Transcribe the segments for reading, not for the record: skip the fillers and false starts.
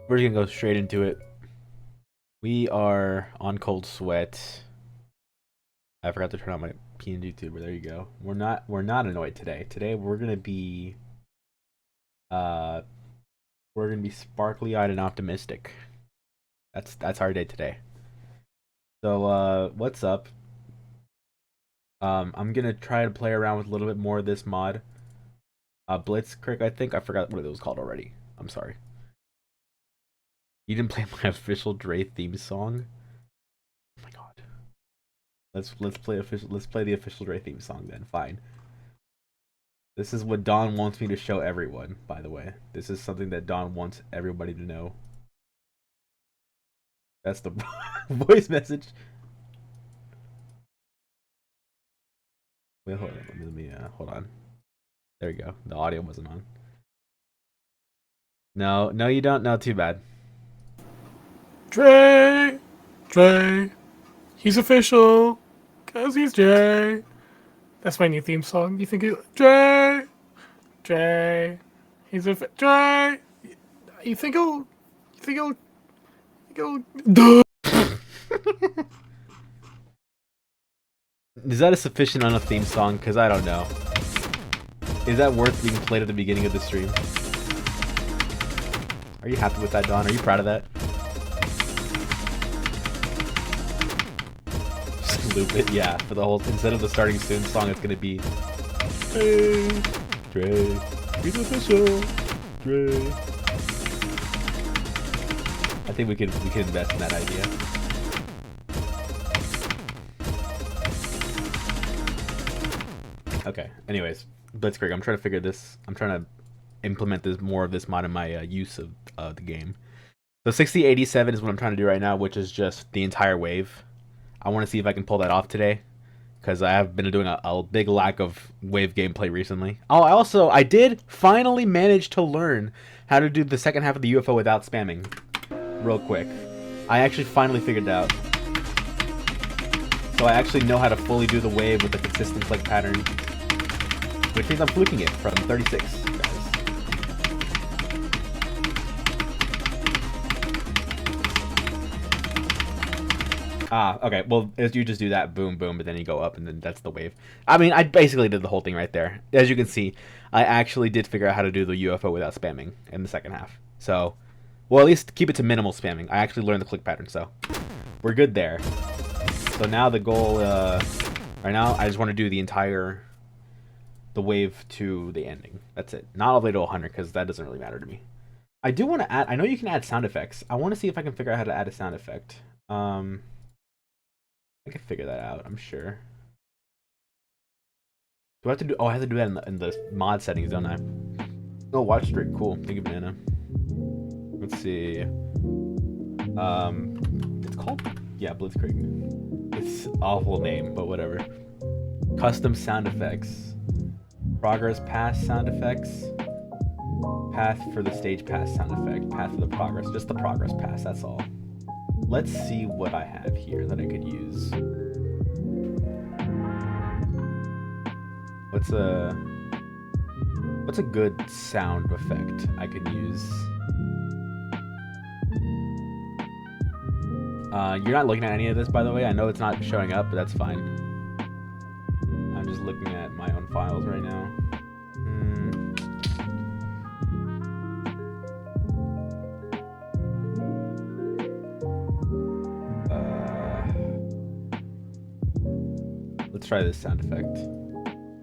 We're just gonna go straight into it. We are on Cold Sweat. I forgot to turn on my PNG tuber. There you go. We're not annoyed today. Today uh we're gonna be sparkly eyed and optimistic. That's our day today. So what's up? I'm gonna try to play around with a little bit more of this mod. Blitzkrieg, I think. I forgot what it was called already. I'm sorry. You didn't play my official Dre theme song? Oh my god. Let's play the official Dre theme song then. Fine. This is what Don wants me to show everyone, by the way. This is something that Don wants everybody to know. That's the voice message. Wait, hold on. Hold on. There we go. The audio wasn't on. No, no, you don't. No, too bad. Dre, Dre, he's official, cause he's Dre. That's my new theme song. You think Dre, Dre, he's a Dre. You think he'll, duh. Is that a sufficient enough theme song? Because I don't know. Is that worth being played at the beginning of the stream? Are you happy with that, Don? Are you proud of that? Just loop it, yeah. For the whole, instead of the starting soon song, it's gonna be, hey, Dre, he's official, Dre. I think we can invest in that idea. Okay. Anyways, Blitzkrieg. I'm trying to figure this. I'm trying to implement this more of this mod in my use of the game. So 6087 is what I'm trying to do right now, which is just the entire wave. I want to see if I can pull that off today, because I have been doing a big lack of wave gameplay recently. Oh, I did finally manage to learn how to do the second half of the UFO without spamming. Real quick. I actually finally figured it out. So I actually know how to fully do the wave with a consistent click pattern, which means I'm fluking it from 36, guys. Ah, okay. Well, you just do that, boom, boom, but then you go up, and then that's the wave. I mean, I basically did the whole thing right there. As you can see, I actually did figure out how to do the UFO without spamming in the second half. So, well, at least keep it to minimal spamming. I actually learned the click pattern, so we're good there. So now the goal, right now, I just want to do the wave to the ending. That's it. Not all the way to 100, because that doesn't really matter to me. I do want to add, I know you can add sound effects. I want to see if I can figure out how to add a sound effect. I can figure that out, I'm sure. Do I have to do, oh, I have to do that in the mod settings, don't I? Oh, watch streak, cool. Thank you, Banana. Let's see. It's called, yeah, Blitzkrieg. It's an awful name, but whatever. Custom sound effects. Progress pass sound effects. Path for the stage pass sound effect. Path for the progress. Just the progress pass, that's all. Let's see what I have here that I could use. What's a good sound effect I could use? You're not looking at any of this, by the way. I know it's not showing up, but that's fine. I'm just looking at my own files right now. Let's try this sound effect.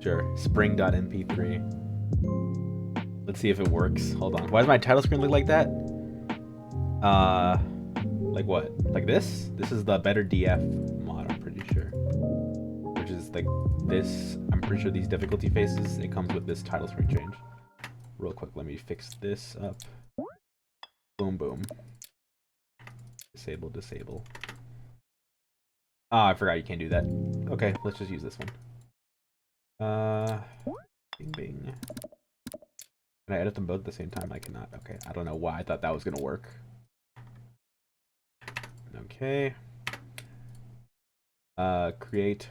Sure. Spring.mp3. Let's see if it works. Hold on. Why does my title screen look like that? Like what? Like this? This is the Better DF mod, I'm pretty sure. Which is like this. I'm pretty sure these difficulty faces, it comes with this title screen change. Real quick, let me fix this up. Boom, boom. Disable, disable. Ah, I forgot you can't do that. Okay, let's just use this one. Bing, bing. Can I edit them both at the same time? I cannot. Okay, I don't know why I thought that was gonna work. Okay. Create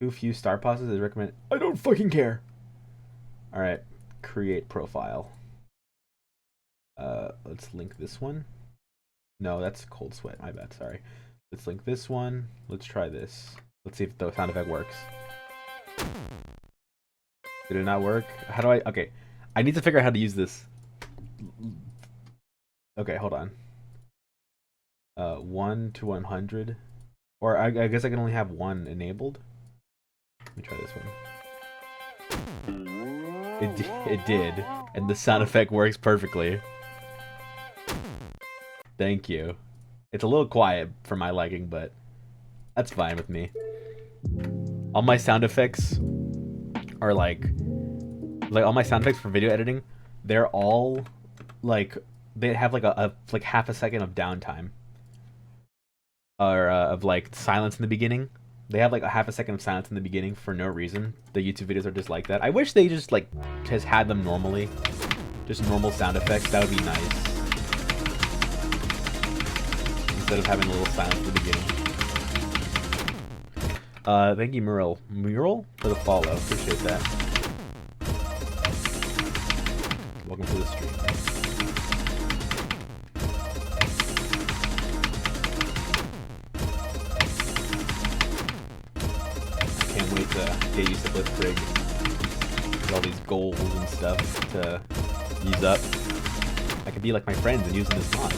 too few star pauses is recommended. I don't fucking care. All right, create profile. Let's link this one. No, that's cold sweat. My bad. Sorry. Let's link this one. Let's try this. Let's see if the sound effect works. Did it not work? How do I? Okay, I need to figure out how to use this. Okay, hold on. 1 to 100, or I guess I can only have one enabled. Let me try this one. It did, and the sound effect works perfectly. Thank you. It's a little quiet for my liking, but that's fine with me. All my sound effects are like all my sound effects for video editing, they're all like they have like a like half a second of downtime, or of like silence in the beginning. They have like a half a second of silence in the beginning for no reason. The YouTube videos are just like that. I wish they just like just had them normally, just normal sound effects. That would be nice, instead of having a little silence in the beginning. Thank you, Mural, for the follow. Appreciate that. Welcome to the stream. I can't wait to get used to Blitzkrieg. Get all these goals and stuff to use up. I could be like my friends and using this mod.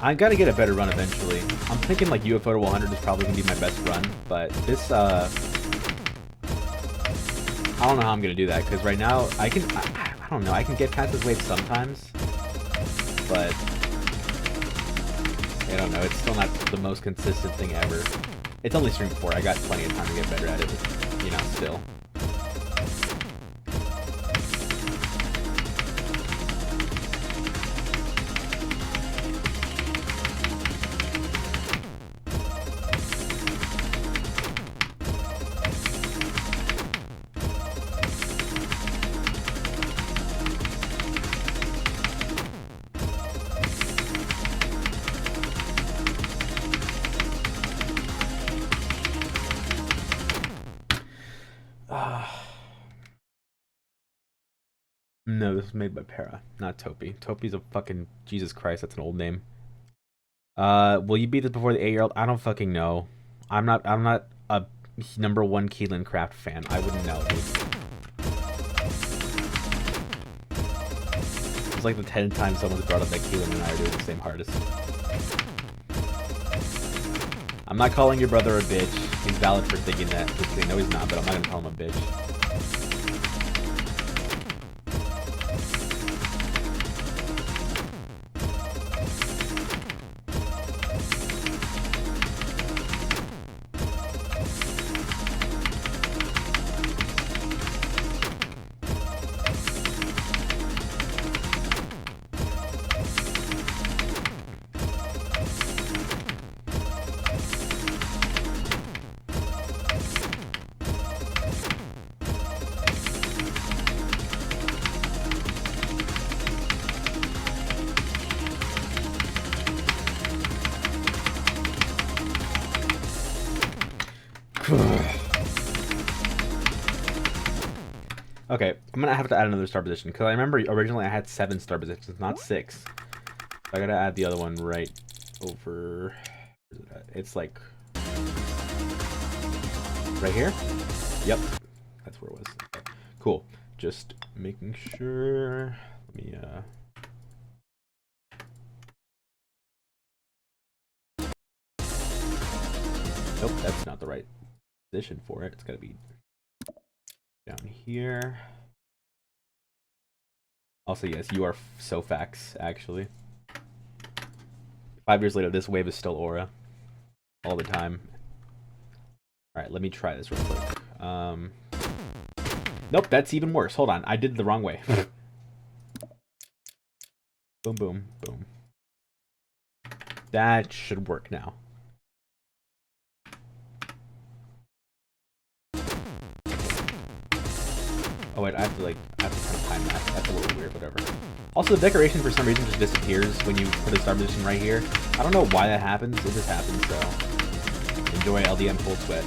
I gotta get a better run eventually. I'm thinking like UFO to 100 is probably gonna be my best run, but this, I don't know how I'm gonna do that, because right now, I don't know, I can get past this wave sometimes, but, I don't know, it's still not the most consistent thing ever. It's only stream 4, I got plenty of time to get better at it, but, you know, still. No, this was made by Para, not Topi. Topi's a fucking Jesus Christ. That's an old name. Will you beat this before the 8-year-old? I don't fucking know. I'm not a #1 Keelan Craft fan. I wouldn't know, dude. It's like the 10 times someone's brought up that Keelan and I are doing the same hardest. I'm not calling your brother a bitch. He's valid for thinking that. No, he's not, but I'm not gonna call him a bitch. Okay, I'm gonna have to add another star position, because I remember originally I had 7 star positions, not 6. So I gotta add the other one right over... It's like... right here? Yep, that's where it was. Okay, cool. Just making sure... Let me, Nope, that's not the right position for it. It's gotta be down here. Also, yes, you are so facts, actually. 5 years later, this wave is still aura. All the time. Alright, let me try this real quick. Nope, that's even worse. Hold on, I did it the wrong way. Boom, boom, boom. That should work now. Oh wait, I have to kind of time that. That's a little weird, whatever. Also, the decoration for some reason just disappears when you put a star position right here. I don't know why that happens. It just happens, so enjoy LDM Cold Sweat.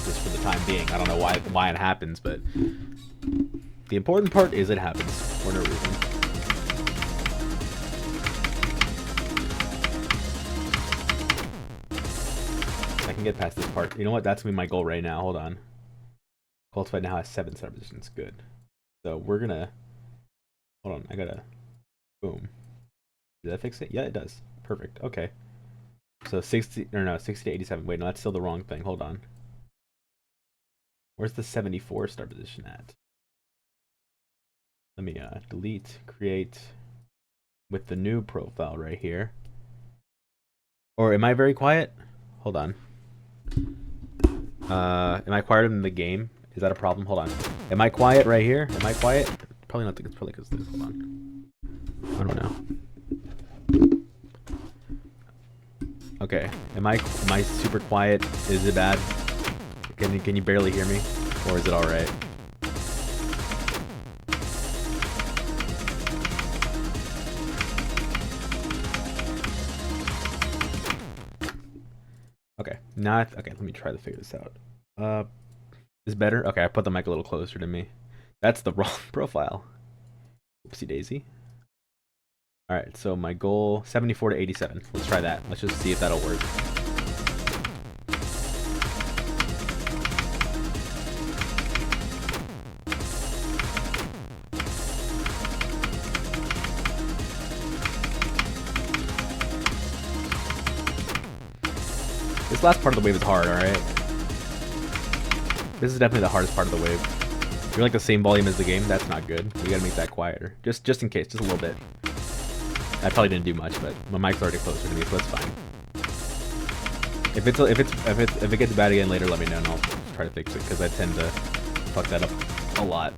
Just for the time being. I don't know why it happens, but the important part is it happens for no reason. I can get past this part. You know what? That's gonna be my goal right now. Hold on. Cold Sweat now has 7 star positions. Good. So we're gonna... Hold on. I gotta... Boom. Did that fix it? Yeah, it does. Perfect. Okay. So 60... Or no, 60 to 87. Wait, no, that's still the wrong thing. Hold on. Where's the 74 star position at? Let me delete, create with the new profile right here. Or am I very quiet? Hold on. Am I quieter than the game? Is that a problem? Hold on. Am I quiet right here? Am I quiet? Probably not. It's probably because of this. Hold on. I don't know. Okay. Am I super quiet? Is it bad? Can you barely hear me? Or is it alright? Okay. Okay, let me try to figure this out. Is better? Okay, I put the mic a little closer to me. That's the wrong profile. Oopsie daisy. Alright, so my goal 74 to 87. Let's try that. Let's just see if that'll work. This last part of the wave is hard, alright? This is definitely the hardest part of the wave. You're like the same volume as the game, that's not good. We gotta make that quieter. Just in case, just a little bit. I probably didn't do much, but my mic's already closer to me, so that's fine. If it gets bad again later, let me know and I'll try to fix it, because I tend to fuck that up a lot.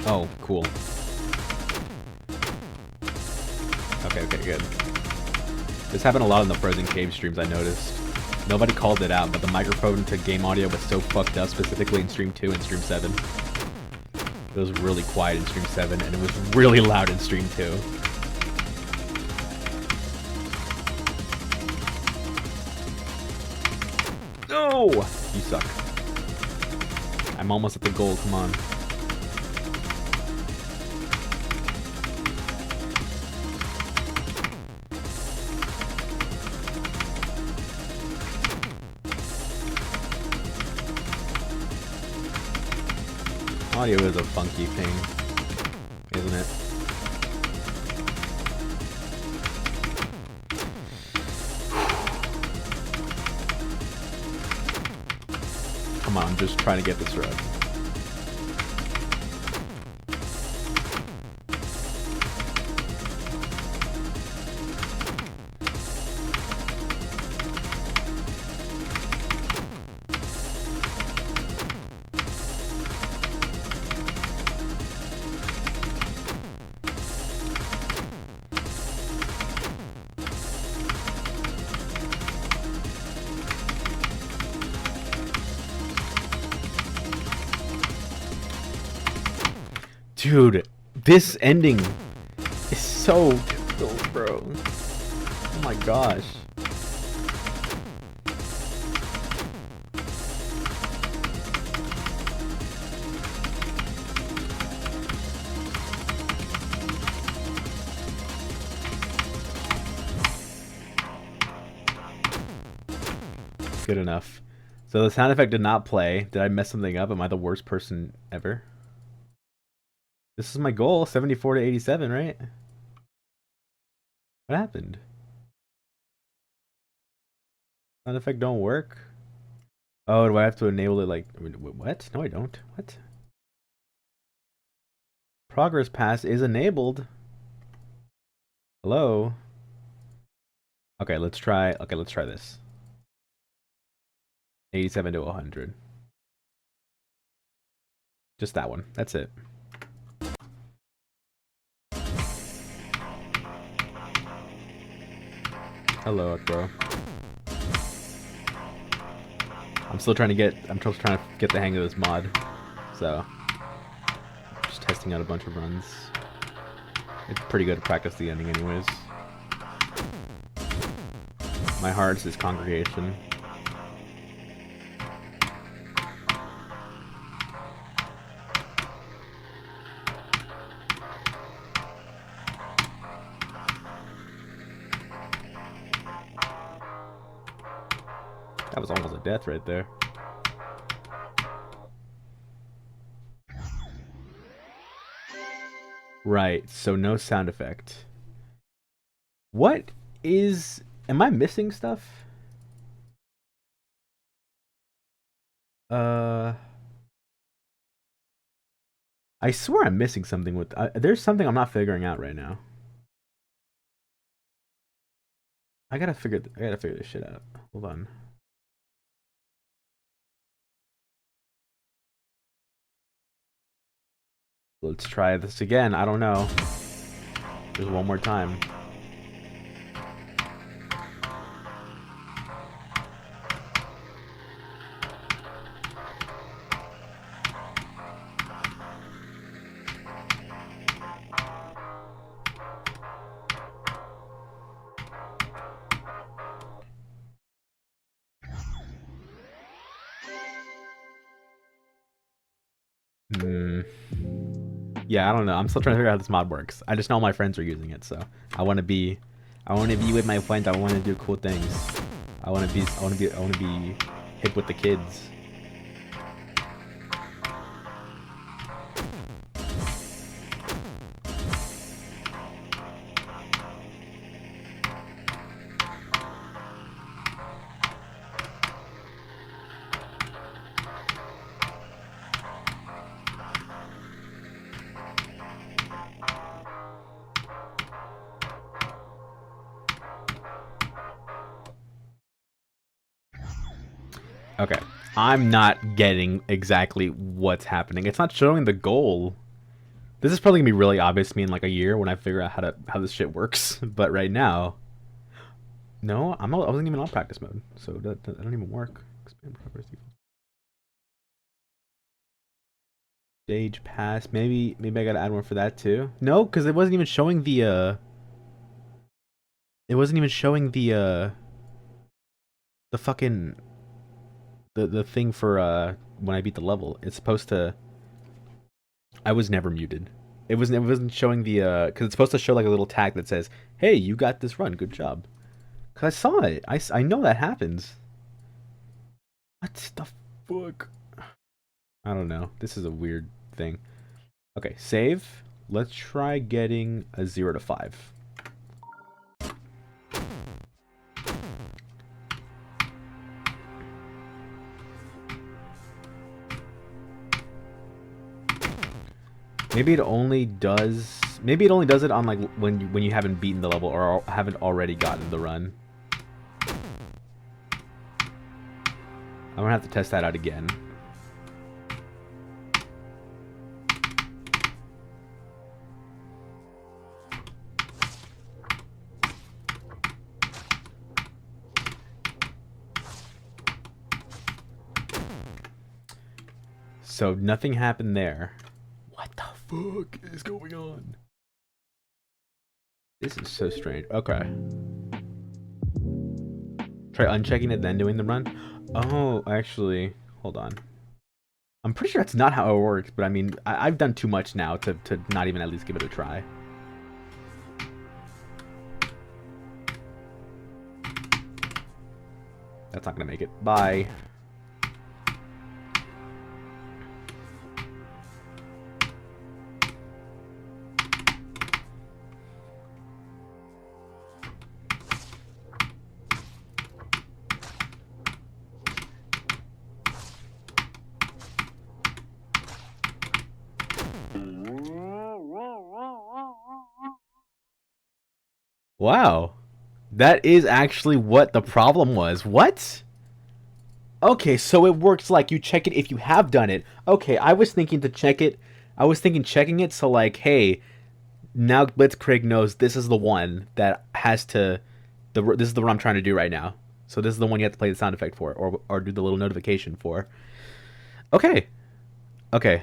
Oh, cool. Okay, good. This happened a lot in the Frozen Cave streams, I noticed. Nobody called it out, but the microphone to game audio was so fucked up, specifically in Stream 2 and Stream 7. It was really quiet in Stream 7, and it was really loud in Stream 2. No! You suck. I'm almost at the goal, come on. Audio is a funky thing, isn't it? Come on, I'm just trying to get this right. Dude, this ending is so difficult, bro. Oh my gosh. Good enough. So the sound effect did not play. Did I mess something up? Am I the worst person ever? This is my goal, 74 to 87, right? What happened? Sound effect don't work? Oh, do I have to enable it like... What? No, I don't. What? Progress pass is enabled. Hello? Okay, let's try... Okay, let's try this. 87 to 100. Just that one. That's it. Hello, bro. I'm still trying to get the hang of this mod. So, just testing out a bunch of runs. It's pretty good to practice the ending anyways. My heart's is Congregation. That was almost a death right there. Right, so no sound effect. What is... Am I missing stuff? Uh... I swear I'm missing something with... there's something I'm not figuring out right now. I gotta figure this shit out. Hold on. Let's try this again. I don't know. Just one more time. Yeah, I don't know. I'm still trying to figure out how this mod works. I just know my friends are using it, so I want to be with my friends. I want to do cool things. I want to be hip with the kids. Okay, I'm not getting exactly what's happening. It's not showing the goal. This is probably gonna be really obvious to me in like a year when I figure out how this shit works. But right now, no, I wasn't even on practice mode, so that don't even work. Expand progress. Stage pass. Maybe I gotta add one for that too. No, because it wasn't even showing the the fucking the thing for when I beat the level. It's supposed to. I was never muted. It wasn't showing the because it's supposed to show like a little tag that says, "Hey, you got this run. Good job." Cause I saw it. I know that happens. What the fuck? I don't know. This is a weird thing. Okay, save. Let's try getting a 0 to 5. Maybe it only does it on like when you haven't beaten the level or haven't already gotten the run. I'm gonna have to test that out again. So nothing happened there. What the fuck is going on? This is so strange. Okay. Try unchecking it, then doing the run? Oh, actually, hold on. I'm pretty sure that's not how it works, but I mean, I've done too much now to not even at least give it a try. That's not gonna make it. Bye. Wow. That is actually what the problem was. What? Okay, so it works like you check it if you have done it. Okay, I was thinking to check it. I was thinking checking it so like, hey, now Blitzkrieg knows this is the one that has to this is the one I'm trying to do right now. So this is the one you have to play the sound effect for, or do the little notification for. Okay. Okay.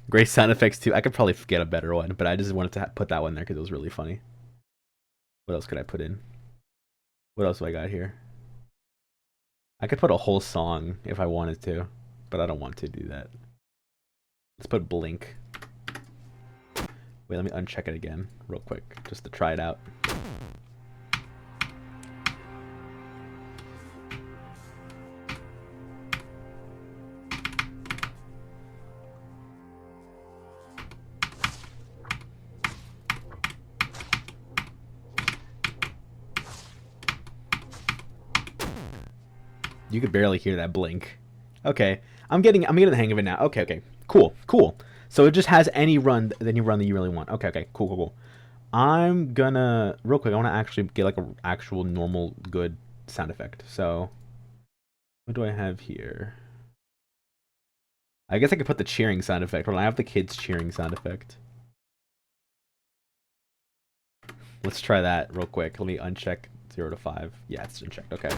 Great sound effects too. I could probably get a better one, but I just wanted to put that one there because it was really funny. What else could I put in? What else do I got here? I could put a whole song if I wanted to, but I don't want to do that. Let's put Blink. Wait, let me uncheck it again real quick just to try it out. You could barely hear that blink. Okay, I'm getting the hang of it now. Okay, cool. So it just has any run, any run that you really want. Okay, cool. I'm gonna real quick. I want to actually get like an actual normal good sound effect. So what do I have here? I guess I could put the cheering sound effect. Hold on, I have the kids cheering sound effect. Let's try that real quick. Let me uncheck 0 to 5. Yeah, it's unchecked. Okay.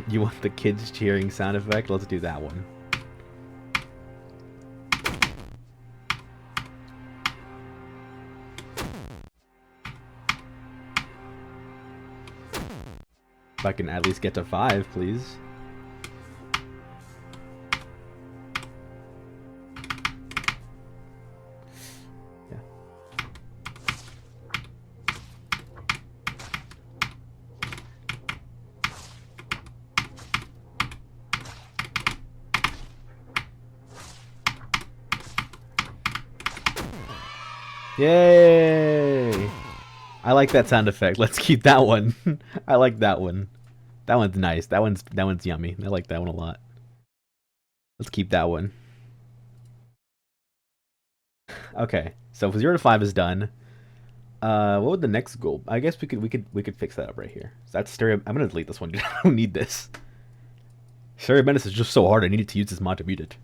You want the kids cheering sound effect? Let's do that one. If I can at least get to 5, please. Yeah. Yay! I like that sound effect. Let's keep that one. I like that one. That one's nice. That one's yummy. I like that one a lot. Let's keep that one. Okay, so if 0 to 5 is done, what would the next goal? I guess we could fix that up right here. So that's stereo. I'm gonna delete this one. I don't need this. Stereo Menace is just so hard. I needed to use this mod to beat it.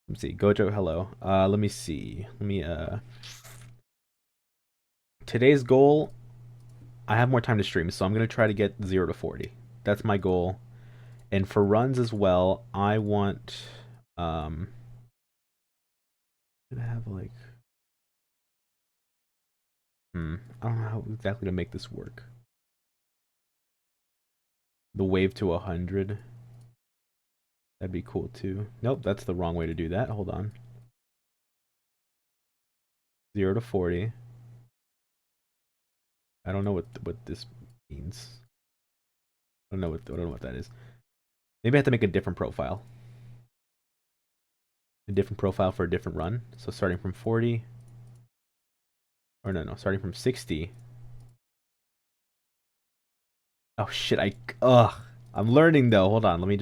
Let me see. Gojo, hello. Let me see. Today's goal, I have more time to stream, so I'm going to try to get 0 to 40. That's my goal. And for runs as well, I want, I'm going to have like, I don't know how exactly to make this work. The wave to 100. That'd be cool too. Nope, that's the wrong way to do that. Hold on. 0 to 40. I don't know what this means. I don't know what that is. Maybe I have to make a different profile. A different profile for a different run. So starting from 40. Or no, starting from 60. Oh shit, I'm learning though. Hold on, let me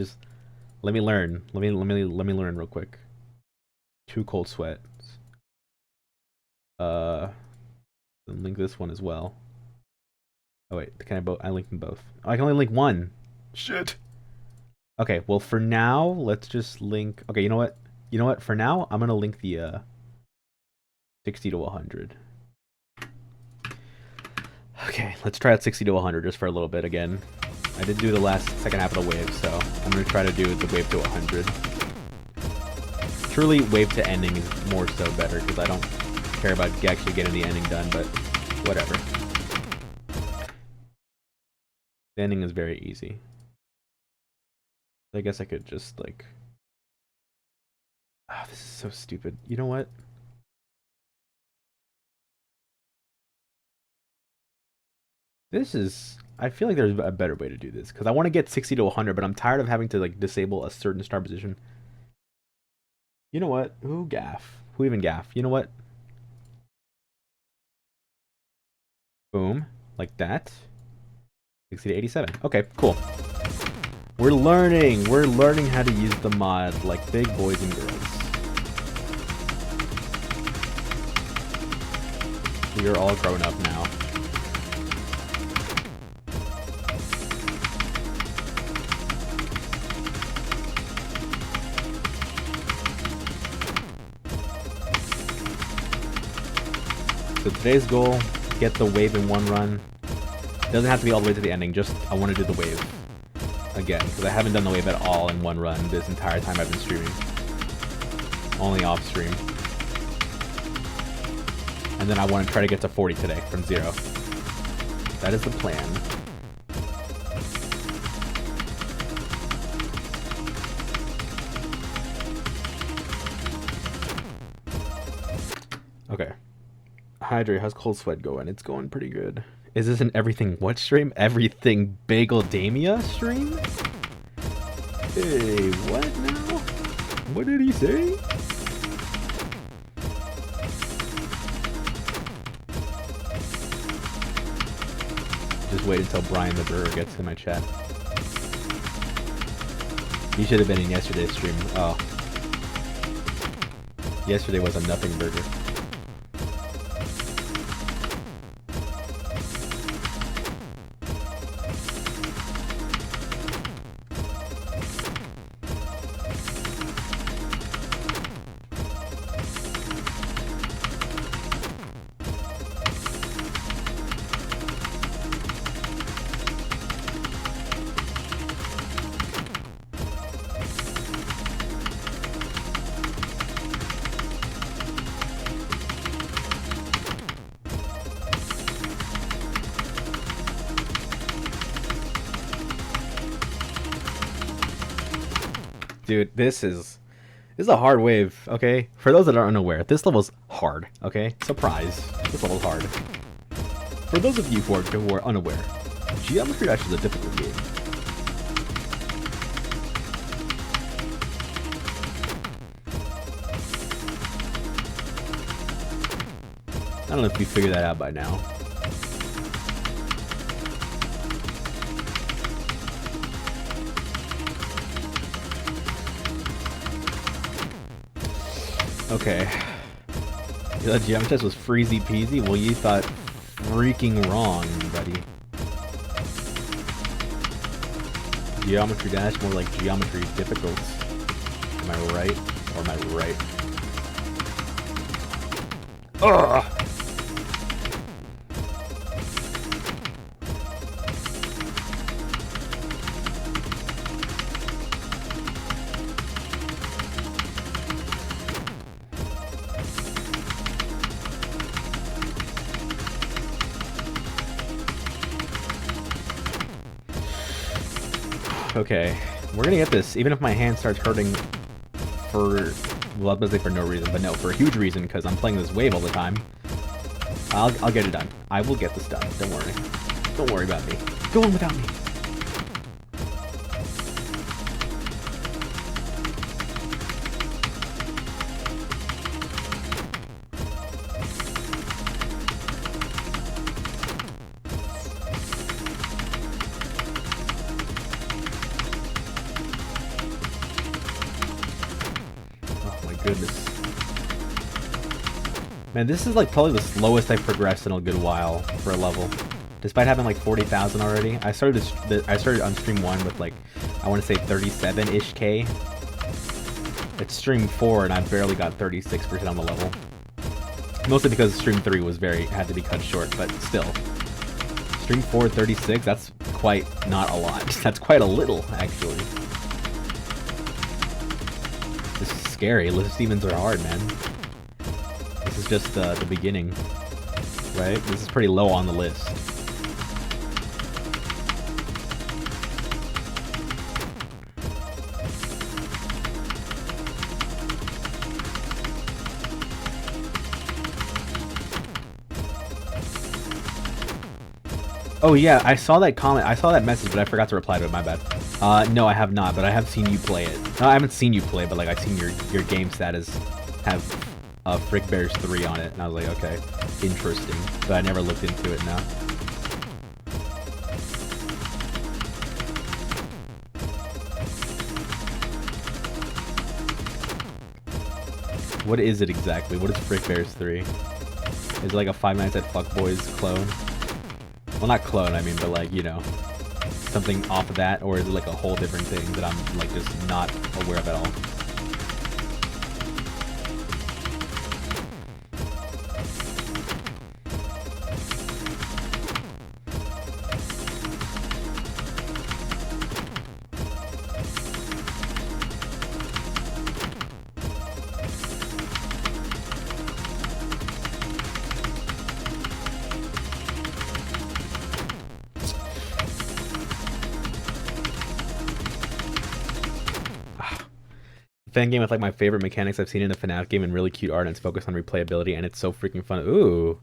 learn. Let me learn real quick. 2 cold sweats. Link this one as well. Oh wait, I link them both. Oh, I can only link one. Shit. Okay, well for now, let's just link. Okay, you know what? For now, I'm gonna link the 60 to 100. Okay, let's try out 60 to 100 just for a little bit again. I did do the second half of the wave, so I'm gonna try to do the wave to 100. Truly, wave to ending is more so better because I don't care about actually getting the ending done, but whatever. The ending is very easy. I guess I could just like... Ah, this is so stupid. You know what? I feel like there's a better way to do this because I want to get 60 to 100, but I'm tired of having to like disable a certain start position. You know what? Who gaff? Who even gaff? You know what? Boom. Like that. 60 to 87. Okay, cool. We're learning how to use the mod like big boys and girls. We are all grown up now. So today's goal, get the wave in one run. Doesn't have to be all the way to the ending, just I want to do the wave again, because I haven't done the wave at all in one run this entire time I've been streaming. Only off stream. And then I want to try to get to 40 today from 0. That is the plan. Okay. Hydrate, how's Cold Sweat going? It's going pretty good. Is this an everything what stream? Everything Bagel Damia stream? Hey, what now? What did he say? Just wait until Brian the Brewer gets in my chat. He should have been in yesterday's stream. Oh. Yesterday was a nothing burger. Dude, this is a hard wave, okay? For those that are unaware, this level's hard, okay? Surprise. This level's hard. For those of you who are unaware, Geometry Dash is a difficult game. I don't know if you figured that out by now. Okay. You thought Geometry Dash was freezy peasy? Well, you thought freaking wrong, buddy. Geometry Dash, more like geometry difficult. Am I right? Or am I right? Ugh! Okay, we're gonna get this, even if my hand starts hurting for, well, I was gonna say for no reason, but no, for a huge reason, because I'm playing this wave all the time. I'll get it done. I will get this done, don't worry. Don't worry about me. Go on without me. Goodness. Man, this is like probably the slowest I've progressed in a good while for a level. Despite having like 40,000 already. I started on stream 1 with like, I want to say 37-ish K. It's stream 4 and I barely got 36% on the level. Mostly because stream 3 was had to be cut short, but still. Stream 4, 36, that's quite not a lot. That's quite a little, actually. This is scary. List demons are hard, man. This is just the beginning, right? This is pretty low on the list. Oh yeah, I saw that comment. I saw that message, but I forgot to reply to it. My bad. No, I have not, but I have seen you play it. No, I haven't seen you play, but like I've seen your game status have Frick Bears 3 on it, and I was like, okay, interesting. But I never looked into it now. What is it exactly? What is Frick Bears 3? Is it like a Five Nights at Fuckboys clone? Well, not clone, I mean, but like, you know, something off of that, or is it like a whole different thing that I'm like just not aware of at all? Fan game with like my favorite mechanics I've seen in a FNAF game and really cute art and it's focused on replayability and it's so freaking fun. Ooh.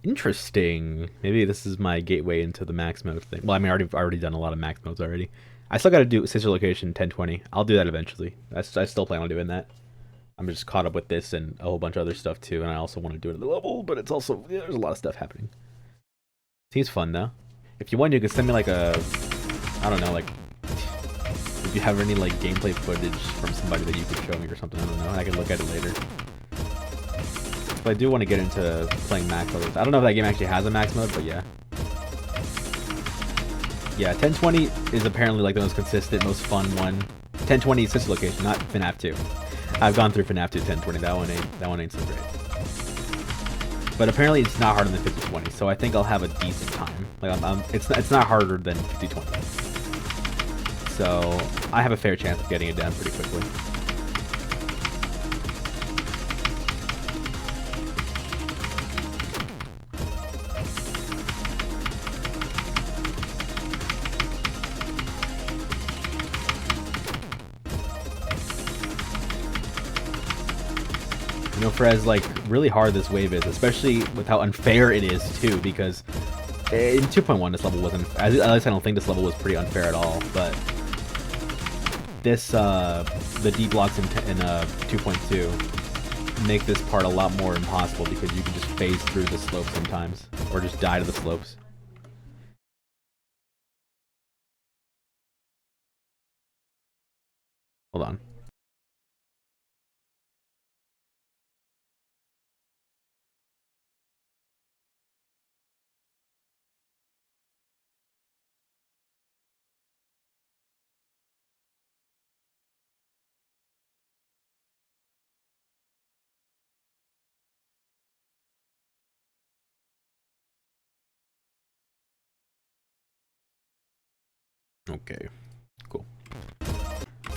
Interesting. Maybe this is my gateway into the max mode thing. Well, I mean, I've already done a lot of max modes already. I still got to do Sister Location 1020. I'll do that eventually. I still plan on doing that. I'm just caught up with this and a whole bunch of other stuff too, and I also want to do it at the level, but it's also, yeah, there's a lot of stuff happening. Seems fun though. If you want, you can send me like a, I don't know, like, if you have any like gameplay footage from somebody that you could show me or something, I don't know, and I can look at it later. But I do want to get into playing max modes. I don't know if that game actually has a max mode, but yeah. Yeah, 1020 is apparently like the most consistent, most fun one. 1020 Sister Location, not FNAF 2. I've gone through FNAF 2 1020. That one ain't so great. But apparently it's not harder than 5020, so I think I'll have a decent time. Like it's not harder than 5020. So I have a fair chance of getting it done pretty quickly. You know, for as like really hard this wave is, especially with how unfair it is too, because in 2.1 this level wasn't, at least I don't think this level was pretty unfair at all, but this, the D blocks in 2.2 make this part a lot more impossible because you can just phase through the slopes sometimes, or just die to the slopes. Hold on. Okay, cool. I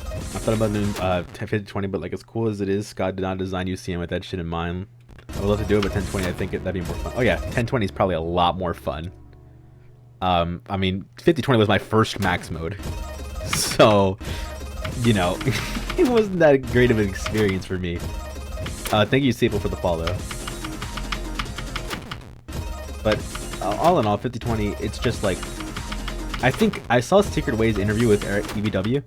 thought about doing 5020, but like as cool as it is, Scott did not design UCM with that shit in mind. I would love to do it, but 1020, I think that'd be more fun. Oh yeah, 1020 is probably a lot more fun. I mean, 5020 was my first max mode, so you know, it wasn't that great of an experience for me. Thank you, Staple, for the follow. But all in all, 5020, it's just like, I think I saw Secret Ways interview with Eric EBW.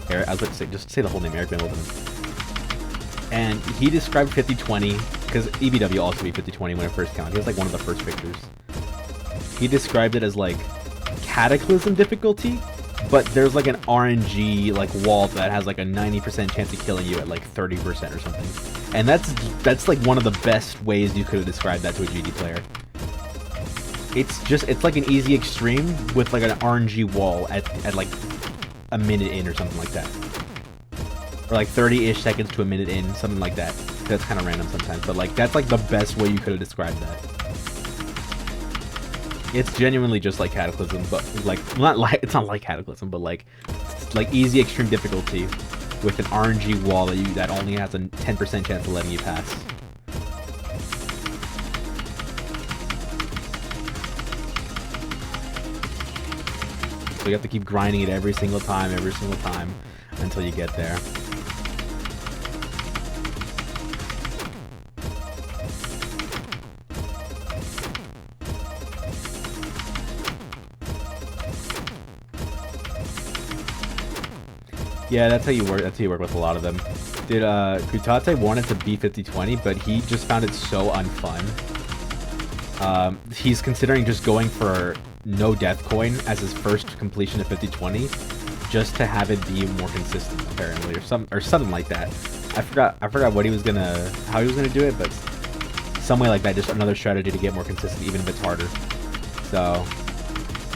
Eric, I was about to say, just say the whole name, Eric Van Wilden. And he described 5020, because EBW also be 5020 when it first came out. He was like one of the first pictures. He described it as like Cataclysm difficulty, but there's like an RNG like wall that has like a 90% chance of killing you at like 30% or something. And that's like one of the best ways you could have described that to a GD player. It's like an easy extreme with like an RNG wall at like a minute in or something like that. Or like 30-ish seconds to a minute in, something like that. That's kind of random sometimes, but like that's like the best way you could have described that. It's genuinely just like Cataclysm, but like it's not like Cataclysm, but like easy extreme difficulty with an RNG wall that only has a 10% chance of letting you pass. So you have to keep grinding it every single time until you get there. Yeah, that's how you work. That's how you work with a lot of them. Did Kutate wanted to be 5020, but he just found it so unfun. He's considering just going for no death coin as his first completion of 5020, just to have it be more consistent, apparently, or something like that. I forgot what how he was gonna do it, but some way like that, just another strategy to get more consistent, even if it's harder. So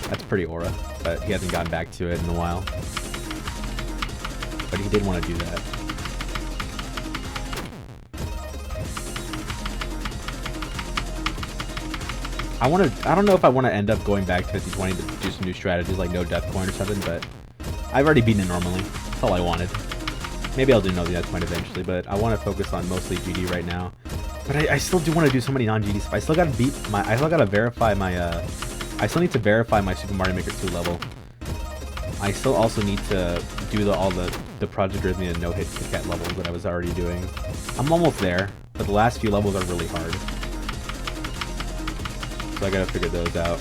that's pretty aura, but he hasn't gotten back to it in a while. But he did want to do that. I don't know if I want to end up going back to 5020 to do some new strategies like no death coin or something, but I've already beaten it normally. That's all I wanted. Maybe I'll do no death coin eventually, but I want to focus on mostly GD right now. But I still do want to do so many non-GD stuff. I still gotta I still need to verify my Super Mario Maker 2 level. I still also need to do all the Project Rhythmia no-hit Kit Kat levels that I was already doing. I'm almost there, but the last few levels are really hard. So I gotta figure those out.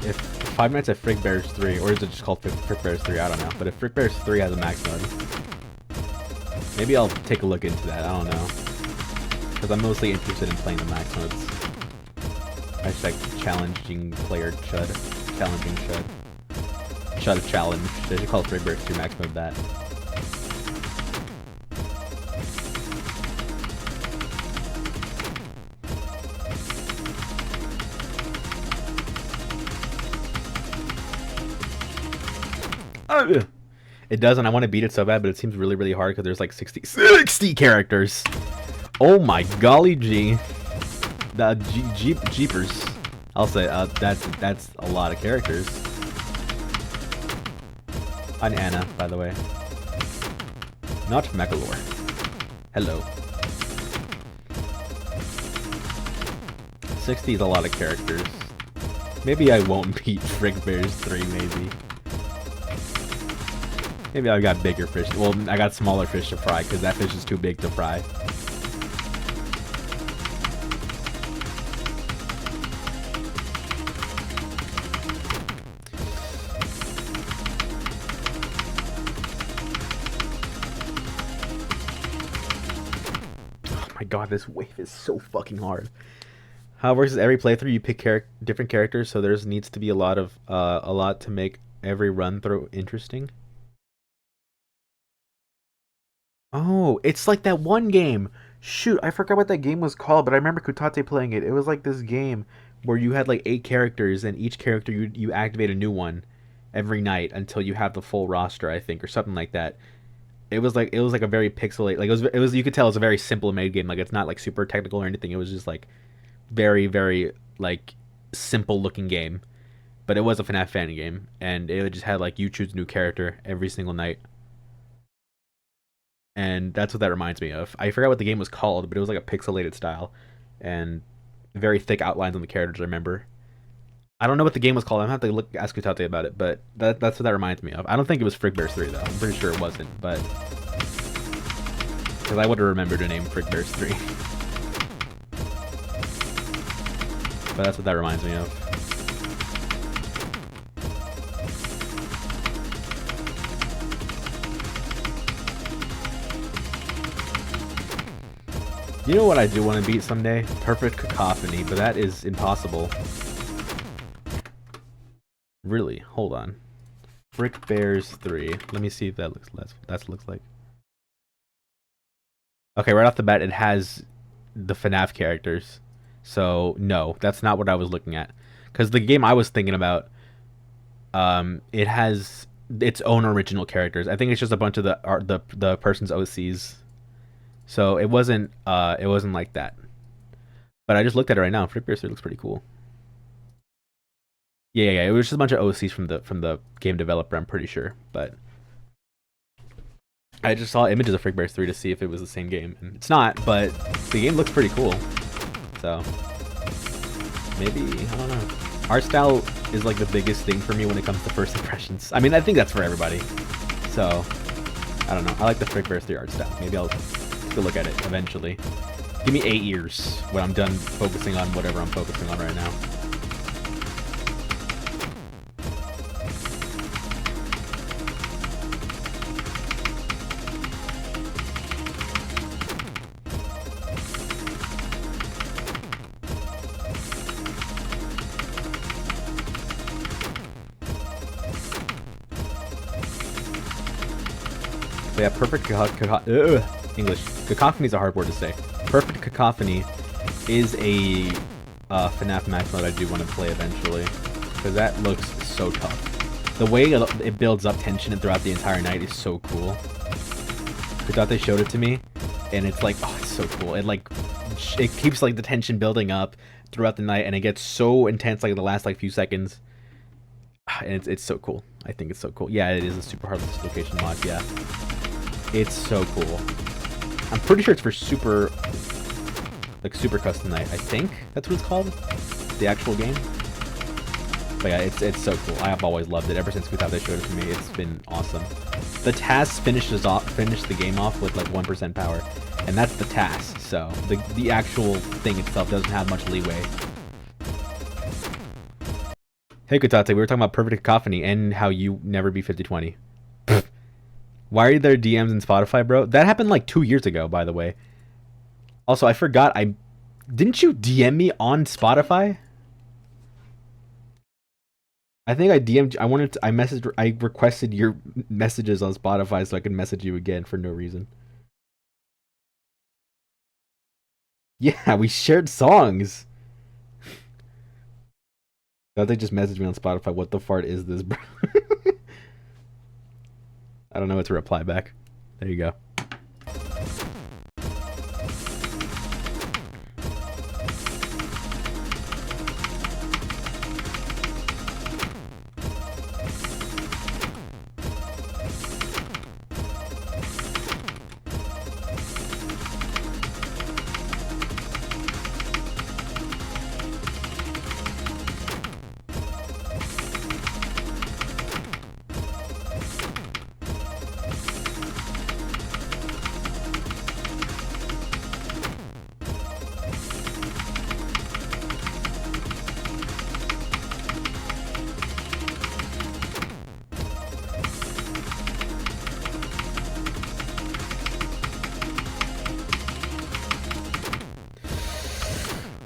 If 5 Nights at Frick Bears 3, or is it just called Frick Bears 3? I don't know. But if Frick Bears 3 has a max mode, maybe I'll take a look into that. I don't know. Because I'm mostly interested in playing the max modes. Hashtag challenging player chud. Challenging chud. Chud challenge. They should call Frick Bears 3 max mode that. It does, and I want to beat it so bad, but it seems really, really hard because there's like 60 characters. Oh my golly gee. The jeepers. I'll say that's a lot of characters. I'm Anna, by the way. Not Megalore. Hello. 60 is a lot of characters. Maybe I won't beat Frick Bears 3, maybe. Maybe I got bigger fish. Well, I got smaller fish to fry because that fish is too big to fry. Oh my god, this wave is so fucking hard. How versus every playthrough you pick different characters, so there needs to be a lot to make every run through interesting. Oh, it's like that one game. Shoot, I forgot what that game was called, but I remember Kutate playing it. It was like this game where you had like 8 characters, and each character you activate a new one every night until you have the full roster, I think, or something like that. It was like a very pixelated, like it was you could tell it was a very simple made game. Like it's not like super technical or anything. It was just like very, very like simple looking game. But it was a FNAF fan game, and it just had like you choose a new character every single night. And that's what that reminds me of. I forgot what the game was called, but it was like a pixelated style and very thick outlines on the characters, I remember. I don't know what the game was called. I'm gonna have to ask Kutate about it, but that's what that reminds me of. I don't think it was Frick Bears 3 though. I'm pretty sure it wasn't, but because I would have remembered the name Frick Bears 3. But that's what that reminds me of. You know what I do want to beat someday? Perfect Cacophony, but that is impossible. Really? Hold on. Frick Bears 3. Let me see if that looks like. Okay, right off the bat, it has the FNAF characters. So, no, that's not what I was looking at. Because the game I was thinking about, it has its own original characters. I think it's just a bunch of the person's OCs. So it wasn't like that. But I just looked at it right now. Frick Bears 3 looks pretty cool. Yeah. It was just a bunch of OCs from the game developer, I'm pretty sure. But I just saw images of Frick Bears 3 to see if it was the same game. And it's not, but the game looks pretty cool. So maybe, I don't know. Art style is like the biggest thing for me when it comes to first impressions. I mean, I think that's for everybody. So I don't know. I like the Frick Bears 3 art style. Maybe I'll take a look at it eventually. Give me 8 years when I'm done focusing on whatever I'm focusing on right now. So yeah, perfect English. Cacophony is a hard word to say. Perfect Cacophony is a FNAF max mode I do want to play eventually, because that looks so tough. The way it builds up tension throughout the entire night is so cool. I thought they showed it to me, and it's like, oh, it's so cool. It keeps like the tension building up throughout the night, and it gets so intense like the last like few seconds, and it's so cool. I think it's so cool. Yeah, it is a super hard dislocation mod. Yeah, it's so cool. I'm pretty sure it's for super custom night. I think that's what it's called, the actual game. But yeah, it's so cool. I have always loved it ever since we thought they showed it to me. It's been awesome. The task finish the game off with like 1% power, and that's the task. So the actual thing itself doesn't have much leeway. Hey Kotate, we were talking about perfect cacophony and how you never be 50/20. Why are there DMs in Spotify, bro? That happened like 2 years ago, by the way. Also, I forgot. Didn't you DM me on Spotify? I think I DM'd. I requested your messages on Spotify so I could message you again for no reason. Yeah, we shared songs. Thought they just messaged me on Spotify. What the fart is this, bro? I don't know what to reply back. There you go.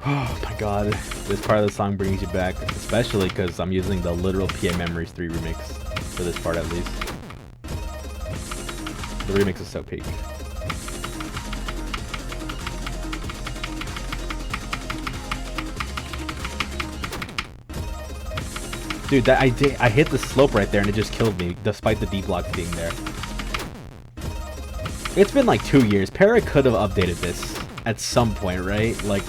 Oh my god, this part of the song brings you back, especially because I'm using the literal PA Memories 3 remix for this part at least. The remix is so peak. Dude, I hit the slope right there and it just killed me, despite the D blocks being there. It's been like 2 years. Para could have updated this at some point, right? Like,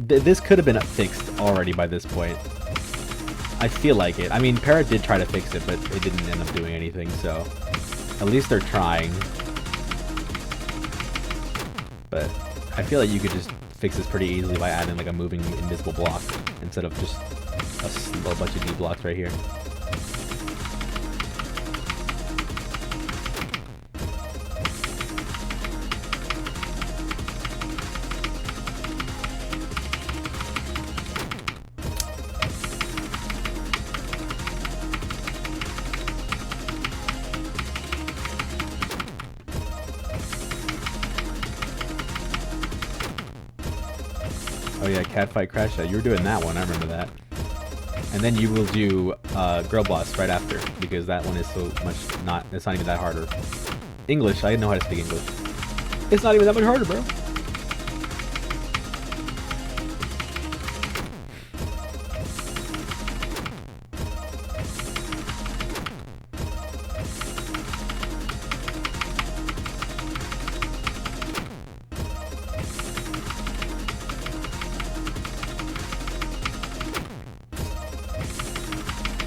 this could have been fixed already by this point. I feel like it. I mean, Para did try to fix it, but it didn't end up doing anything, so at least they're trying. But I feel like you could just fix this pretty easily by adding like a moving invisible block instead of just a little bunch of D blocks right here. Oh yeah, Catfight Crash Out. You were doing that one, I remember that. And then you will do Girl Boss right after, because that one is so much it's not even that harder. English, I know how to speak English. It's not even that much harder, bro.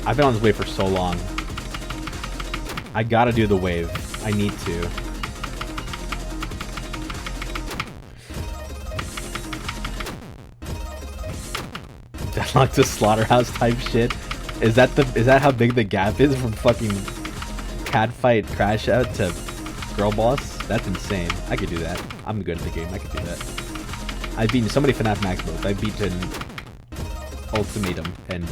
I've been on this wave for so long. I gotta do the wave. I need to. Deadlock to Slaughterhouse type shit. Is that how big the gap is from fucking Catfight Crash Out to Girl Boss? That's insane. I could do that. I'm good at the game. I could do that. I've beaten so many FNAF Max modes. I've beaten Ultimatum and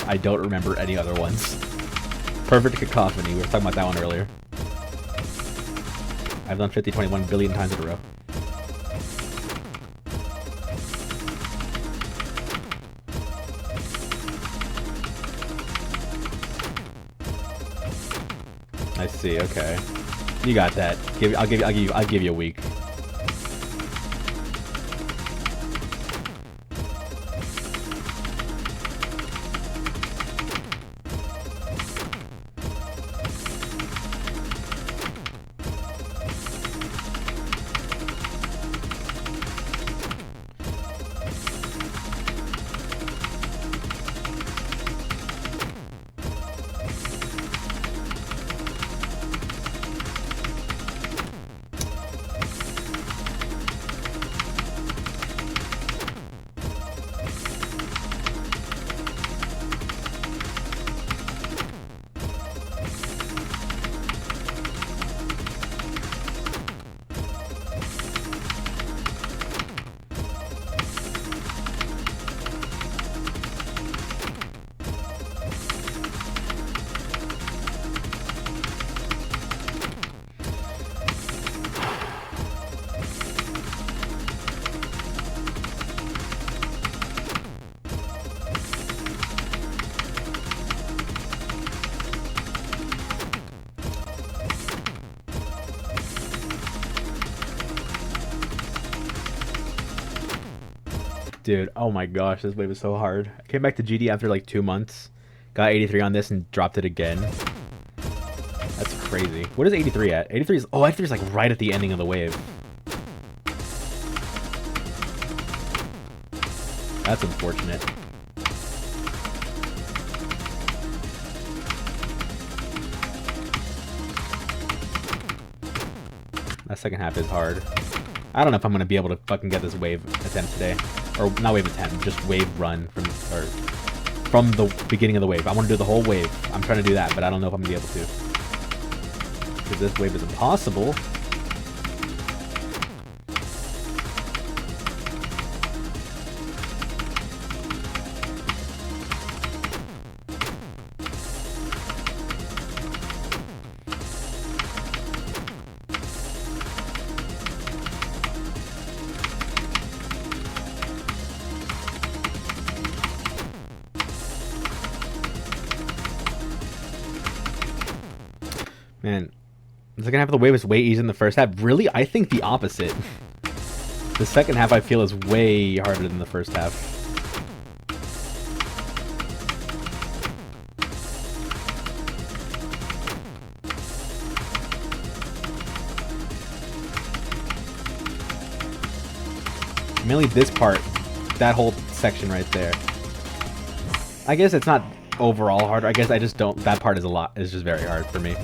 I don't remember any other ones. Perfect Cacophony. We were talking about that one earlier. I've done 50/21 billion times in a row. I see. Okay, you got that. I'll give you a week. Dude, oh my gosh, this wave is so hard. I came back to GD after like 2 months, got 83 on this and dropped it again. That's crazy. What is 83 at? 83 is, oh, 83 is like right at the ending of the wave. That's unfortunate. That second half is hard. I don't know if I'm gonna be able to fucking get this wave attempt today, or not wave attempt, just wave run from the beginning of the wave. I want to do the whole wave. I'm trying to do that, but I don't know if I'm gonna be able to, because this wave is impossible. Man, the second half of the wave is way easier than the first half. Really? I think the opposite. The second half I feel is way harder than the first half. Mainly this part, that whole section right there. I guess it's not overall hard. I guess I just don't, that part is just very hard for me.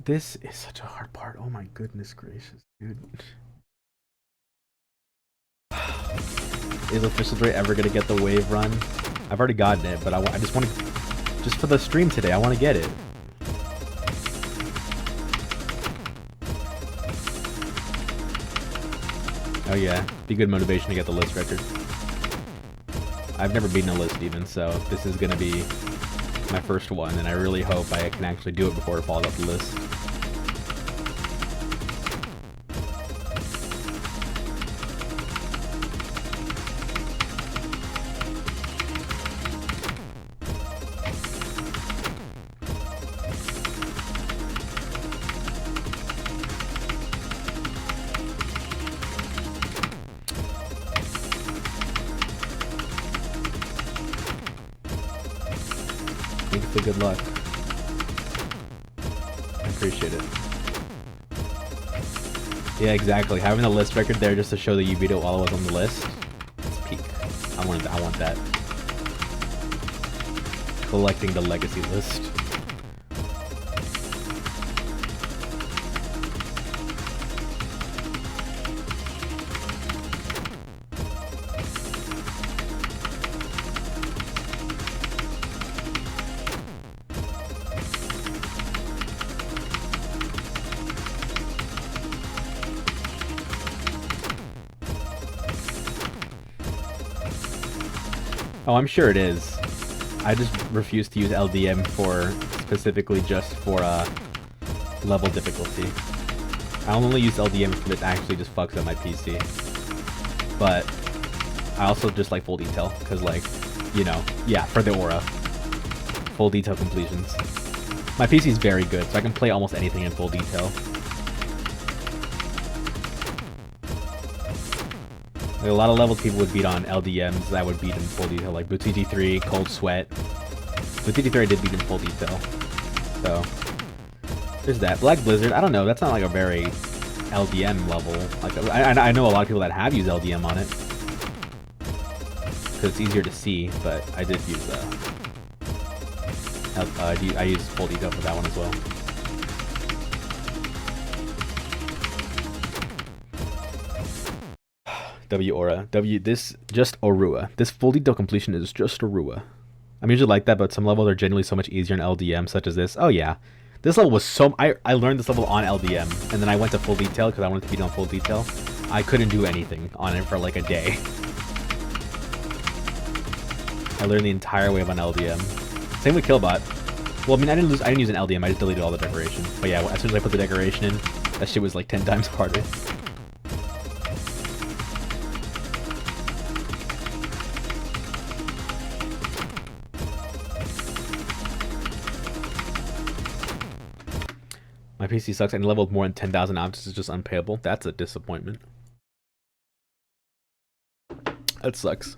This is such a hard part. Oh my goodness gracious, dude. Is Official Dre ever gonna get the wave run? I've already gotten it, but I just want to, just for the stream today, I want to get it. Oh yeah, be good motivation to get the list record. I've never beaten a list even, so this is gonna be my first one, and I really hope I can actually do it before it falls off the list. Thanks for good luck. I appreciate it. Yeah, exactly. Having a list record there just to show that you beat it while it was on the list. It's peak. I want that. Collecting the legacy list. Oh, I'm sure it is. I just refuse to use LDM for specifically just for level difficulty. I only use LDM if it actually just fucks up my PC. But I also just like full detail because, like, you know, yeah, for the aura, full detail completions. My PC is very good, so I can play almost anything in full detail. Like, a lot of levels people would beat on LDMs that I would beat in full detail, like Bootsy 3, Cold Sweat. Bootsy 3 I did beat in full detail. So, there's that. Black Blizzard, I don't know, that's not like a very LDM level. Like, I know a lot of people that have used LDM on it. Because it's easier to see, but I did use, I used full detail for that one as well. W Aura. This just Orua. This full detail completion is just Orua. I'm usually like that, but some levels are genuinely so much easier in LDM, such as this. Oh yeah. This level was so... I learned this level on LDM, and then I went to full detail because I wanted to beat on full detail. I couldn't do anything on it for like a day. I learned the entire wave on LDM. Same with Killbot. Well, I mean, I didn't use an LDM, I just deleted all the decoration. But yeah, as soon as I put the decoration in, that shit was like 10 times harder. My PC sucks. Any level with more than 10,000 objects is just unpayable. That's a disappointment. That sucks.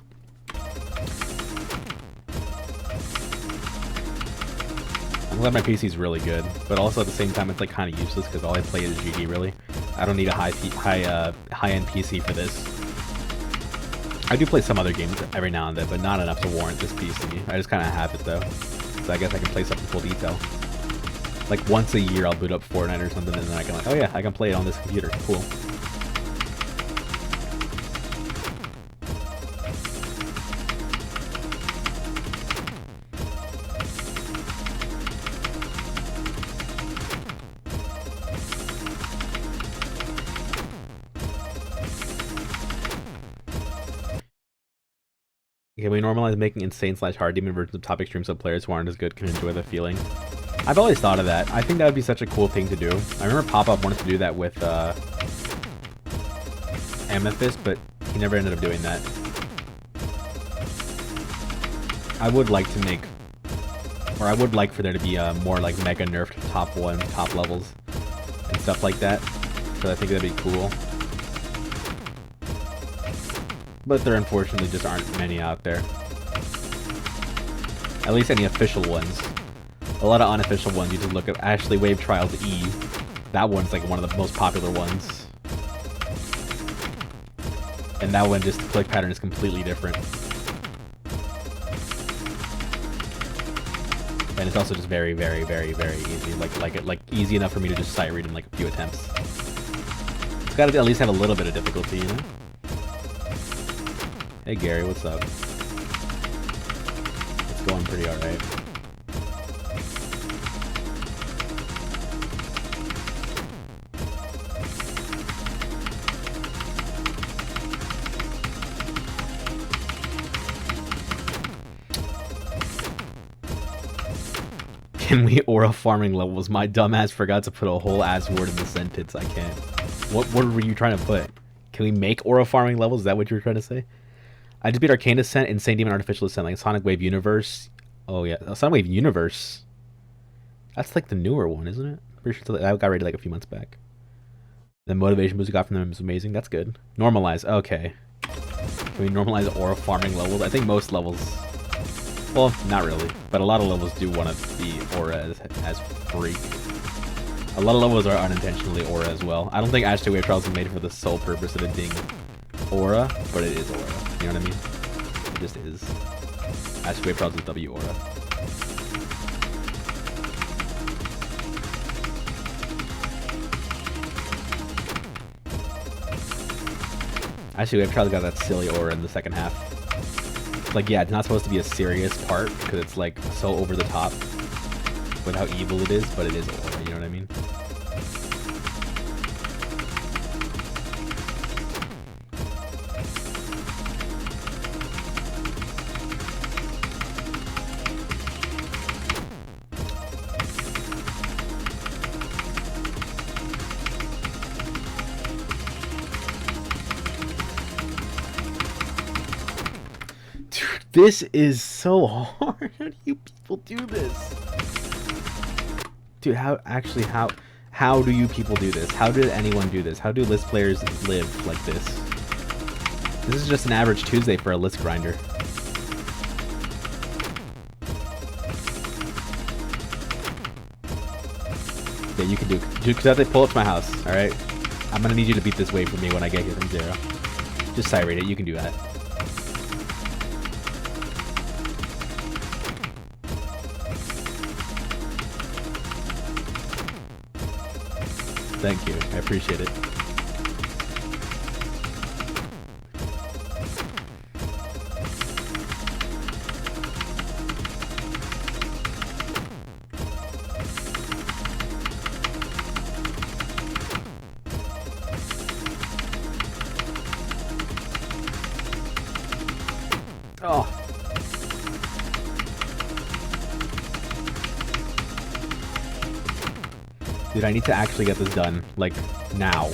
I'm glad my PC is really good, but also at the same time it's like kind of useless because all I play is GD really. I don't need a high-end PC for this. I do play some other games every now and then, but not enough to warrant this PC. I just kind of have it though, so I guess I can play something full detail. Like once a year I'll boot up Fortnite or something and then I can like, oh yeah, I can play it on this computer. Cool. Can we normalize making insane/hard demon versions of top extreme so players who aren't as good can enjoy the feeling? I've always thought of that. I think that would be such a cool thing to do. I remember Pop-Up wanted to do that with Amethyst, but he never ended up doing that. I would like to make, or I would like for there to be more like mega nerfed top levels and stuff like that, because I think that'd be cool. But there unfortunately just aren't many out there. At least any official ones. A lot of unofficial ones, you just look at Ashley Wave Trials E. That one's like one of the most popular ones. And that one, just the click pattern is completely different. And it's also just very, very, very, very easy. Like easy enough for me to just sight read in like a few attempts. It's gotta at least have a little bit of difficulty, you know? Hey Gary, what's up? It's going pretty alright. Can we aura farming levels? My dumbass forgot to put a whole ass word in the sentence. I can't. What word were you trying to put? Can we make aura farming levels? Is that what you were trying to say? I just beat Arcane Ascent, Insane Demon Artificial Ascent, like Sonic Wave Universe. Oh yeah, Sonic Wave Universe. That's like the newer one, isn't it? Pretty sure that got rated like a few months back. The motivation boost we got from them is amazing. That's good. Normalize. Okay. Can we normalize aura farming levels? I think most levels. Well, not really, but a lot of levels do want to be aura as free. A lot of levels are unintentionally aura as well. I don't think Ashley Wave Trials is made for the sole purpose of it being aura, but it is aura. You know what I mean? It just is. Ashley Wave Trials is W aura. Ashley Wave Trials got that silly aura in the second half. Like, yeah, it's not supposed to be a serious part because it's like so over the top with how evil it is, but it is aura, you know what I mean? This is so hard. How do you people do this? Dude, how do you people do this? How did anyone do this? How do list players live like this? This is just an average Tuesday for a list grinder. Yeah, you can do it. Because I have to pull up to my house, alright? I'm gonna need you to beat this wave for me when I get here from 0. Just sight read it, you can do that. Thank you. I appreciate it. Oh. Dude, I need to actually get this done, like, now.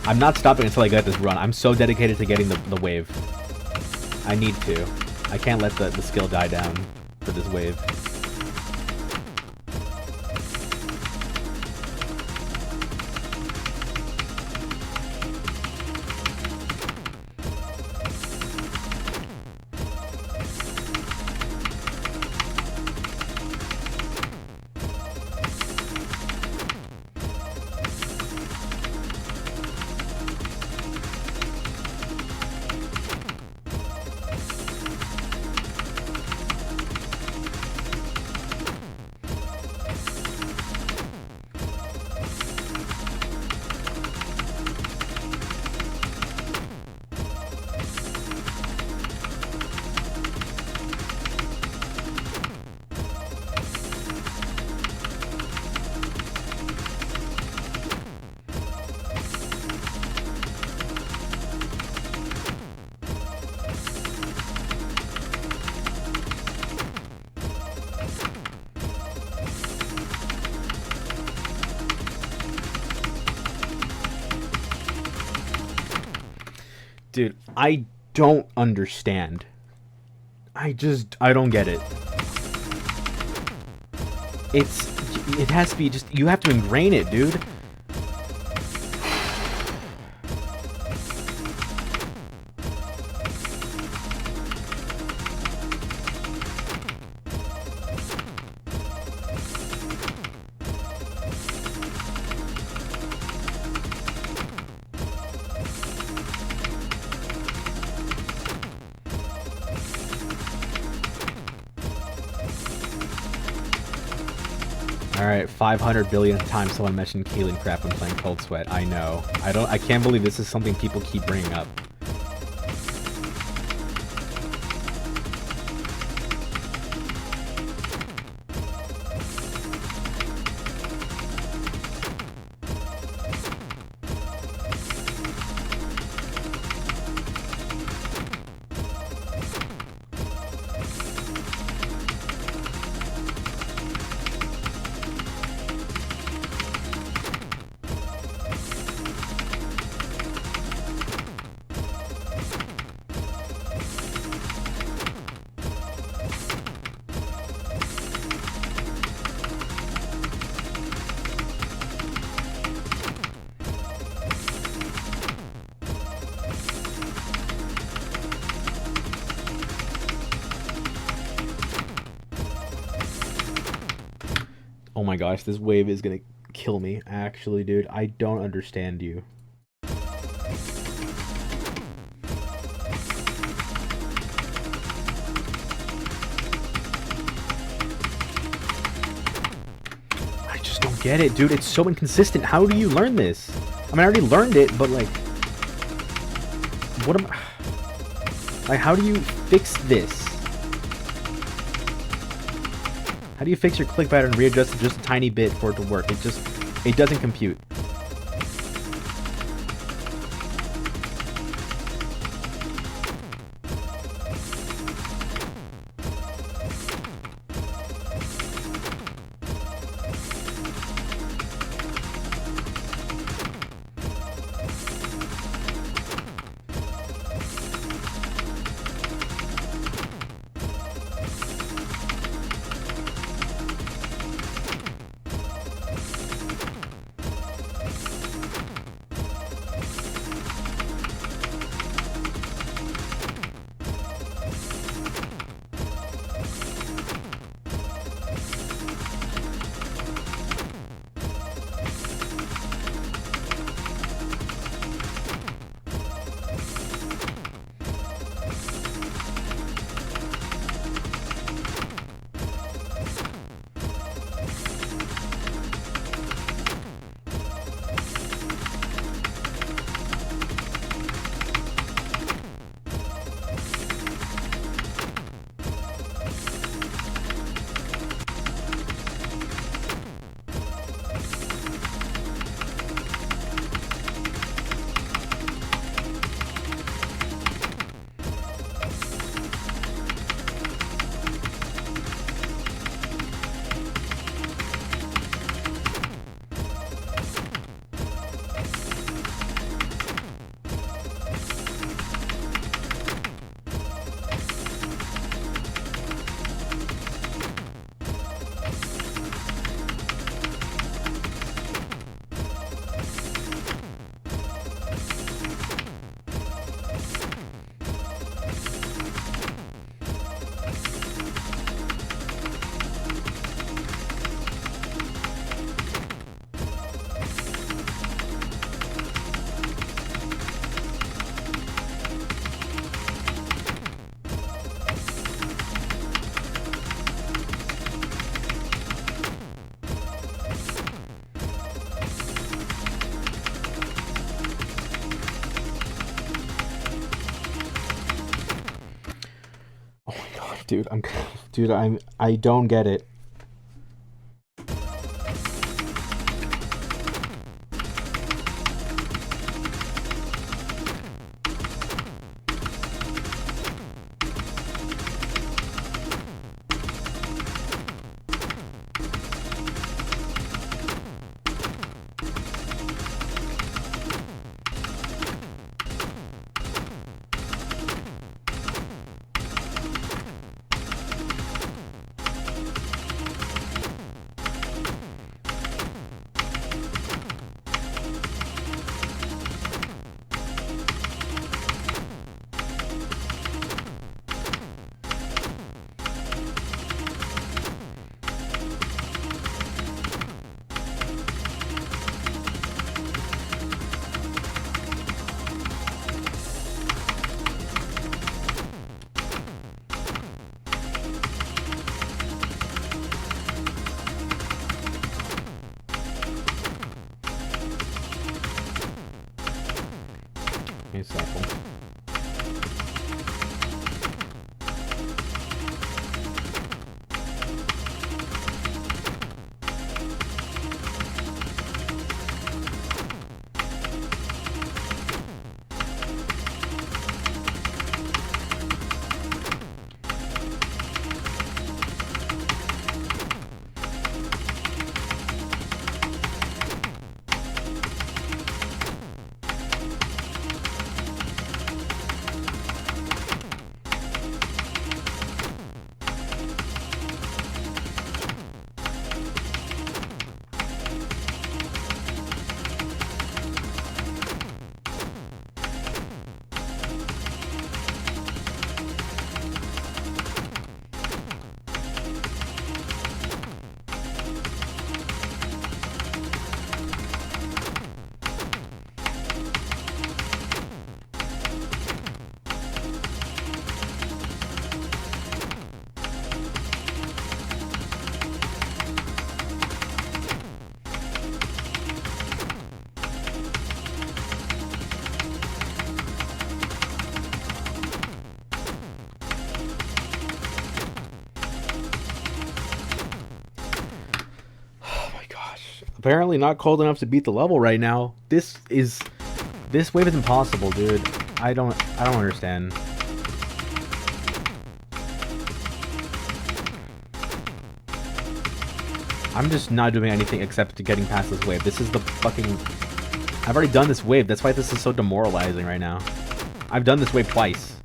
I'm not stopping until I get this run. I'm so dedicated to getting the wave. I need to. I can't let the skill die down for this wave. Dude, I don't understand. I don't get it. It has to be just, you have to ingrain it, dude. Alright, 500 billionth time someone mentioned Keelan crap when playing Cold Sweat. I know. I can't believe this is something people keep bringing up. Oh my gosh, this wave is gonna kill me, actually, dude. I don't understand you. I just don't get it, dude. It's so inconsistent. How do you learn this? I mean, I already learned it, but, like... What am I... Like, how do you fix this? How do you fix your click pattern and readjust it just a tiny bit for it to work? It doesn't compute. Dude, I don't get it. Example. Apparently not cold enough to beat the level right now. This wave is impossible, dude. I don't understand. I'm just not doing anything except getting past this wave. This is the fucking... I've already done this wave. That's why this is so demoralizing right now. I've done this wave twice.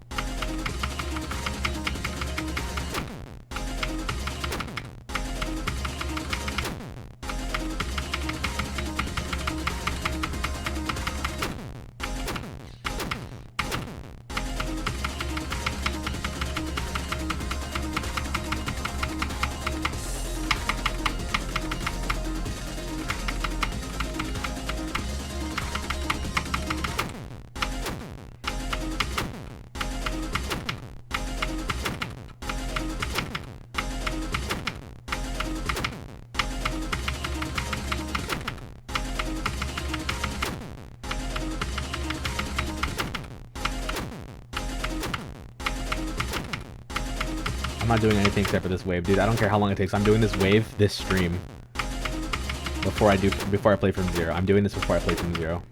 I'm not doing anything except for this wave, dude. I don't care how long it takes. I'm doing this wave, this stream. Before I play from zero. I'm doing this before I play from zero.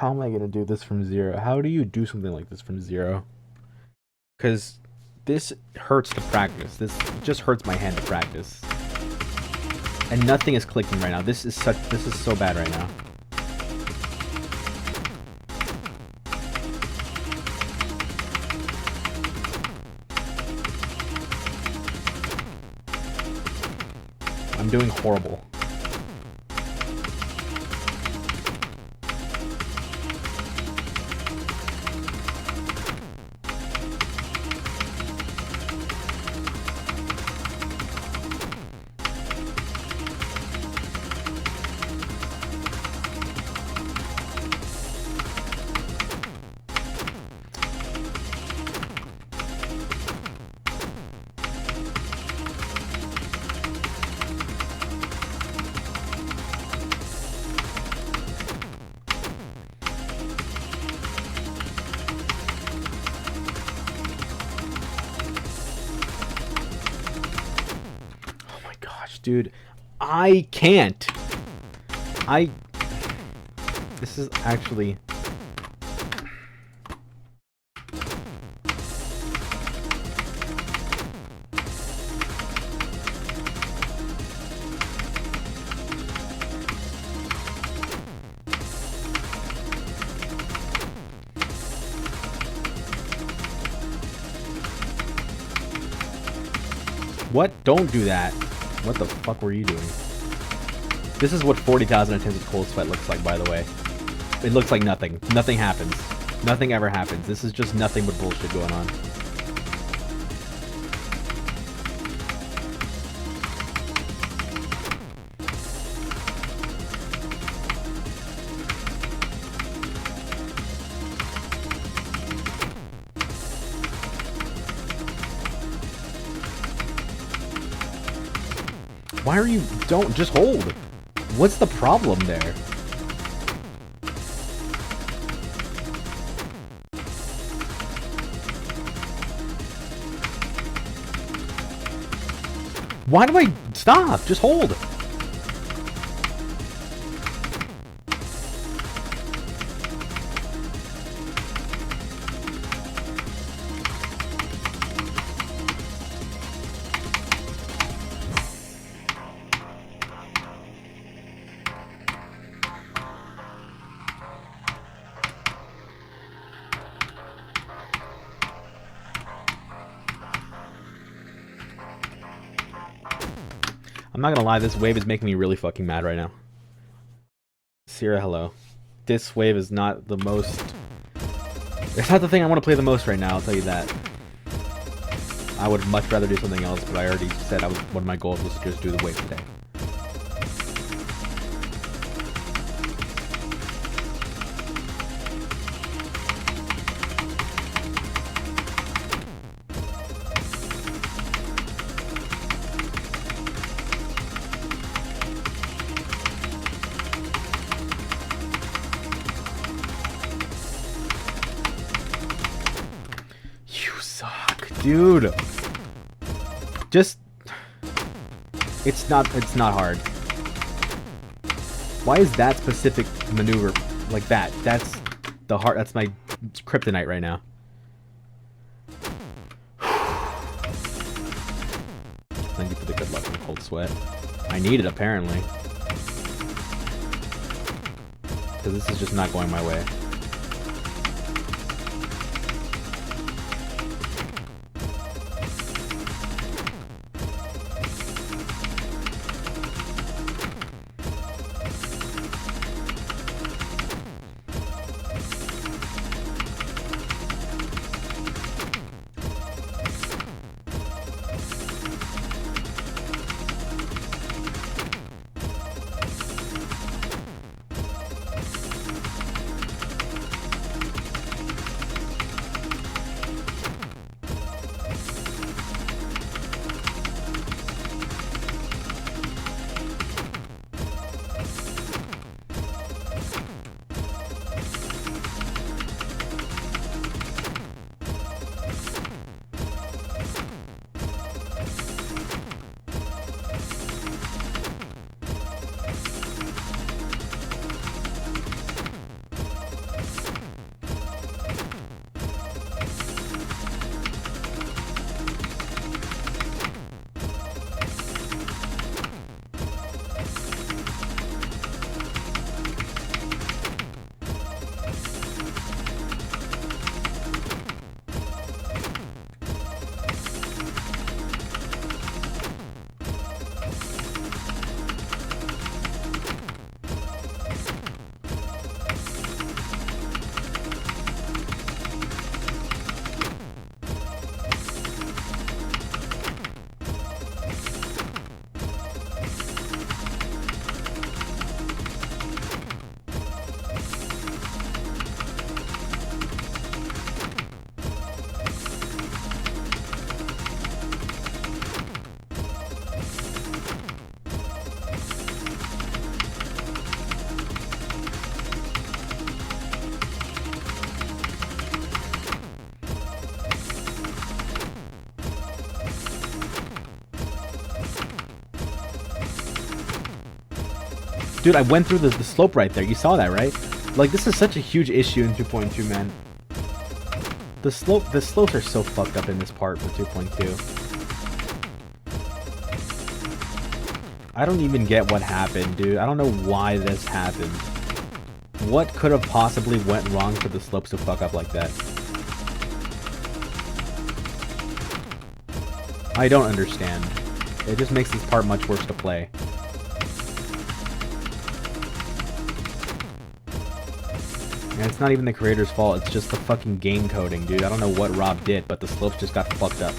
How am I gonna do this from zero? How do you do something like this from zero? Because This hurts to practice. This just hurts my hand to practice. And nothing is clicking right now. This is so bad right now. I'm doing horrible. Dude, I can't. This is actually... What? Don't do that. What the fuck were you doing? This is what 40,000 attempts with cold sweat looks like, by the way. It looks like nothing. Nothing happens. Nothing ever happens. This is just nothing but bullshit going on. Why are you... Don't... Just hold. What's the problem there? Why do I... Stop! Just hold! I'm not gonna lie, this wave is making me really fucking mad right now. Sierra, hello. This wave is not the most... It's not the thing I want to play the most right now, I'll tell you that. I would much rather do something else, but I already said one of my goals was to just do the wave today. Dude, just, it's not hard. Why is that specific maneuver like that? That's the hard, that's my kryptonite right now. Thank you for the good luck and cold sweat. I need it apparently. Because this is just not going my way. Dude, I went through the slope right there. You saw that, right? Like, this is such a huge issue in 2.2, man. The slopes are so fucked up in this part for 2.2. I don't even get what happened, dude. I don't know why this happened. What could have possibly went wrong for the slopes to fuck up like that? I don't understand. It just makes this part much worse to play. And it's not even the creator's fault, it's just the fucking game coding, dude. I don't know what Rob did, but the slopes just got fucked up.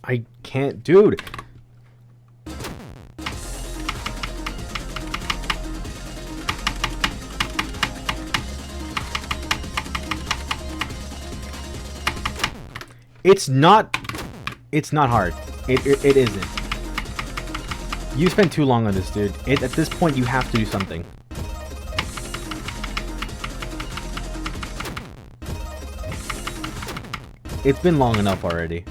I can't, dude. It's not hard. It isn't. You spent too long on this, dude. At this point, you have to do something. It's been long enough already.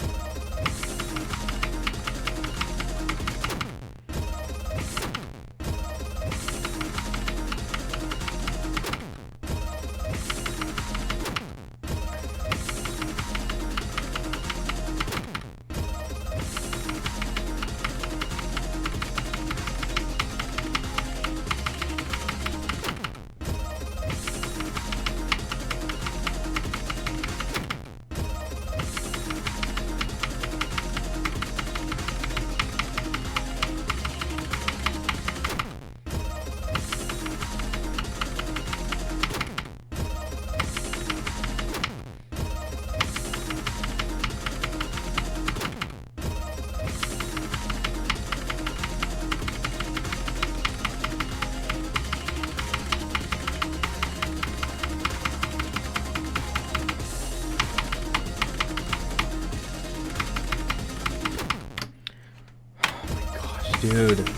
Dude.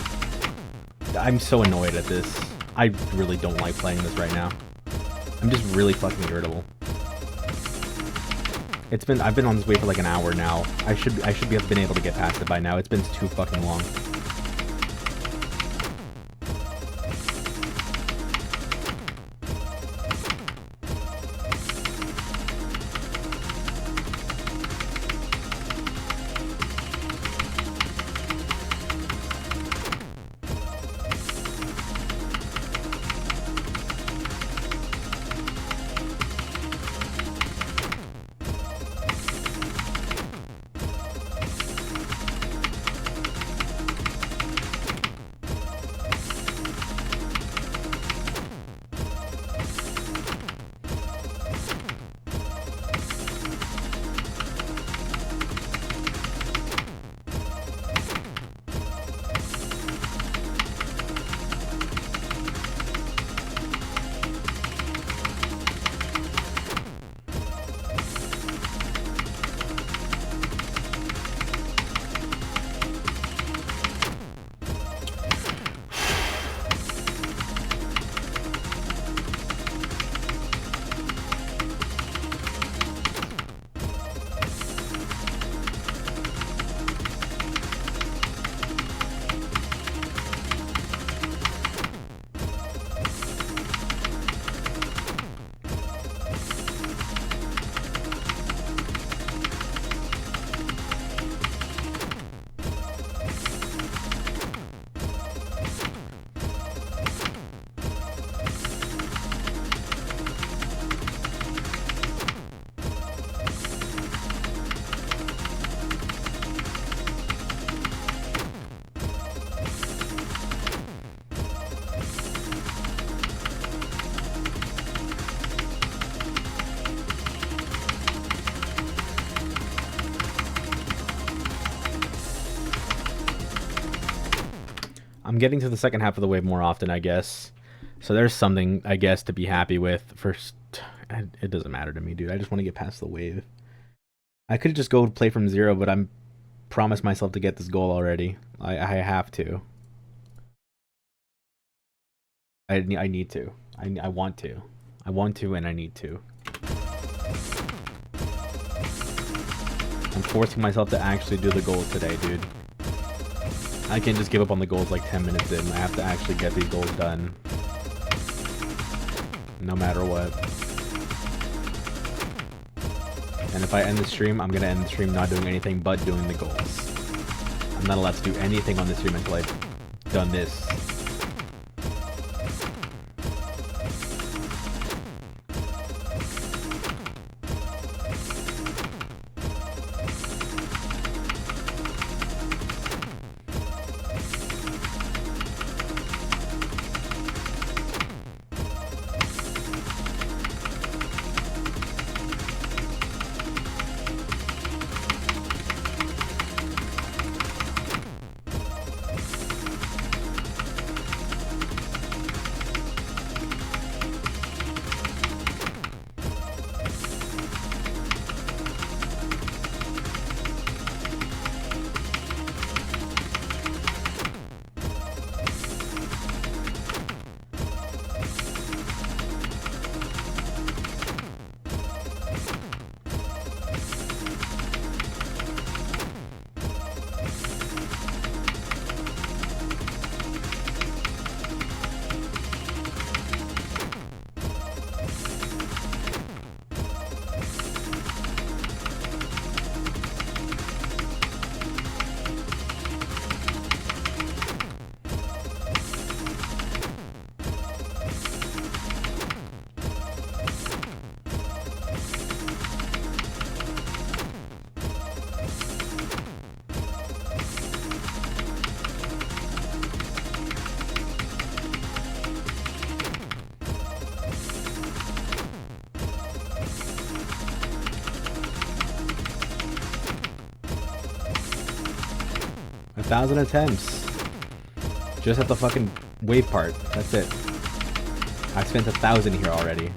I'm so annoyed at this. I really don't like playing this right now. I'm just really fucking irritable. I've been on this wave for like an hour now. I should have been able to get past it by now. It's been too fucking long. I'm getting to the second half of the wave more often, I guess. So there's something, I guess, to be happy with. First, it doesn't matter to me, dude. I just want to get past the wave. I could just go play from zero, but I'm promised myself to get this goal already. I have to. I need to. I want to. I want to, and I need to. I'm forcing myself to actually do the goals today, dude. I can't just give up on the goals like 10 minutes in. I have to actually get these goals done. No matter what. And if I end the stream, I'm gonna end the stream not doing anything but doing the goals. I'm not allowed to do anything on the stream until I've done this. A 1,000 attempts. Just at the fucking wave part. That's it. I've spent 1,000 here already.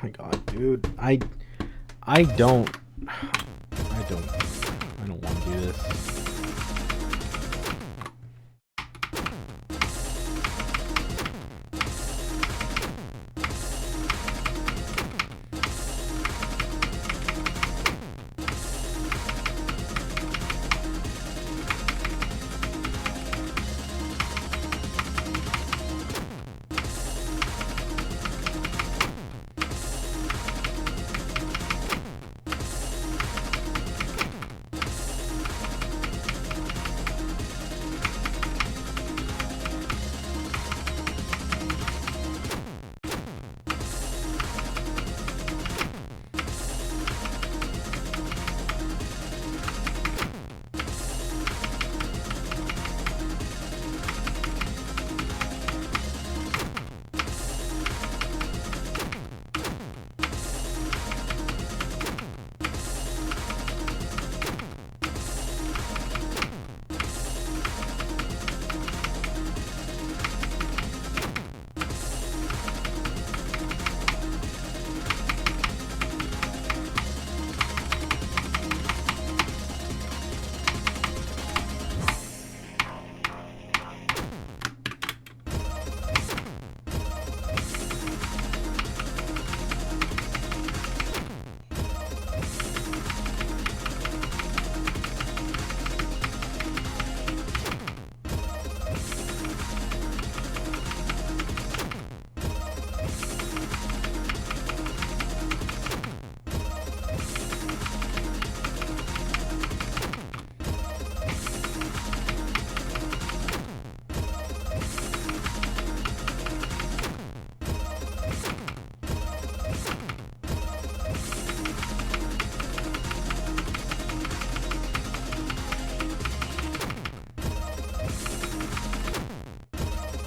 my god, dude. I don't want to do this.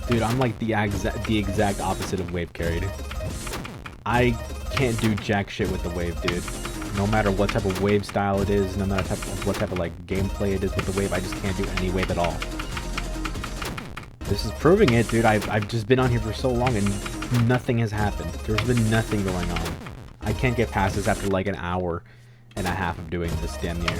Dude, I'm like the exact opposite of wave carried. I can't do jack shit with the wave, dude. No matter what type of wave style it is, no matter what type of like gameplay it is with the wave, I just can't do any wave at all. This is proving it, dude. I've just been on here for so long and nothing has happened. There's been nothing going on. I can't get past this after like an hour and a half of doing this damn near.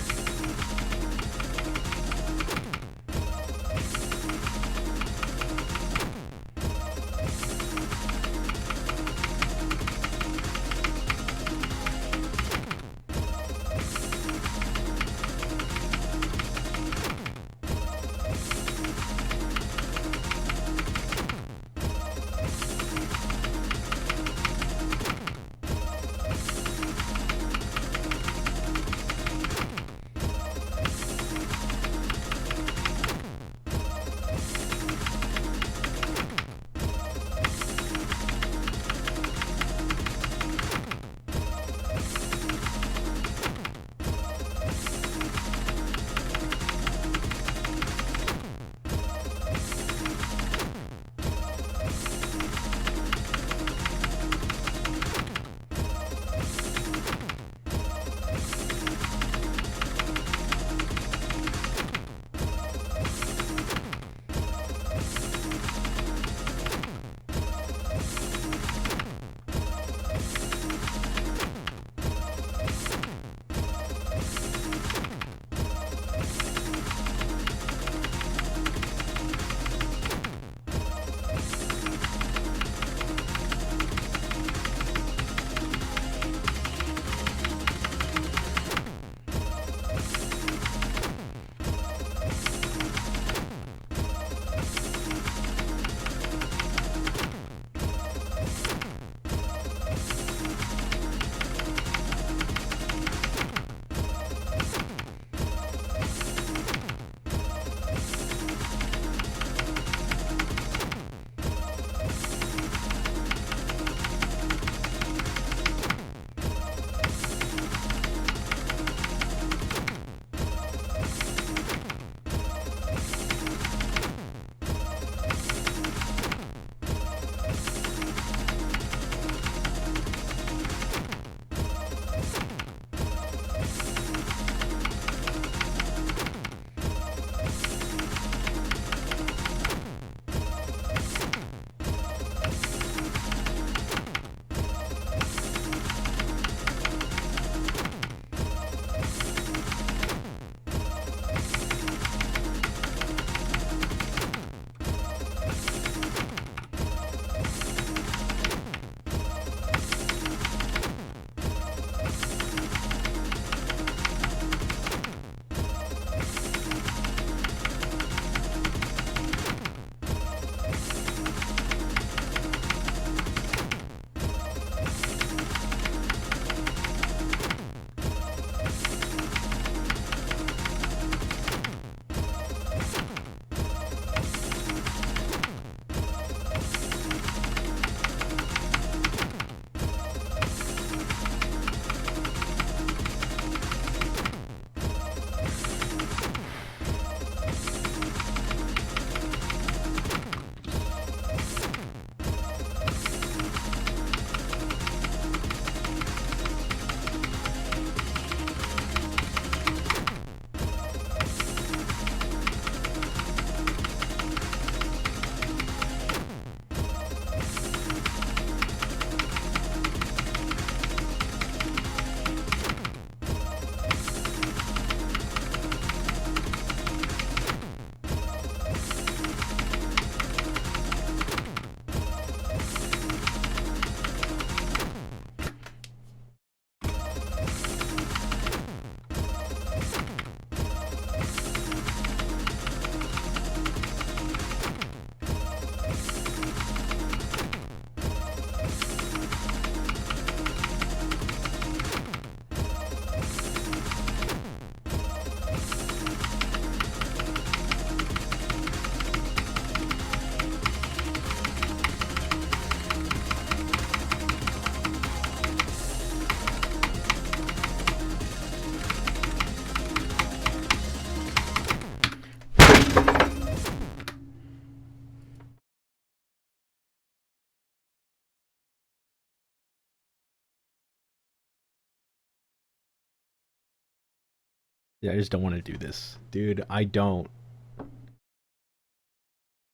Yeah, I just don't want to do this. Dude, I don't.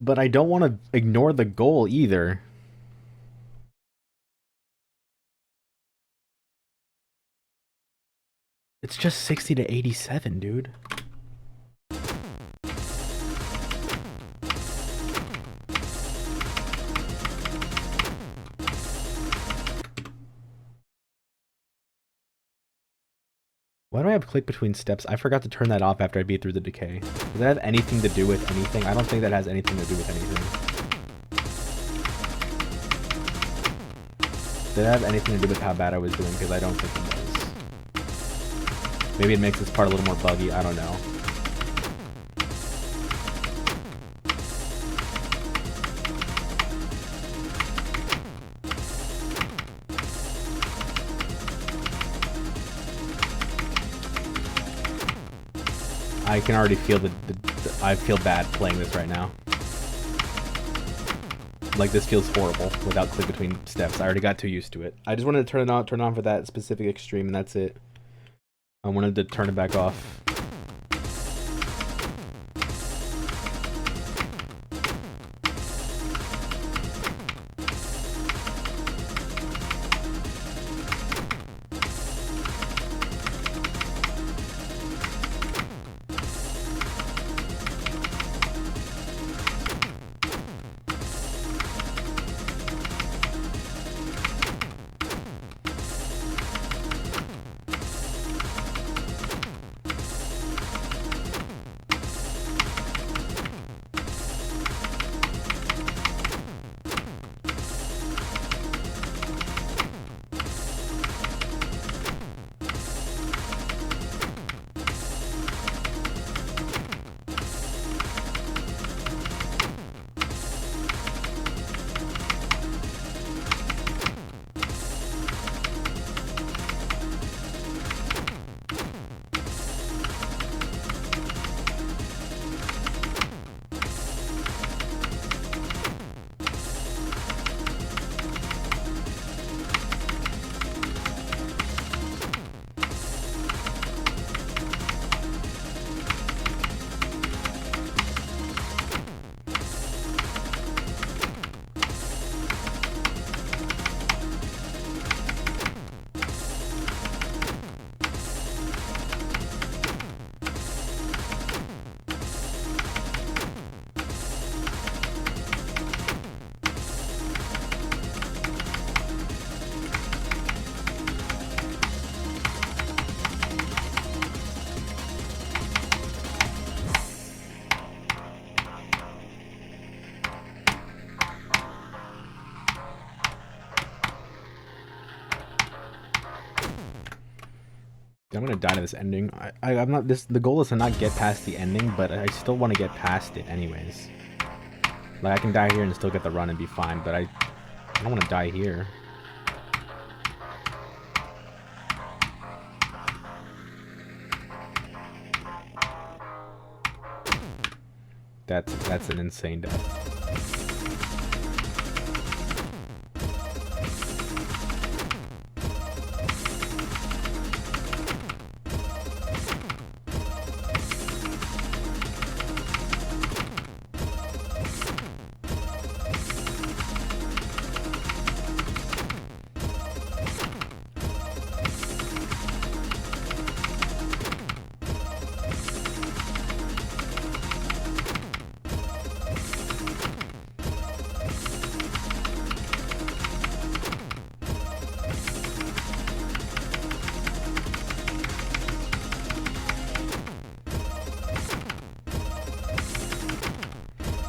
But I don't want to ignore the goal either. It's just 60 to 87, dude. Why do I have click between steps? I forgot to turn that off after I beat through the decay. Does that have anything to do with anything? I don't think that has anything to do with anything. Did that have anything to do with how bad I was doing? Because I don't think it does. Maybe it makes this part a little more buggy. I don't know. I can already feel I feel bad playing this right now. Like, this feels horrible without click between steps. I already got too used to it. I just wanted to turn it on for that specific extreme, and that's it. I wanted to turn it back off. I'm gonna die to this ending. I'm not this. The goal is to not get past the ending, but I still want to get past it anyways. Like, I can die here and still get the run and be fine, but I don't want to die here. That's an insane death.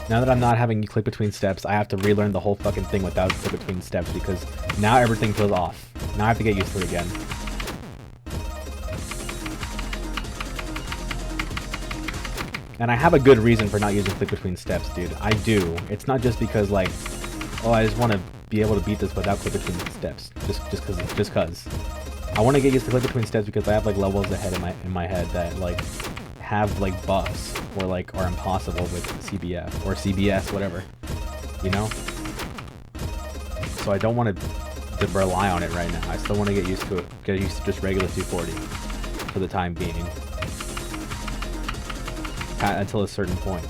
Now that I'm not having you click between steps, I have to relearn the whole fucking thing without click between steps because now everything feels off. Now I have to get used to it again. And I have a good reason for not using click between steps, dude. I do. It's not just because, like, oh, I just want to be able to beat this without click between steps. Just cause. I want to get used to click between steps because I have, like, levels ahead in my head that, like, have, like, buffs or, like, are impossible with CBF or CBS, whatever, you know? So I don't want to rely on it right now. I still want to get used to it, get used to just regular 240 for the time being. until a certain point.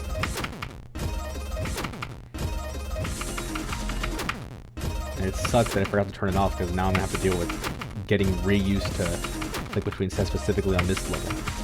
And it sucks that I forgot to turn it off because now I'm gonna have to deal with getting reused to Liquid Twin set specifically on this level.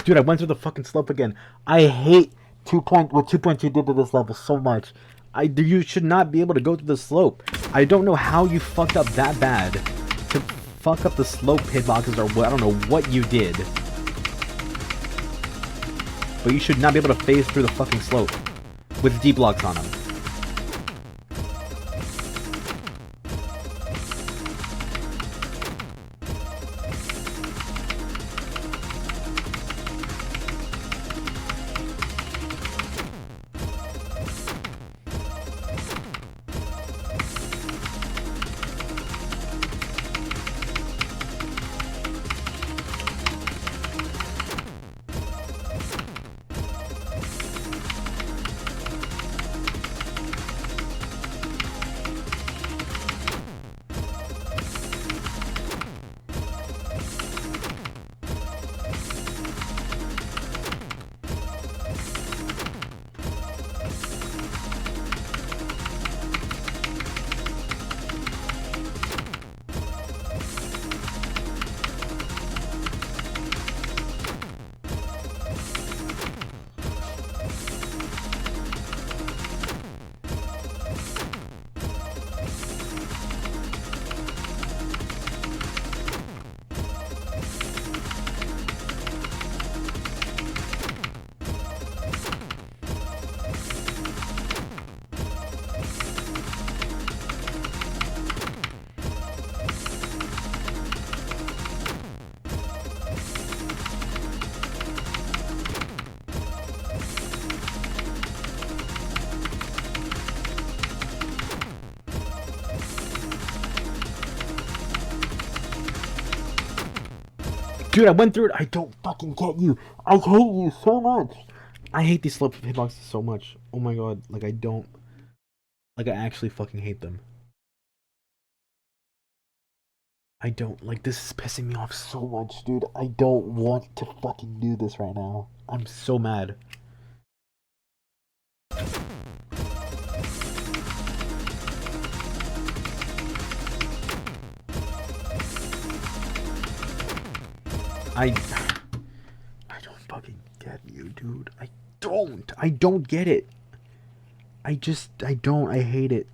Dude, I went through the fucking slope again. I hate what 2.2 did to this level so much. You should not be able to go through the slope. I don't know how you fucked up that bad to fuck up the slope hitboxes or what. I don't know what you did. But you should not be able to phase through the fucking slope with D-blocks on them. Dude, I went through it. I don't fucking get you. I hate you so much. I hate these slope hitboxes so much. Oh my god. Like, I don't. Like, I actually fucking hate them. I don't. Like, this is pissing me off so much, dude. I don't want to fucking do this right now. I'm so mad. I don't fucking get you, dude. I don't get it. I don't. I hate it.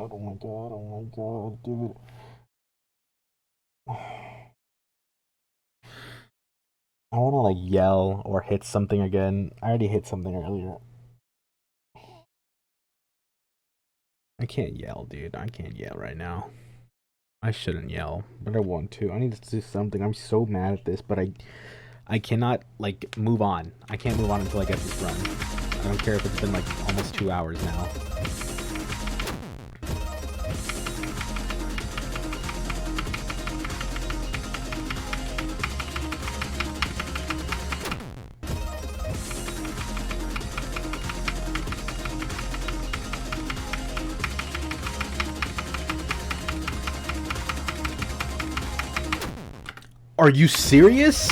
god, oh my god, oh my god, dude. I want to like yell or hit something again. I already hit something earlier. I can't yell, dude. I can't yell right now. I shouldn't yell, but I want to. I need to do something. I'm so mad at this, but I cannot like move on. I can't move on until I get this run. I don't care if it's been like almost 2 hours now. Are you serious?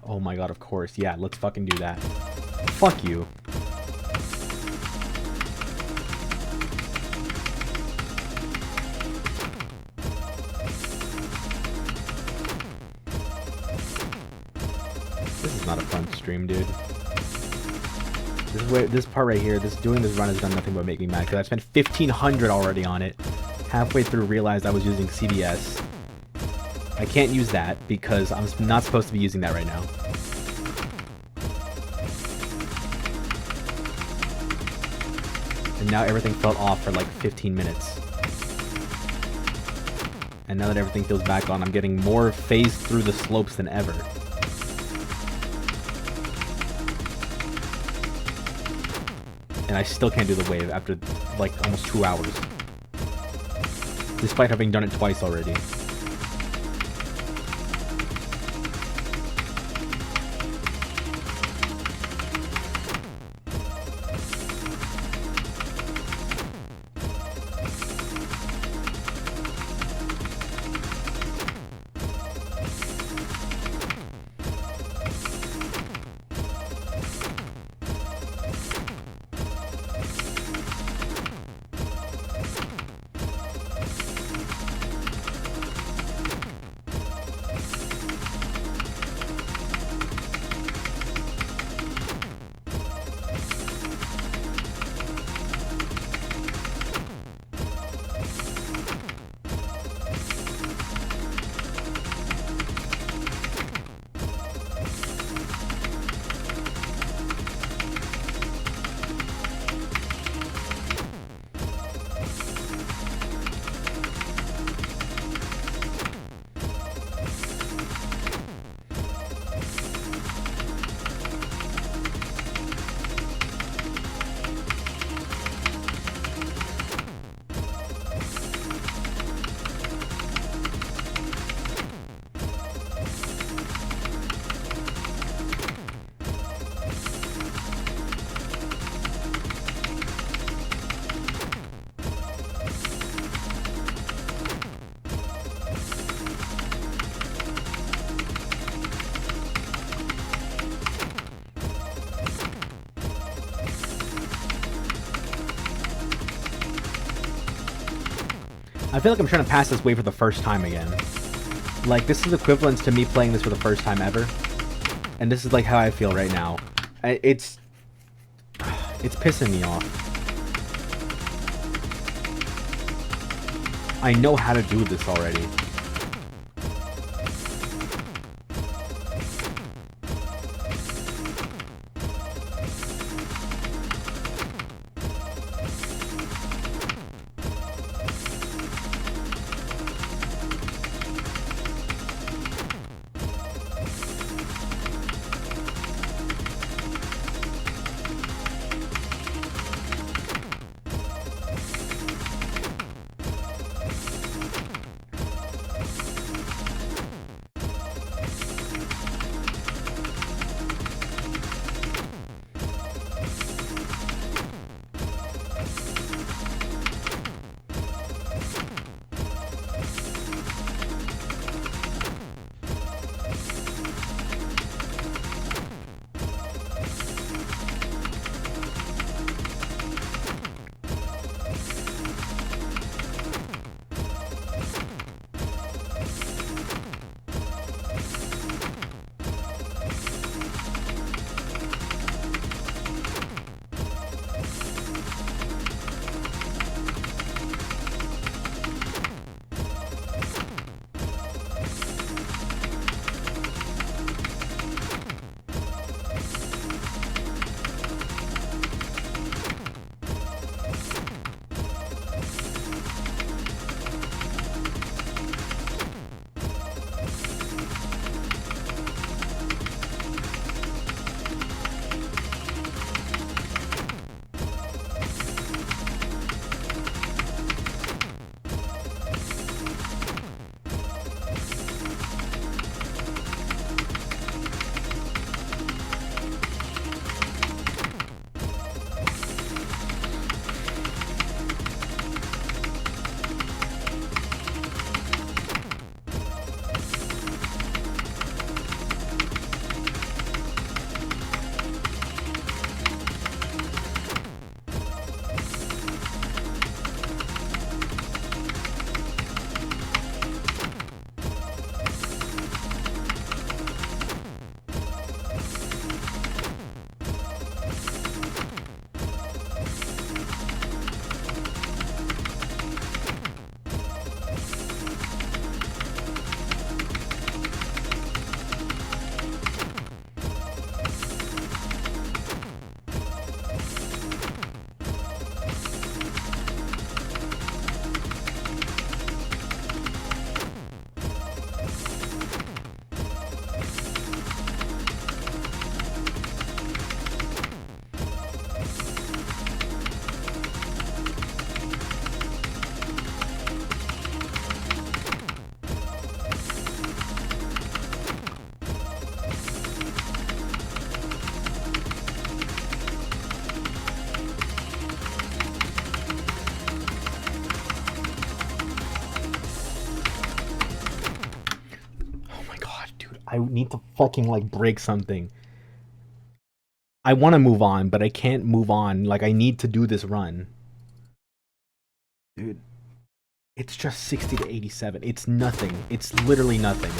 Oh my god, of course. Yeah, let's fucking do that. Fuck you. This is not a fun stream, dude. This part right here, doing this run has done nothing but make me mad, because I spent 1,500 already on it. Halfway through, realized I was using CBS. I can't use that, because I'm not supposed to be using that right now. And now everything felt off for like 15 minutes. And now that everything feels back on, I'm getting more phased through the slopes than ever. And I still can't do the wave after like almost 2 hours. Despite having done it twice already. I feel like I'm trying to pass this wave for the first time again. Like, this is equivalent to me playing this for the first time ever. And this is like how I feel right now. It's pissing me off. I know how to do this already. need to fucking like break something. I want to move on, but I can't move on. Like I need to do this run, dude. It's just 60 to 87. It's nothing. It's literally nothing.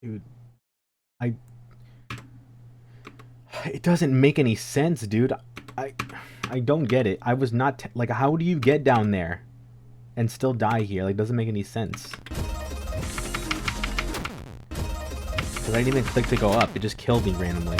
Dude, I it doesn't make any sense, dude. I I don't get it. I was not like how do you get down there and still die here? Like doesn't make any sense. Cuz I didn't even click to go up. It just killed me randomly.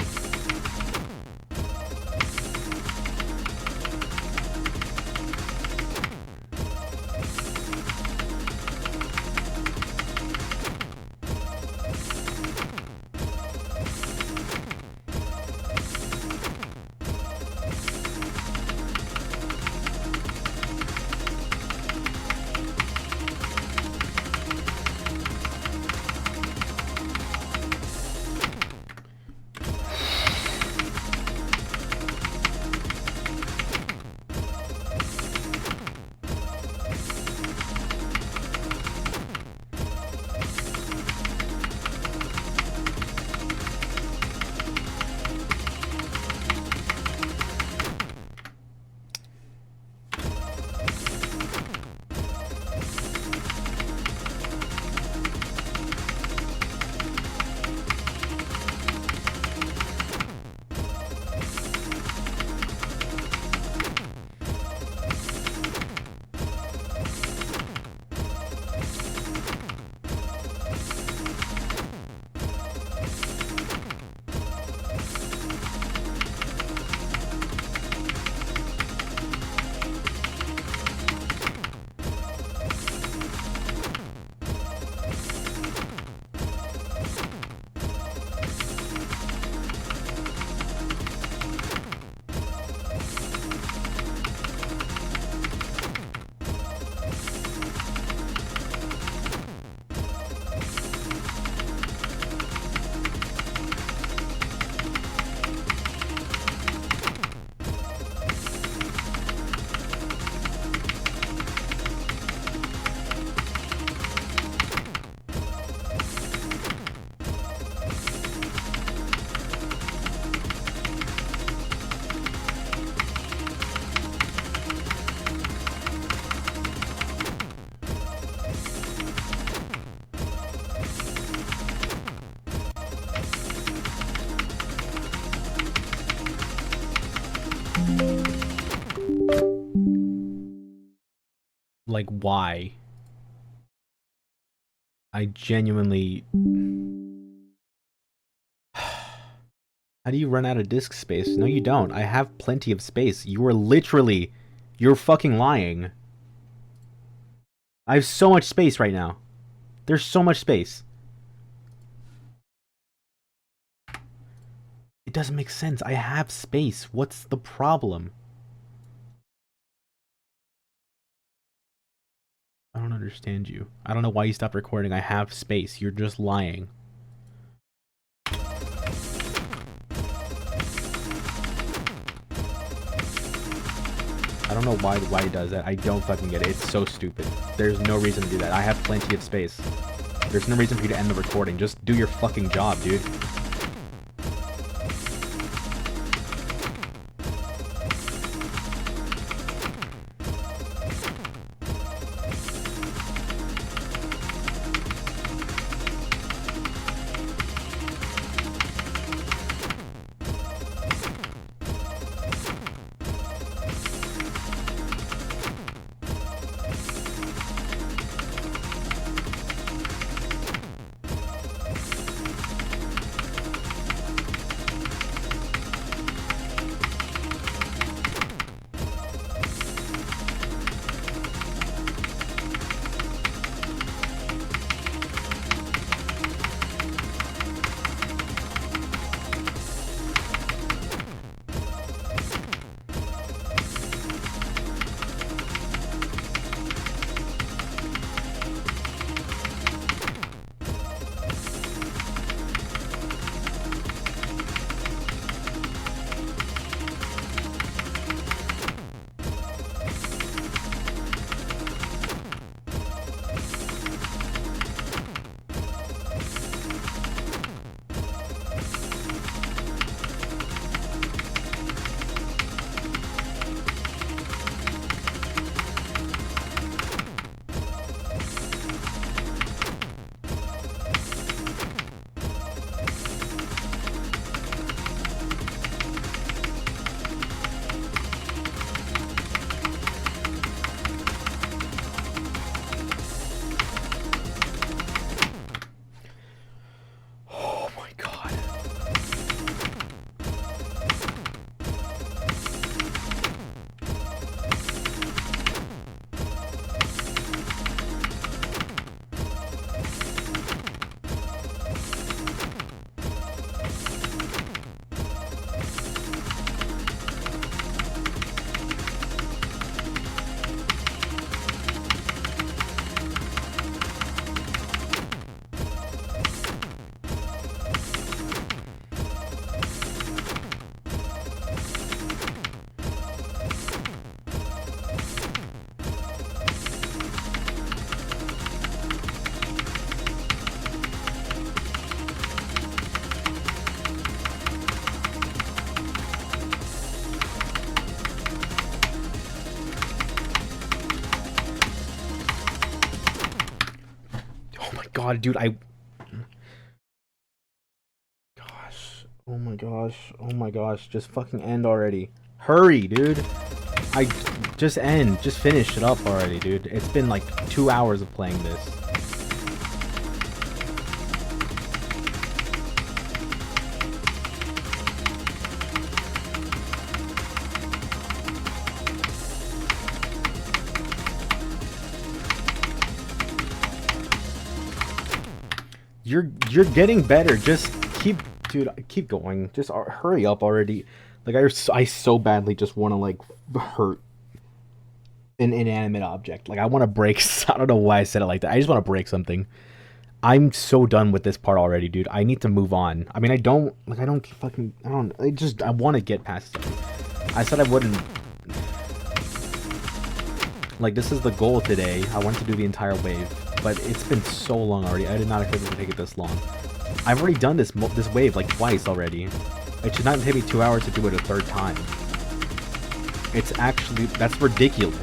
Like, why? I genuinely... How do you run out of disk space? No, you don't. I have plenty of space. You are literally... You're fucking lying. I have so much space right now. There's so much space. It doesn't make sense. I have space. What's the problem? I don't understand you. I don't know why you stopped recording. I have space. You're just lying. I don't know why he does that. I don't fucking get it. It's so stupid. There's no reason to do that. I have plenty of space. There's no reason for you to end the recording. Just do your fucking job, dude. God, dude, Gosh. Oh my gosh. Oh my gosh. Just fucking end already. Hurry, dude. Just end. Just finish it up already, dude. It's been like 2 hours of playing this. You're getting better. Just keep going. Just hurry up already. Like I so badly just want to like hurt an inanimate object. Like I want to break. I don't know why I said it like that. I just want to break something. I'm so done with this part already, dude. I need to move on. I mean, I want to get past it. I said I wouldn't. Like, this is the goal today. I want to do the entire wave, but it's been so long already. I did not expect it to take it this long. I've already done this wave like twice already. It should not take me 2 hours to do it a third time. It's actually, that's ridiculous.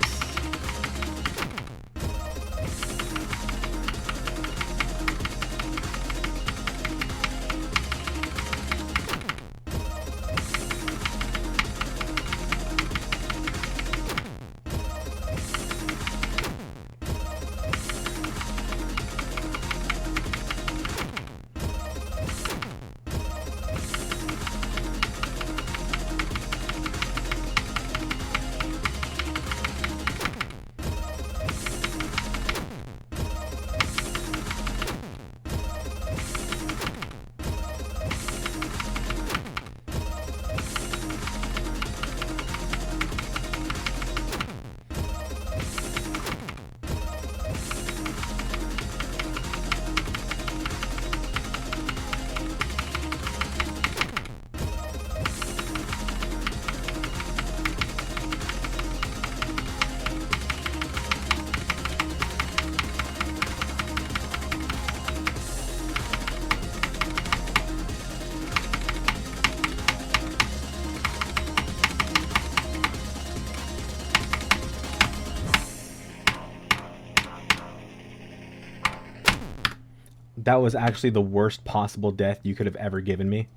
that was actually the worst possible death you could have ever given me.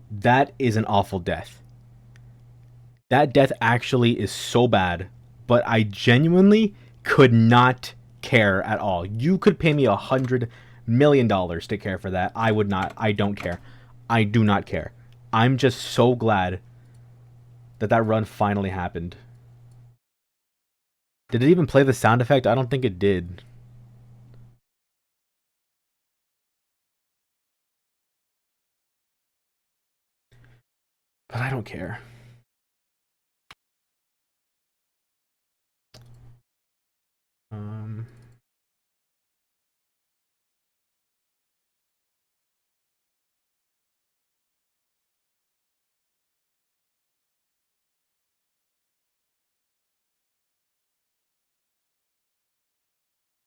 That is an awful death. That death actually is so bad, but I genuinely could not care at all. You could pay me $100 million to care for that. I would not. I don't care. I do not care. I'm just so glad that that run finally happened. Did it even play the sound effect? I don't think it did. But I don't care.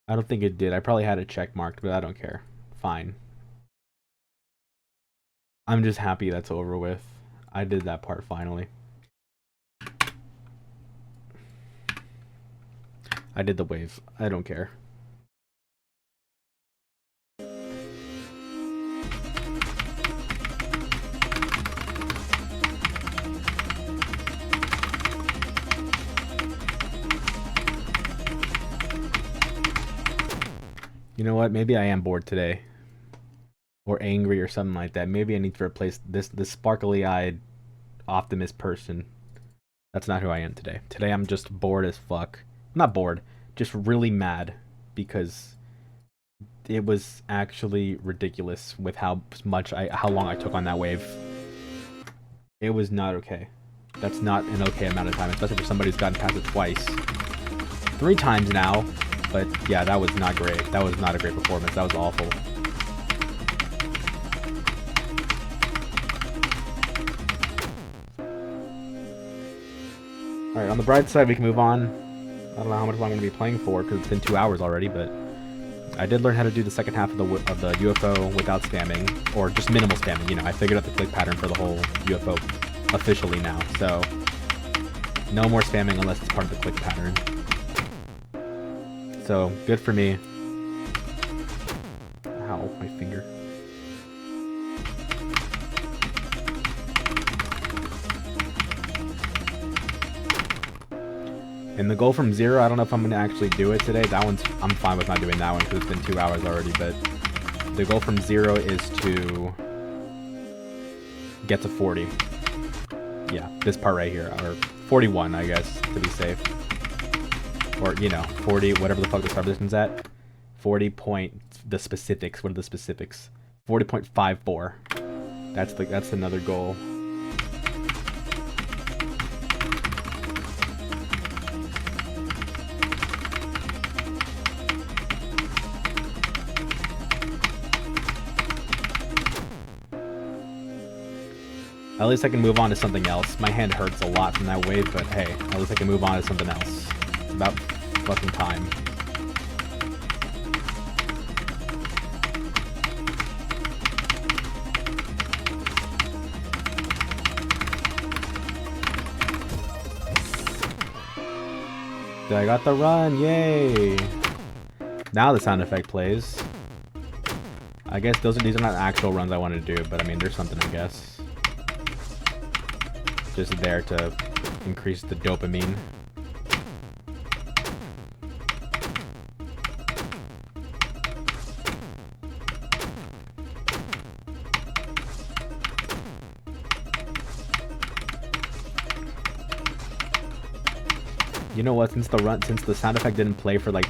I don't think it did. I probably had it check marked, but I don't care. Fine. I'm just happy that's over with. I did that part finally. I did the wave. I don't care. You know what? Maybe I am bored today. Or angry or something like that. Maybe I need to replace this sparkly-eyed optimist person. That's not who I am today. Today I'm just bored as fuck. I'm not bored. Just really mad. Because it was actually ridiculous with how long I took on that wave. It was not okay. That's not an okay amount of time, especially for somebody who's gotten past it twice. 3 times now. But yeah, that was not great. That was not a great performance. That was awful. Alright, on the bright side, we can move on. I don't know how much I'm going to be playing for, because it's been 2 hours already, but I did learn how to do the second half of the UFO without spamming, or just minimal spamming. You know, I figured out the click pattern for the whole UFO officially now, so no more spamming unless it's part of the click pattern. So, good for me. Ow, my finger. And the goal from 0, I don't know if I'm going to actually do it today. That one's, I'm fine with not doing that one because it's been 2 hours already, but the goal from 0 is to get to 40. Yeah, this part right here, or 41, I guess, to be safe. Or, you know, 40, whatever the fuck the start position's at. 40 point, the specifics, what are the specifics? 40.54. That's another goal. At least I can move on to something else. My hand hurts a lot from that wave, but hey, at least I can move on to something else. It's about fucking time. I got the run, yay! Now the sound effect plays. I guess these are not actual runs I want to do, but I mean, there's something, I guess. Just there to increase the dopamine. You know what? Since the sound effect didn't play for like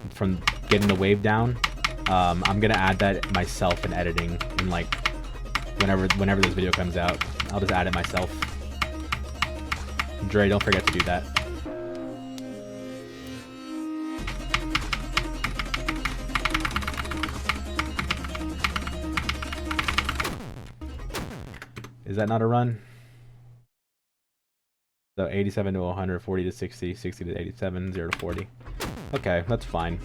from getting the wave down, I'm gonna add that myself in editing and like whenever this video comes out. I'll just add it myself. Dre, don't forget to do that. Is that not a run? So 87 to 100, 40 to 60, 60 to 87, 0 to 40. Okay, that's fine.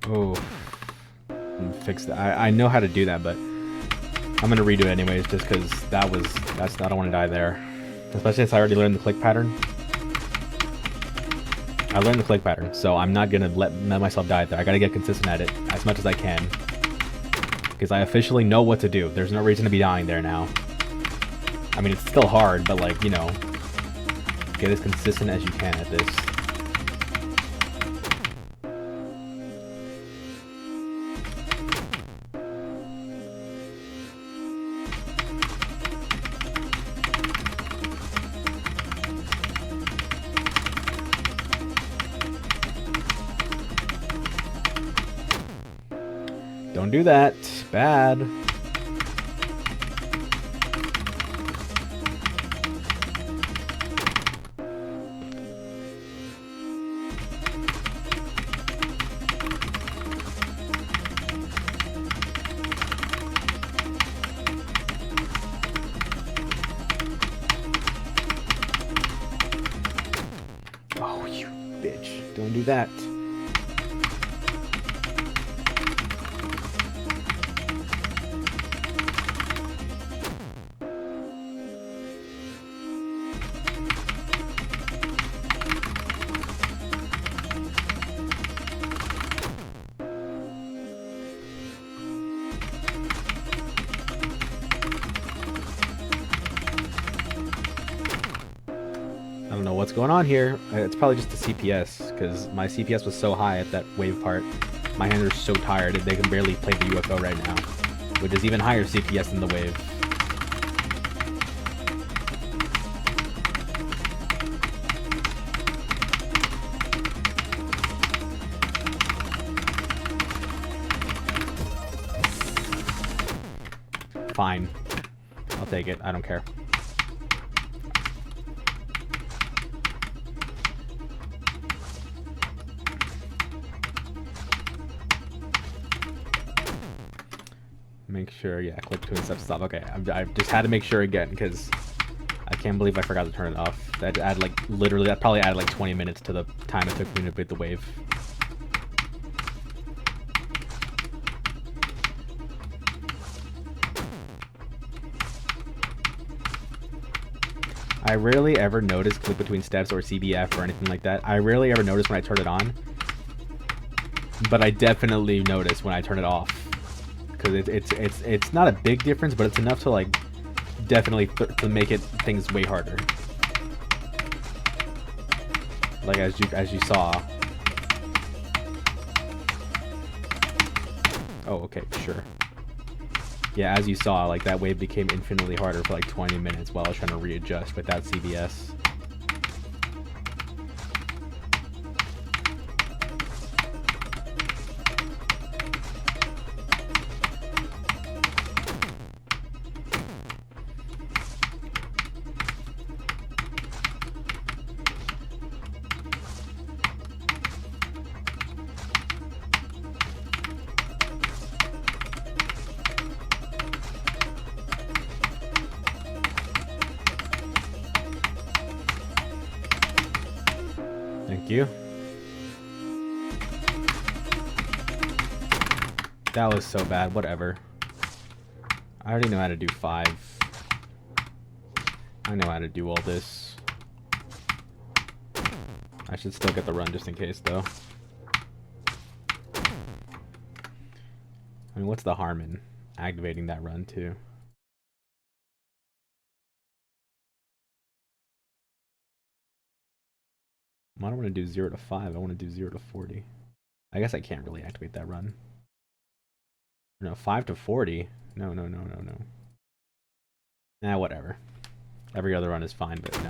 Oh, fix that. I know how to do that, but I'm gonna redo it anyways, just because that's I don't want to die there, especially since I already learned the click pattern. I learned the click pattern, so I'm not gonna let myself die there. I gotta get consistent at it as much as I can, because I officially know what to do. There's no reason to be dying there now. I mean, it's still hard, but like, you know, get as consistent as you can at this. Don't do that. Bad. Oh, you bitch. Don't do that. I don't know what's going on here. It's probably just the CPS, because my CPS was so high at that wave part. My hands are so tired that they can barely play the UFO right now, which is even higher CPS than the wave. Fine. I'll take it. I don't care. Make sure, yeah, click to accept stop. Okay, I just had to make sure again, because I can't believe I forgot to turn it off. That added like, literally, that probably added like 20 minutes to the time it took me to beat the wave. I rarely ever notice click between steps or CBF or anything like that. I rarely ever notice when I turn it on, but I definitely notice when I turn it off. Because it's not a big difference, but it's enough to like definitely to make it things way harder. Like as you saw. Oh, okay, sure. Yeah, as you saw, like that wave became infinitely harder for like 20 minutes while I was trying to readjust without CBS. Thank you. That was so bad. Whatever. I already know how to do 5. I know how to do all this. I should still get the run just in case, though. I mean, what's the harm in activating that run, too? I don't want to do 0 to 5. I want to do 0 to 40. I guess I can't really activate that run. No, 5 to 40? No. Nah, whatever. Every other run is fine, but no.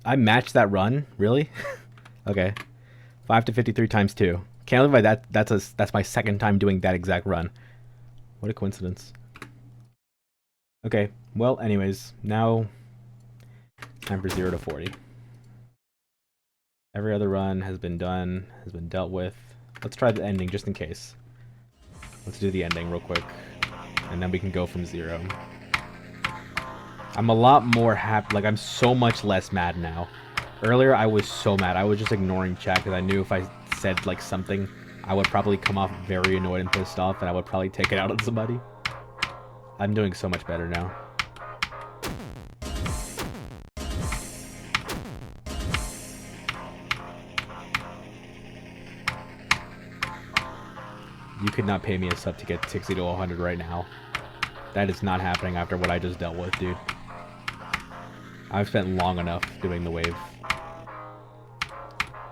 I matched that run? Really? Okay. 5 to 53 times 2. Can't believe that's my second time doing that exact run. What a coincidence. Okay, well, anyways, now time for 0 to 40. Every other run has been done, has been dealt with. Let's try the ending just in case. Let's do the ending real quick, and then we can go from 0. I'm a lot more happy, like I'm so much less mad now. Earlier I was so mad, I was just ignoring chat because I knew if I said like something, I would probably come off very annoyed and pissed off, and I would probably take it out on somebody. I'm doing so much better now. You could not pay me a sub to get 60 to 100 right now. That is not happening after what I just dealt with, dude. I've spent long enough doing the wave.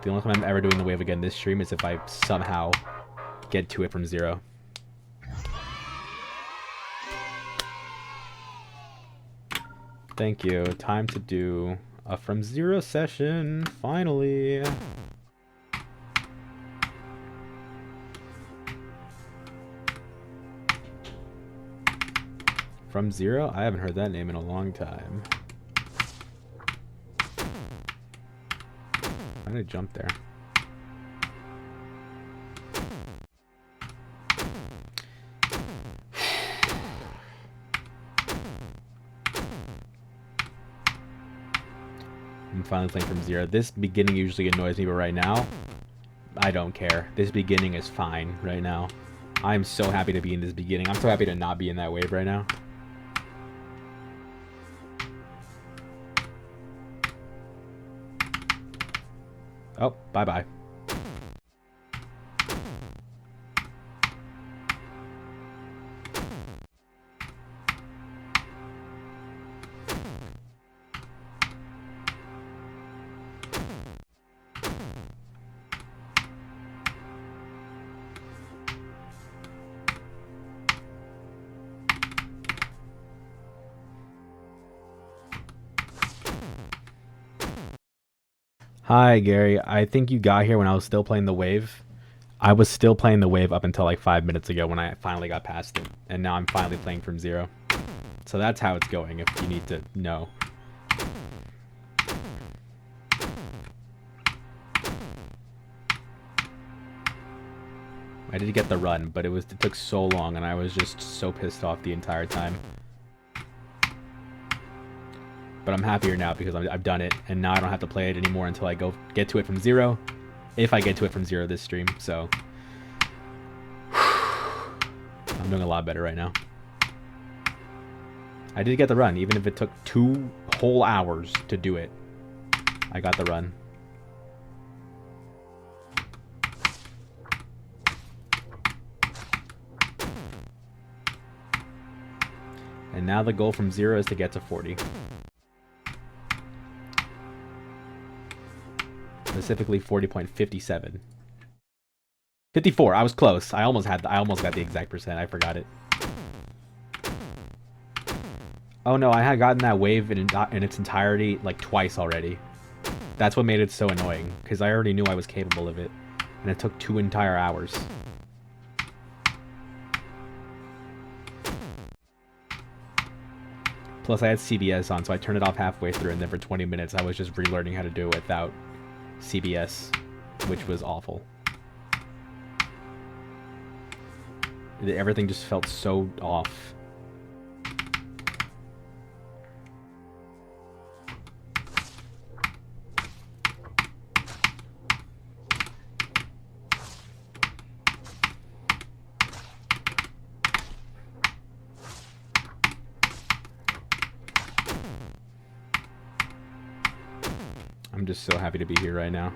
The only time I'm ever doing the wave again this stream is if I somehow get to it from 0. Thank you. Time to do a from 0 session, finally. From 0? I haven't heard that name in a long time. Why did I jump there? I'm finally playing from 0. This beginning usually annoys me, but right now, I don't care. This beginning is fine right now. I'm so happy to be in this beginning. I'm so happy to not be in that wave right now. Oh, bye-bye. Hi, Gary. I think you got here when I was still playing the wave. I was still playing the wave up until like 5 minutes ago when I finally got past it. And now I'm finally playing from 0. So that's how it's going, if you need to know. I did get the run, but it took so long, and I was just so pissed off the entire time. But I'm happier now because I've done it, and now I don't have to play it anymore until I get to it from 0. If I get to it from 0 this stream, so I'm doing a lot better right now. I did get the run, even if it took 2 whole hours to do it. I got the run. And now the goal from 0 is to get to 40. Specifically 40.57. 54. I was close. I almost got the exact percent. I forgot it. Oh no, I had gotten that wave in its entirety like twice already. That's what made it so annoying, because I already knew I was capable of it, and it took 2 entire hours. Plus I had CBS on, so I turned it off halfway through, and then for 20 minutes I was just relearning how to do it without CBS, which was awful. Everything just felt so off. I'm just so happy to be here right now.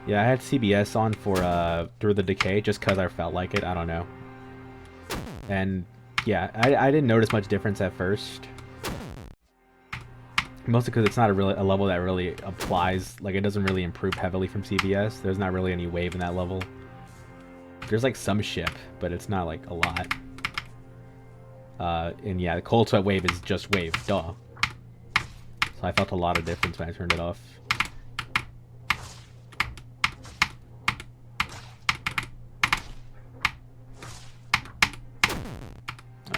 Yeah, I had CBS on for Through the Decay just because I felt like it. I don't know. And yeah, I didn't notice much difference at first. Mostly because it's not a level that really applies. Like, it doesn't really improve heavily from CBS. There's not really any wave in that level. There's like some ship, but it's not like a lot. And yeah, the cold sweat wave is just wave, duh. So I felt a lot of difference when I turned it off.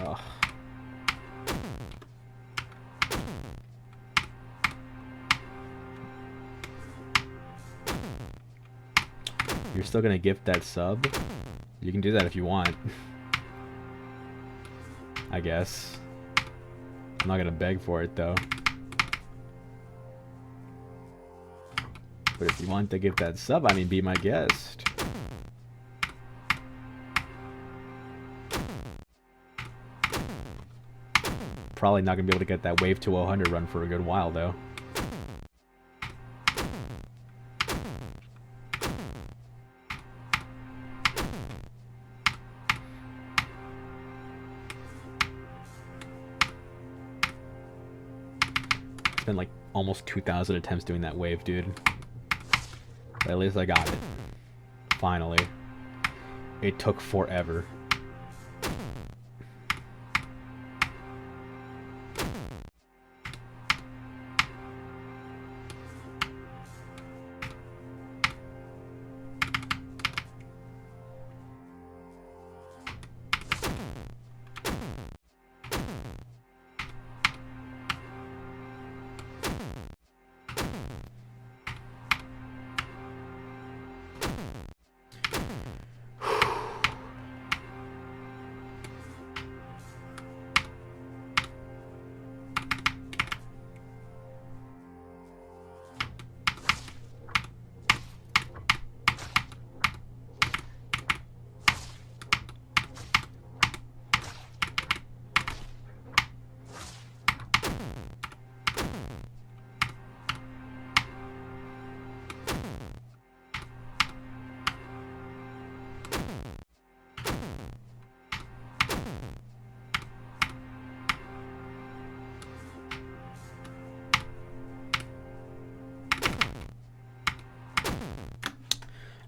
Ugh. You're still gonna gift that sub? You can do that if you want. I guess. I'm not gonna beg for it though. But if you want to give that sub, I mean, be my guest. Probably not gonna be able to get that wave to 100 run for a good while though. Been like almost 2,000 attempts doing that wave, dude. But at least I got it. Finally. It took forever.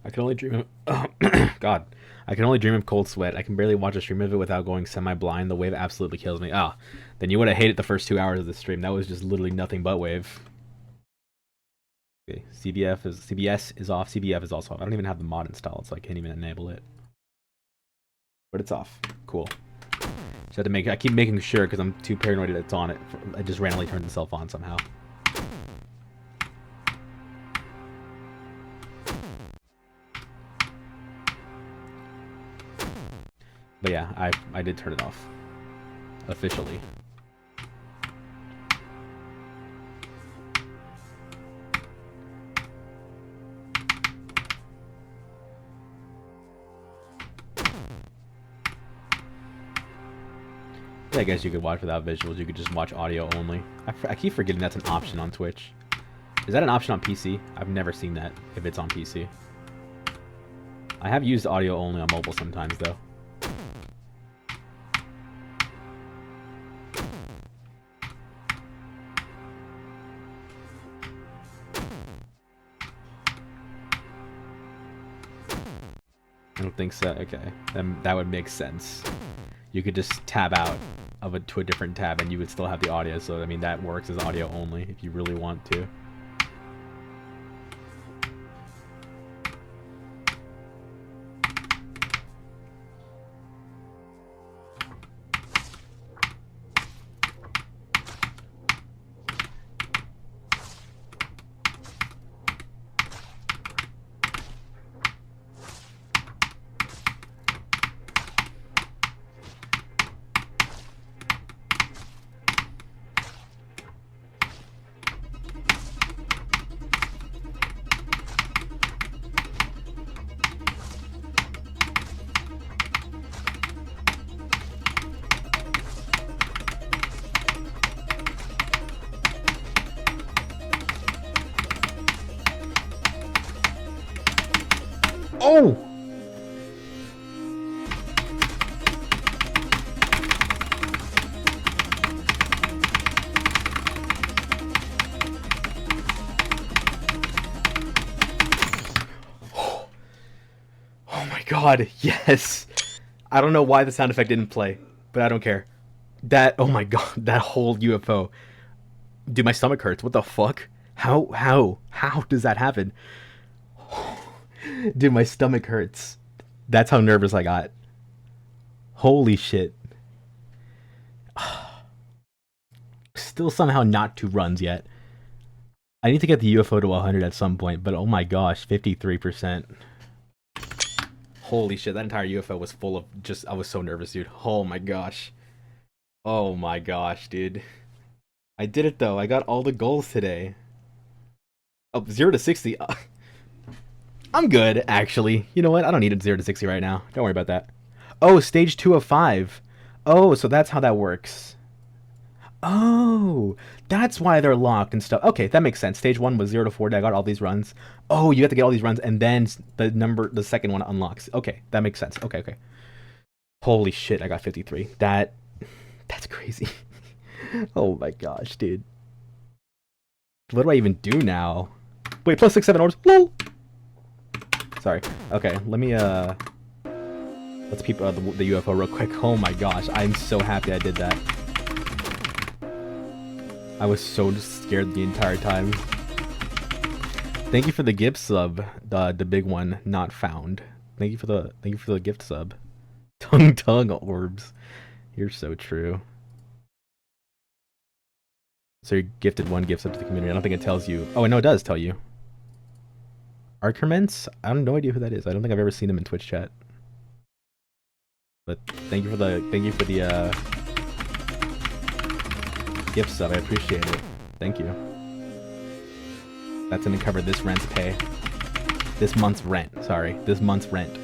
I can only dream of... God. I can only dream of cold sweat. I can barely watch a stream of it without going semi-blind. The wave absolutely kills me. Ah, then you would have hated the first 2 hours of the stream. That was just literally nothing but wave. Okay, CBS is off. CBF is also off. I don't even have the mod installed, so I can't even enable it. But it's off. Cool. Just have to make... I keep making sure because I'm too paranoid that it's on it. I just randomly turned itself on somehow. But yeah, I did turn it off. Officially. Yeah, I guess you could watch without visuals. You could just watch audio only. I keep forgetting that's an option on Twitch. Is that an option on PC? I've never seen that if it's on PC. I have used audio only on mobile sometimes, though. I don't think so. Okay, then that would make sense. You could just tab out of it to a different tab and you would still have the audio. So, I mean, that works as audio only if you really want to. Oh! Oh my god, yes! I don't know why the sound effect didn't play, but I don't care. That, oh my god, that whole UFO. Dude, my stomach hurts. What the fuck? How does that happen? Dude, my stomach hurts. That's how nervous I got. Holy shit. Still somehow not 2 runs yet. I need to get the UFO to 100 at some point, but oh my gosh, 53%. Holy shit, that entire UFO was full of just, I was so nervous, dude. Oh my gosh. Oh my gosh, dude. I did it though. I got all the goals today. Oh, 0 to 60. I'm good, actually. You know what? I don't need it 0 to 60 right now. Don't worry about that. Oh, stage 2 of 5. Oh, so that's how that works. Oh, that's why they're locked and stuff. Okay, that makes sense. Stage 1 was 0 to 40. I got all these runs. Oh, you have to get all these runs, and then the second one unlocks. Okay, that makes sense. Okay. Holy shit, I got 53. That's crazy. Oh my gosh, dude. What do I even do now? Wait, plus 6, 7 orders. Lol. Sorry. Okay, let me let's peep the UFO real quick. Oh my gosh, I'm so happy I did that. I was so scared the entire time. Thank you for the gift sub, the big one not found. Thank you for the gift sub. Tongue orbs. You're so true. So you're gifted 1 gift sub to the community. I don't think it tells you. Oh, I know it does tell you. Archerments? I have no idea who that is. I don't think I've ever seen them in Twitch chat. But thank you for the gift sub. I appreciate it. Thank you. That's gonna cover this rent's pay. This month's rent. Sorry, this month's rent.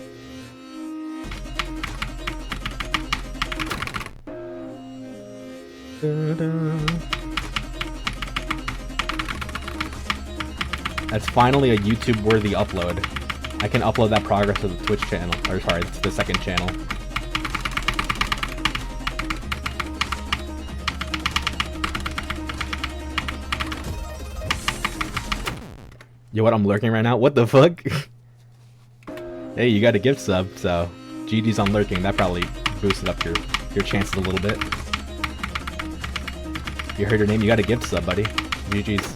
That's finally a YouTube-worthy upload. I can upload that progress to the Twitch channel. Or sorry, to the second channel. Yo, what? I'm lurking right now? What the fuck? Hey, you got a gift sub, so GG's on lurking. That probably boosted up your chances a little bit. You heard your name, you got a gift sub, buddy. GG's.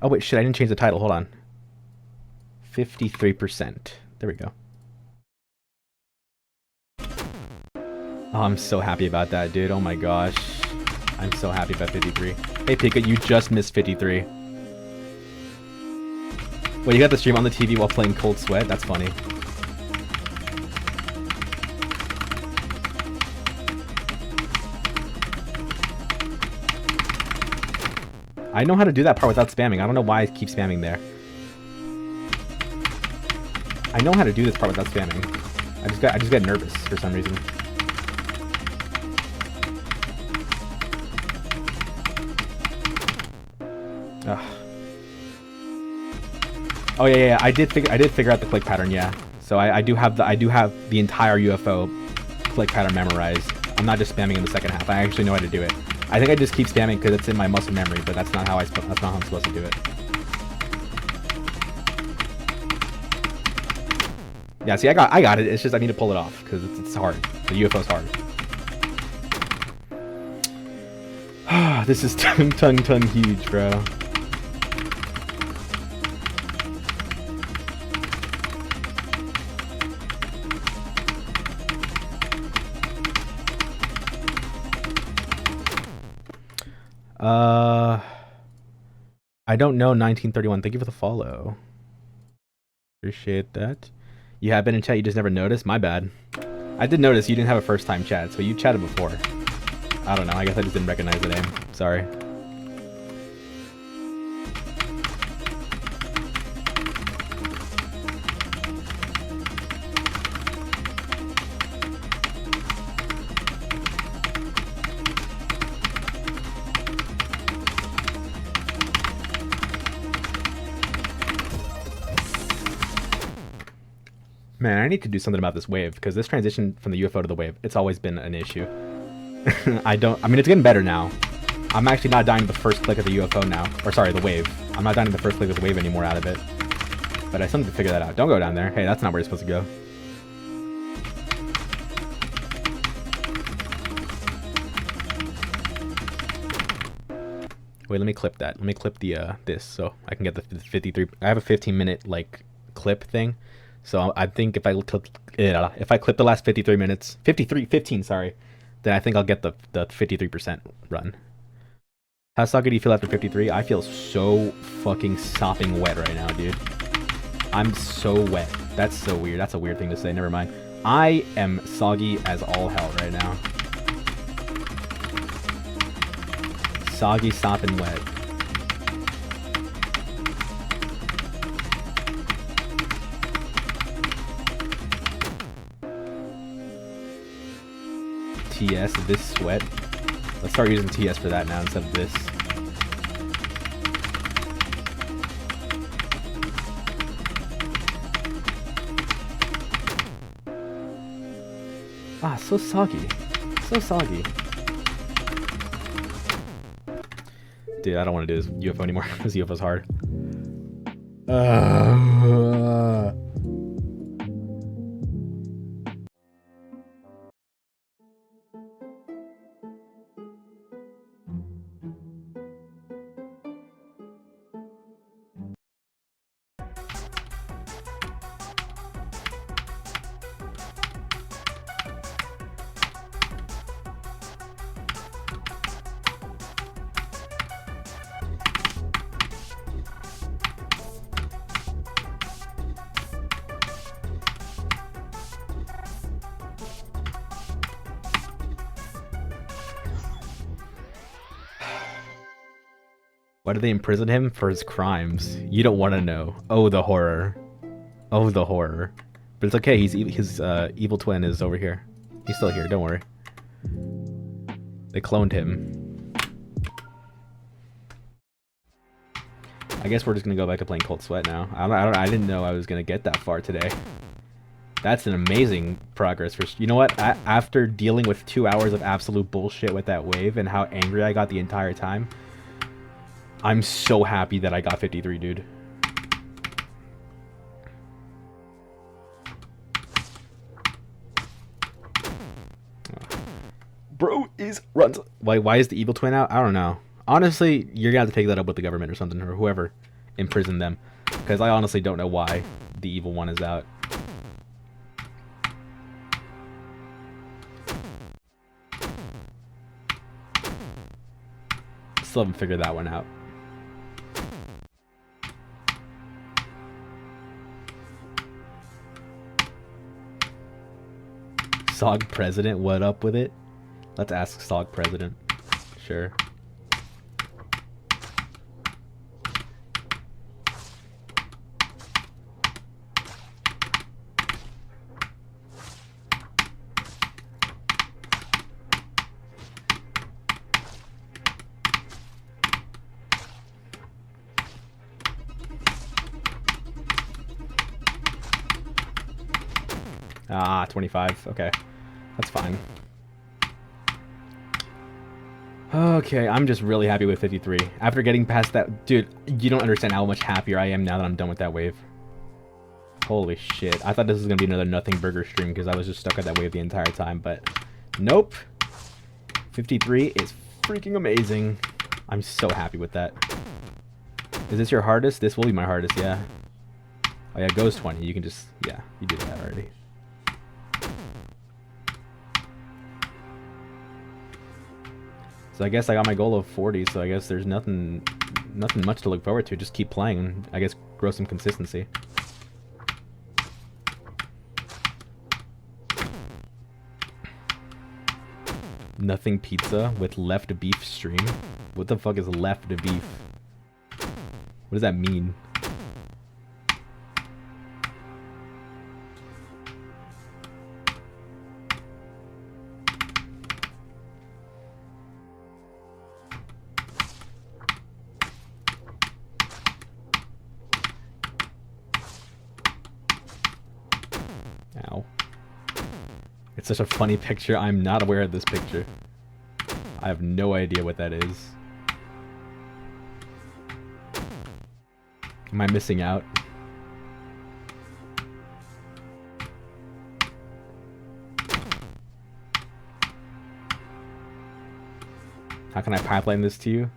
Oh wait, shit, I didn't change the title. Hold on. 53%. There we go. Oh, I'm so happy about that, dude. Oh my gosh. I'm so happy about 53. Hey, Pika, you just missed 53. Wait, you got the stream on the TV while playing Cold Sweat? That's funny. I know how to do that part without spamming. I don't know why I keep spamming there. I know how to do this part without spamming. I just got nervous for some reason. Ugh. Oh yeah. I did figure out the click pattern. Yeah. So I do have the entire UFO click pattern memorized. I'm not just spamming in the second half. I actually know how to do it. I think I just keep spamming because it's in my muscle memory, but that's not how I'm supposed to do it. Yeah, see, I got it. It's just I need to pull it off because it's hard. The UFO's hard. This is tongue huge, bro. I don't know 1931. Thank you for the follow. Appreciate that. You have been in chat, you just never noticed? My bad. I did notice you didn't have a first time chat, so you chatted before. I don't know, I guess I just didn't recognize the name. Sorry. Man, I need to do something about this wave, because this transition from the UFO to the wave, it's always been an issue. I mean, it's getting better now. I'm actually not dying to the first click of the UFO now. Or sorry, the wave. I'm not dying to the first click of the wave anymore out of it. But I still need to figure that out. Don't go down there. Hey, that's not where you're supposed to go. Wait, let me clip that. Let me clip the this so I can get the 53. I have a 15-minute like clip thing, so I think if I clip the last 53 minutes, 15, sorry, then I think I'll get the 53% run. How soggy do you feel after 53? I feel so fucking sopping wet right now, dude. I'm so wet. That's so weird. That's a weird thing to say. Never mind. I am soggy as all hell right now. Soggy, sopping wet. TS, this sweat. Let's start using TS for that now instead of this. Ah, so soggy. So soggy. Dude, I don't want to do this UFO anymore. This UFO's hard. Why did they imprison him? For his crimes. You don't want to know. Oh, the horror. Oh, the horror. But it's okay. His evil twin is over here. He's still here. Don't worry. They cloned him. I guess we're just gonna go back to playing Cold Sweat now. I didn't know I was gonna get that far today. That's an amazing progress. You know what? After dealing with 2 hours of absolute bullshit with that wave and how angry I got the entire time, I'm so happy that I got 53, dude. Bro is runs. Why is the evil twin out? I don't know. Honestly, you're gonna have to take that up with the government or something, or whoever imprisoned them, because I honestly don't know why the evil one is out. Still haven't figured that one out. Sog President, what up with it? Let's ask Sog President. Sure. Ah, 25. Okay. That's fine. Okay, I'm just really happy with 53. After getting past that... Dude, you don't understand how much happier I am now that I'm done with that wave. Holy shit. I thought this was going to be another nothing burger stream because I was just stuck at that wave the entire time, but... Nope. 53 is freaking amazing. I'm so happy with that. Is this your hardest? This will be my hardest, yeah. Oh yeah, goes 20. You can just... Yeah, you did that already. So I guess I got my goal of 40, so I guess there's nothing much to look forward to. Just keep playing and I guess grow some consistency. Nothing pizza with left beef stream? What the fuck is left beef? What does that mean? Ow. It's such a funny picture. I'm not aware of this picture. I have no idea what that is. Am I missing out? How can I pipeline this to you?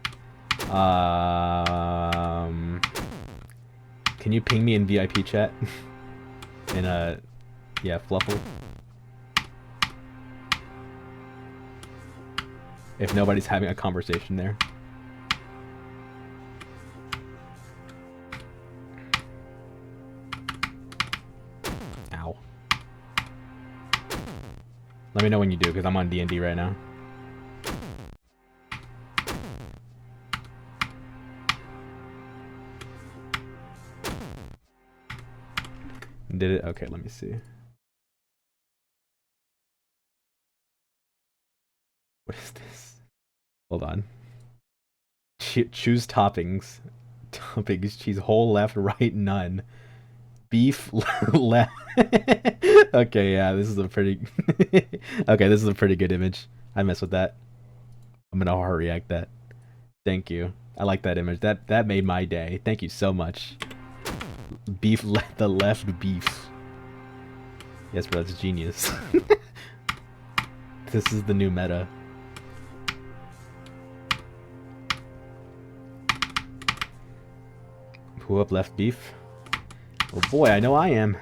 Can you ping me in VIP chat? In a... Yeah, Fluffle. If nobody's having a conversation there. Ow. Let me know when you do, because I'm on D&D right now. Did it? Okay, let me see. What is this? Hold on. Choose toppings. Toppings. Cheese whole left, right, none. Beef left. Okay, yeah, this is a pretty... Okay, this is a pretty good image. I mess with that. I'm gonna heart react that. Thank you. I like that image. That made my day. Thank you so much. Beef the left beef. Yes, bro, that's genius. This is the new meta. Who up left beef? Oh boy, I know I am.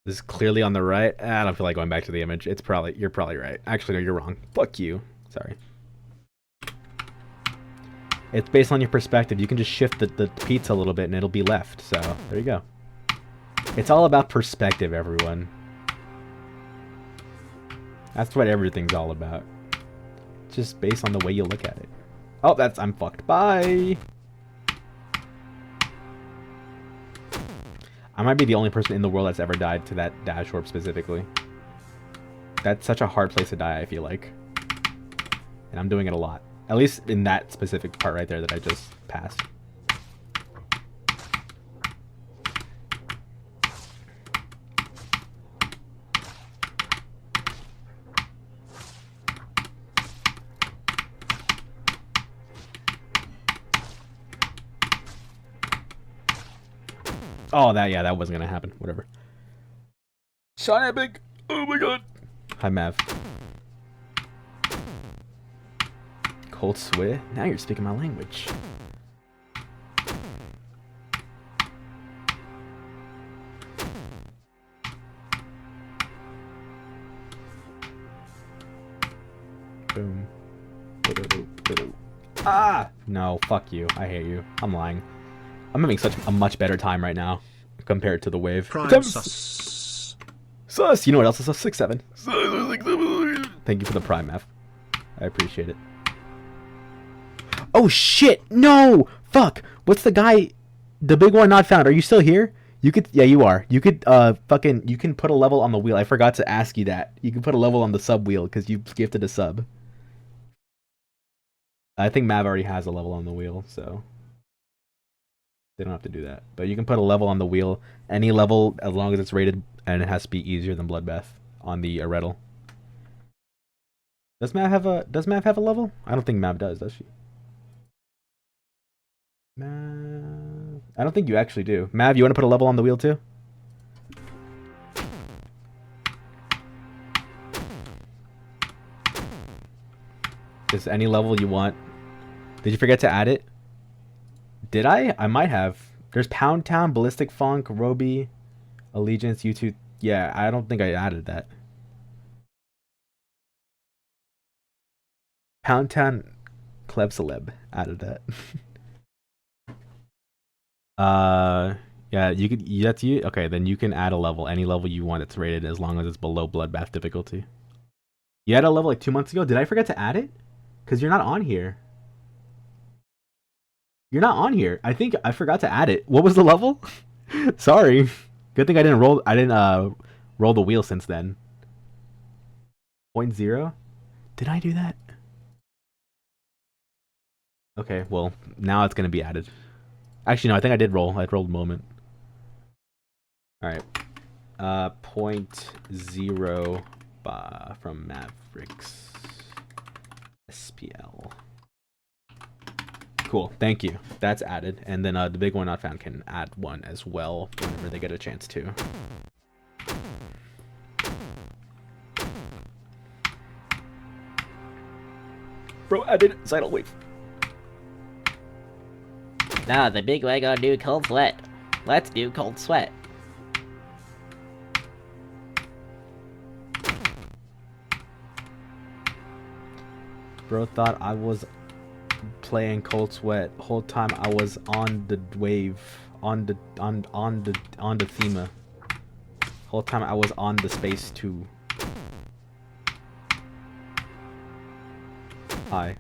This is clearly on the right. I don't feel like going back to the image. It's probably... You're probably right. Actually, no, you're wrong. Fuck you. Sorry. It's based on your perspective. You can just shift the pizza a little bit and it'll be left. So, there you go. It's all about perspective, everyone. That's what everything's all about. It's just based on the way you look at it. Oh, that's... I'm fucked. Bye! I might be the only person in the world that's ever died to that dash orb specifically. That's such a hard place to die, I feel like. And I'm doing it a lot. At least in that specific part right there that I just passed. Oh, that wasn't gonna happen. Whatever. Sean Epic! Oh my god! Hi, Mav. Cold sweat? Now you're speaking my language. Boom. Ah! No, fuck you. I hate you. I'm lying. I'm having such a much better time right now compared to the wave. Prime sus. Sus! You know what else is sus? 6-7. Thank you for the prime F. I appreciate it. Oh shit! No! Fuck! What's the guy? The big one not found. Are you still here? You could... Yeah, you are. You could, you can put a level on the wheel. I forgot to ask you that. You can put a level on the sub wheel because you gifted a sub. I think Mav already has a level on the wheel, so... They don't have to do that. But you can put a level on the wheel. Any level, as long as it's rated, and it has to be easier than Bloodbath on the Arettal. Does Mav have a level? I don't think Mav does she? Mav... I don't think you actually do. Mav, you want to put a level on the wheel too? Just any level you want. Did you forget to add it? Did I? I might have. There's Pound Town, Ballistic Funk, Roby, Allegiance, U2. Yeah, I don't think I added that. Pound Town, Klebceleb added that. Yeah, you could. That's you. Okay, then you can add a level, any level you want that's rated, as long as it's below Bloodbath difficulty. You had a level like 2 months ago. Did I forget to add it? Because you're not on here. You're not on here. I think I forgot to add it. What was the level? Sorry. Good thing I didn't roll. I didn't roll the wheel since then. 0.0? Did I do that? Okay, well, now it's going to be added. Actually, no, I think I did roll. I rolled moment. Alright. 0.0 from Mavericks. SPL. Cool, thank you. That's added. And then the big one not found can add one as well whenever they get a chance to. Bro, I did Zidal wave. Nah, the big way gonna do cold sweat. Let's do cold sweat. Bro thought I was playing cold sweat whole time. I was on the wave, on the thema. Whole time I was on the space too. Hi.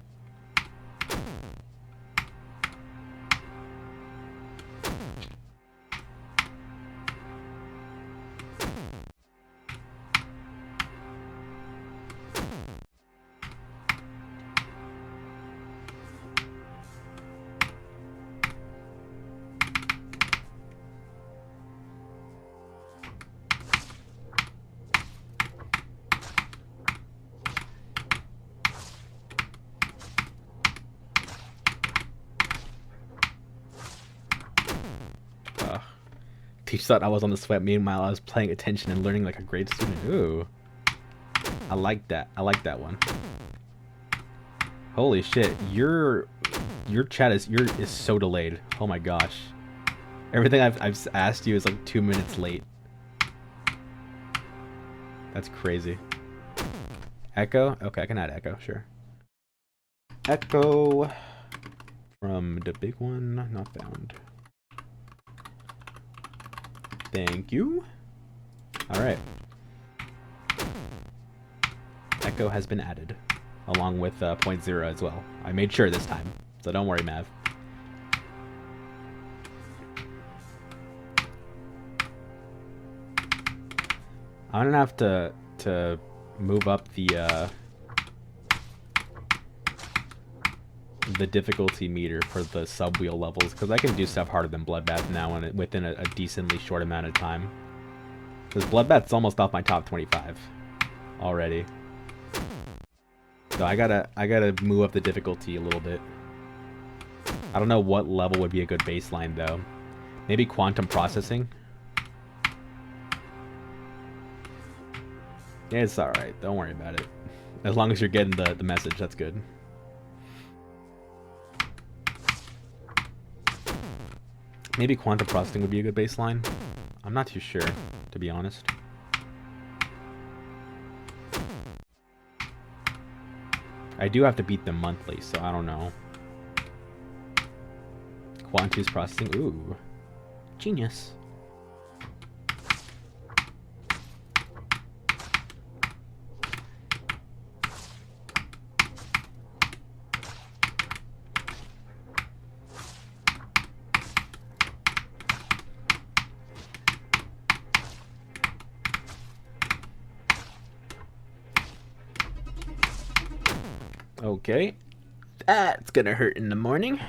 Teach thought I was on the sweat. Meanwhile, I was paying attention and learning like a great student. Ooh. I like that. I like that one. Holy shit. Your chat is so delayed. Oh my gosh. Everything I've asked you is like 2 minutes late. That's crazy. Echo? Okay, I can add echo, sure. Echo from the big one, not found. Thank you. Alright. Echo has been added, along with 0.0 as well. I made sure this time, so don't worry, Mav. I'm gonna have to move up the difficulty meter for the sub-wheel levels, because I can do stuff harder than Bloodbath now within a decently short amount of time. Because Bloodbath's almost off my top 25 already. So I gotta move up the difficulty a little bit. I don't know what level would be a good baseline though. Maybe quantum processing? Yeah, it's alright. Don't worry about it. As long as you're getting the message, that's good. Maybe quantum processing would be a good baseline. I'm not too sure, to be honest. I do have to beat them monthly, so I don't know. Quantum's processing. Ooh. Genius. Okay, that's gonna hurt in the morning.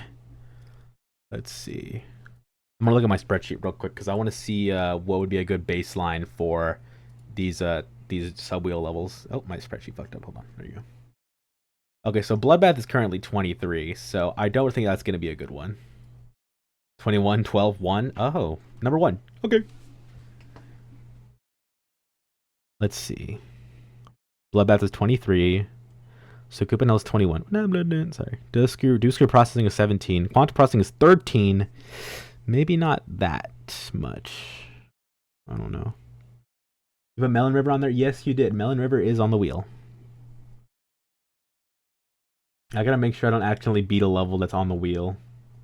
Let's see. I'm gonna look at my spreadsheet real quick because I want to see what would be a good baseline for these sub-wheel levels. Oh, my spreadsheet fucked up. Hold on. There you go. Okay, so Bloodbath is currently 23, so I don't think that's gonna be a good one. 21, 12, 1. Oh, number 1. Okay. Let's see. Bloodbath is 23. So Kupanel is 21. No, sorry. Do screw processing is 17. Quantum processing is 13. Maybe not that much. I don't know. You put Melon River on there? Yes, you did. Melon River is on the wheel. I gotta make sure I don't accidentally beat a level that's on the wheel.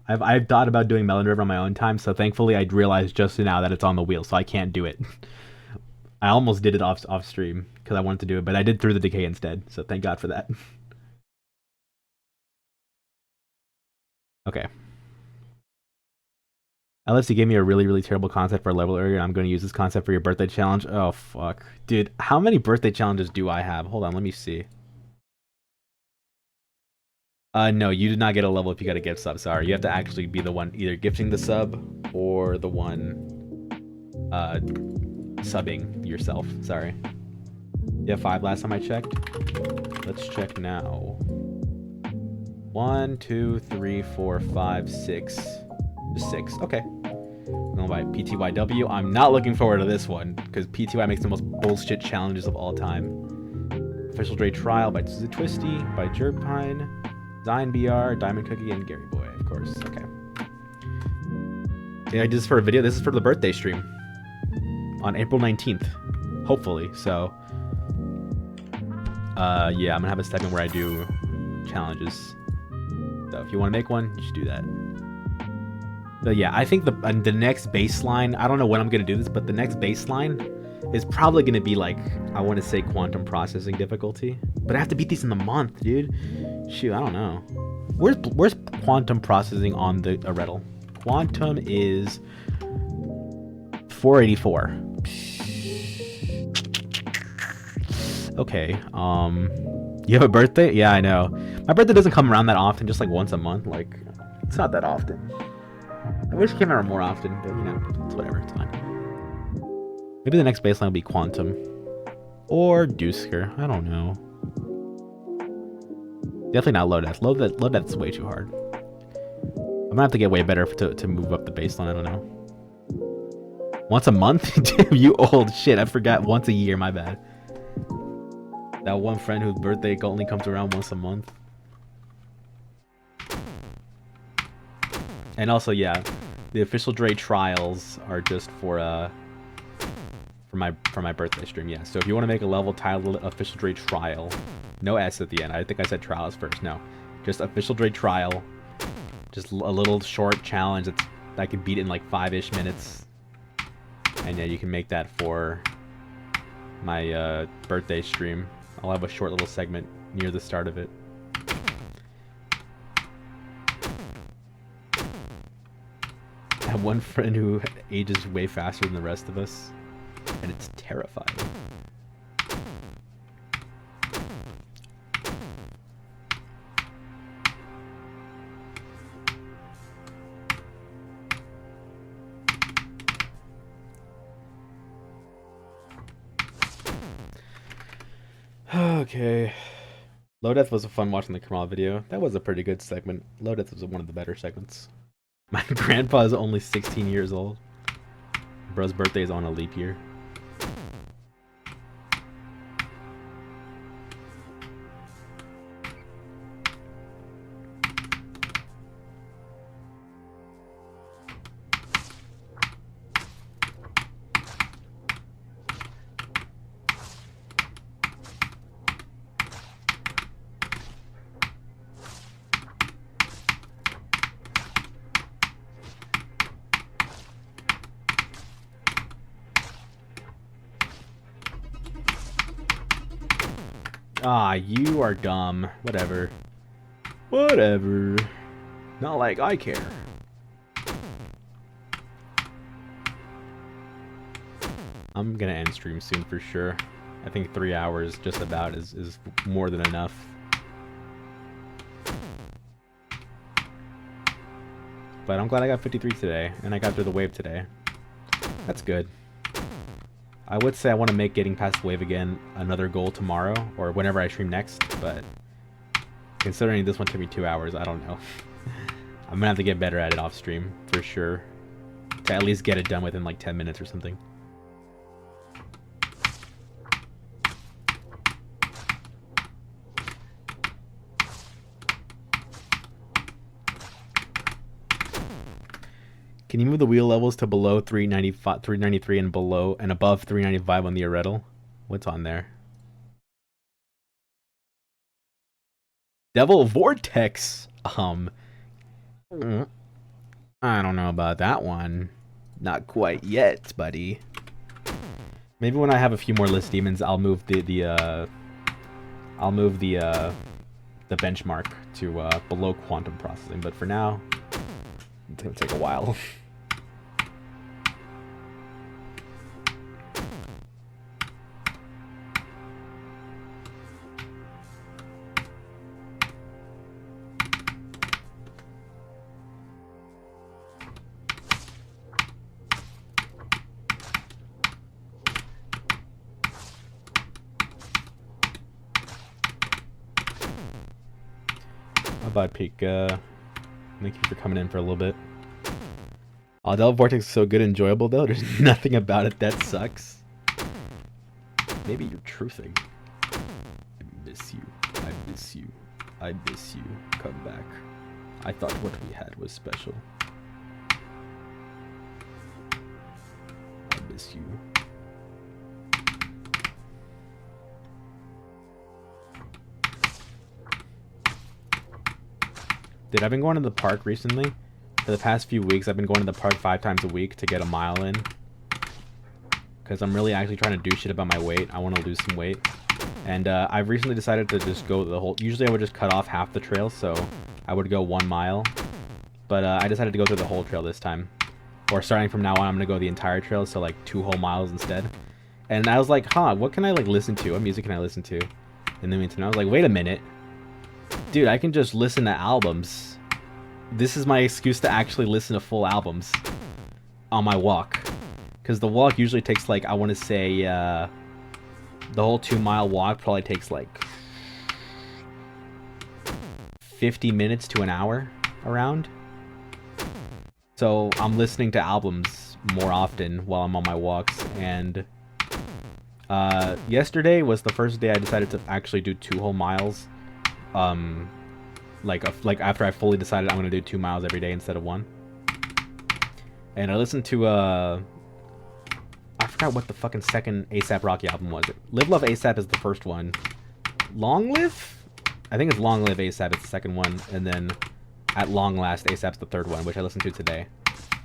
I've thought about doing Melon River on my own time, so thankfully I realized just now that it's on the wheel, so I can't do it. I almost did it off stream because I wanted to do it, but I did Through the Decay instead, so thank God for that. Okay. Unless you gave me a really, really terrible concept for a level earlier, I'm going to use this concept for your birthday challenge. Oh, fuck. Dude, how many birthday challenges do I have? Hold on, let me see. No, you did not get a level if you got a gift sub. Sorry, you have to actually be the one either gifting the sub or the one subbing yourself. Sorry. You have 5 last time I checked. Let's check now. 1, 2, 3, 4, 5, 6. Just 6. Okay. Going by PTYW. I'm not looking forward to this one because PTY makes the most bullshit challenges of all time. Official Dre Trial by Twisty, by Jerpine, Zion BR, Diamond Cookie, and Gary Boy, of course. Okay. Yeah, I did this for a video. This is for the birthday stream on April 19th, hopefully. So, yeah, I'm gonna have a segment where I do challenges. So if you want to make one, you should do that. But yeah, I think the next baseline, I don't know when I'm gonna do this, but the next baseline is probably gonna be like, I want to say quantum processing difficulty, but I have to beat these in the month, dude. Shoot, I don't know. Where's quantum processing on the Redl? Quantum is 484. Okay. You have a birthday? Yeah, I know. My birthday doesn't come around that often, just like once a month. Like, it's not that often. I wish it came around more often, but you know, it's whatever. It's fine. Maybe the next baseline will be quantum or Deusker. I don't know. Definitely not low death. Low death's way too hard. I'm gonna have to get way better to move up the baseline. I don't know. Once a month? Damn, you old shit. I forgot. Once a year. My bad. That one friend whose birthday only comes around once a month. And also, yeah, the official Dre trials are just for my birthday stream. Yeah. So if you want to make a level titled official Dre trial, no S at the end. I think I said trials first. No, just official Dre trial. Just a little short challenge that I can beat in like 5-ish minutes. And yeah, you can make that for my birthday stream. I'll have a short little segment near the start of it. I have one friend who ages way faster than the rest of us, and it's terrifying. Okay. Low Death was fun watching the Kamal video. That was a pretty good segment. Low Death was one of the better segments. My grandpa is only 16 years old. Bro's birthday is on a leap year. Ah, you are dumb. Whatever. Whatever. Not like I care. I'm gonna end stream soon for sure. I think 3 hours just about is more than enough. But I'm glad I got 53 today, and I got through the wave today. That's good. I would say I want to make getting past the wave again another goal tomorrow, or whenever I stream next, but considering this one took me 2 hours, I don't know. I'm gonna have to get better at it off stream, for sure. To at least get it done within like 10 minutes or something. Can you move the wheel levels to below 395, 393 and below and above 395 on the Redl? What's on there? Devil Vortex. I don't know about that one. Not quite yet, buddy. Maybe when I have a few more list demons, I'll move the benchmark to below quantum processing. But for now, it's gonna take a while. Bye, Pika. Thank you for coming in for a little bit. Delta Vortex is so good and enjoyable, though. There's nothing about it that sucks. Maybe you're truthing. I miss you. I miss you. I miss you. Come back. I thought what we had was special. I miss you. Dude, I've been going to the park recently. For the past few weeks, I've been going to the park 5 times a week to get a mile in. Because I'm really actually trying to do shit about my weight. I want to lose some weight. And I've recently decided to just go the whole... Usually I would just cut off half the trail, so I would go 1 mile. But I decided to go through the whole trail this time. Or starting from now on, I'm going to go the entire trail, so like 2 whole miles instead. And I was like, huh, what can I like listen to? What music can I listen to? In the meantime, I was like, wait a minute. Dude, I can just listen to albums. This is my excuse to actually listen to full albums on my walk. Because the walk usually takes like, I want to say, the whole 2-mile walk probably takes like 50 minutes to an hour around. So I'm listening to albums more often while I'm on my walks. And yesterday was the first day I decided to actually do 2 whole miles. Like after I fully decided I'm gonna do 2 miles every day instead of 1. And I listened to I forgot what the fucking second A$AP Rocky album was. Live Love A$AP is the first one. Long Live? I think it's Long Live A$AP is the second one, and then At Long Last A$AP's the third one, which I listened to today.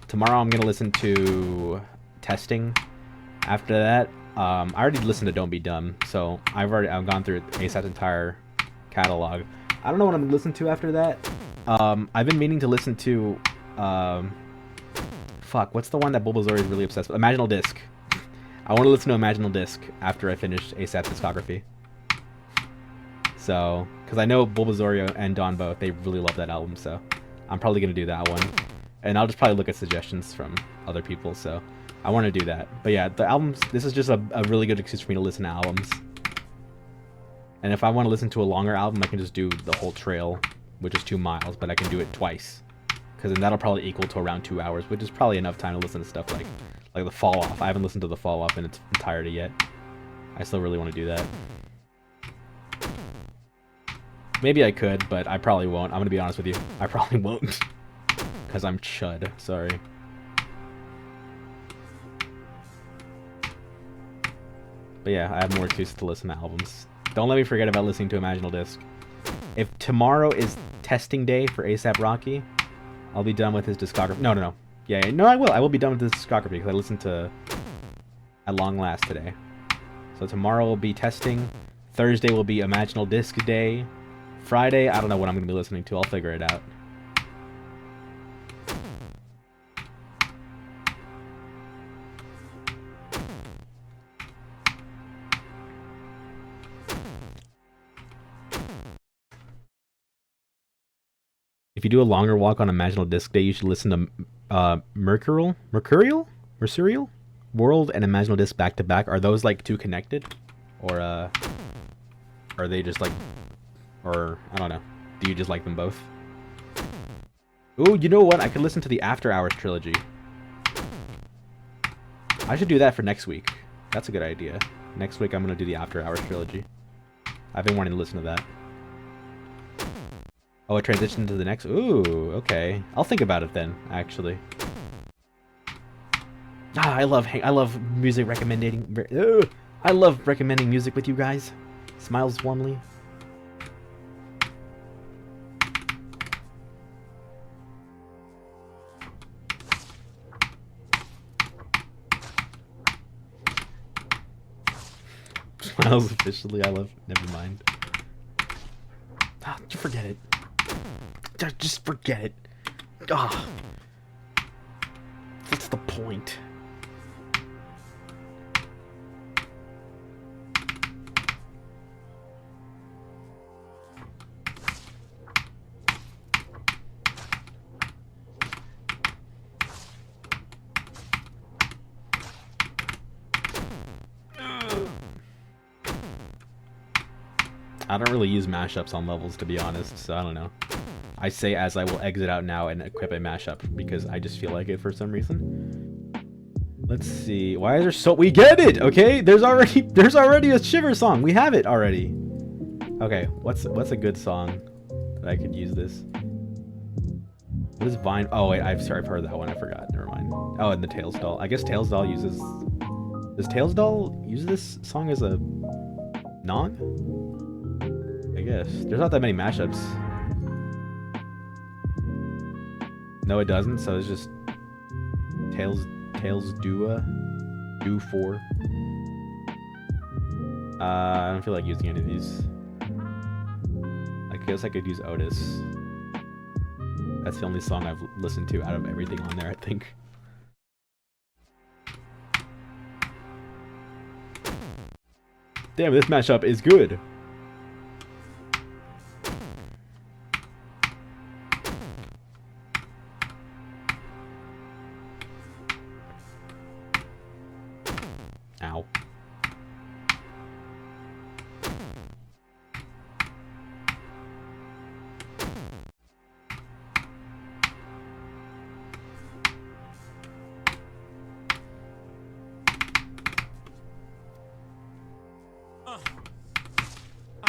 Tomorrow I'm gonna listen to Testing. After that, I already listened to Don't Be Dumb, so I've gone through A$AP's entire catalog. I don't know what I'm gonna listen to after that. I've been meaning to listen to fuck, what's the one that Bulbasaur is really obsessed with? Imaginal Disc. I want to listen to Imaginal Disc after I finish A$AP's discography. So, because I know Bulbasaur and Dawn both, they really love that album, so I'm probably gonna do that one. And I'll just probably look at suggestions from other people, so I want to do that. But yeah, the albums, this is just a really good excuse for me to listen to albums. And if I want to listen to a longer album, I can just do the whole trail, which is 2 miles, but I can do it twice. Because then that'll probably equal to around 2 hours, which is probably enough time to listen to stuff like the Fall Off. I haven't listened to the Fall Off in its entirety yet. I still really want to do that. Maybe I could, but I probably won't. I'm going to be honest with you. I probably won't. Because I'm chud. Sorry. But yeah, I have more excuses to listen to albums. Don't let me forget about listening to Imaginal Disc. If tomorrow is testing day for A$AP Rocky, I'll be done with his discography. No. Yeah, no, I will. I will be done with his discography because I listened to At Long Last today. So tomorrow will be testing. Thursday will be Imaginal Disc day. Friday, I don't know what I'm going to be listening to. I'll figure it out. If you do a longer walk on Imaginal Disc Day, you should listen to Mercurial? World and Imaginal Disc back to back. Are those like 2 connected? Or are they just like, or I don't know. Do you just like them both? Ooh, you know what? I could listen to the After Hours trilogy. I should do that for next week. That's a good idea. Next week I'm going to do the After Hours trilogy. I've been wanting to listen to that. Oh, it transitioned to the next... Ooh, okay. I'll think about it then, actually. I love music recommending... I love recommending music with you guys. Smiles warmly. Smiles officially, I love... Never mind. Ah, forget it. Just forget it. Ah, what's the point? I don't really use mashups on levels, to be honest, so I don't know. I say as I will exit out now and equip a mashup because I just feel like it for some reason. Let's see. Why is there so... We get it! Okay? There's already a Shiver song. We have it already. Okay, what's a good song that I could use this? What is Vine? Oh, wait, I've heard that one. I forgot. Never mind. Oh, and the Tails doll. I guess Tails doll uses... Does Tails doll use this song as a... non? I guess. There's not that many mashups. No, it doesn't, so it's just... Tails Do 4. I don't feel like using any of these. I guess I could use Otis. That's the only song I've listened to out of everything on there, I think. Damn, this mashup is good. Ow.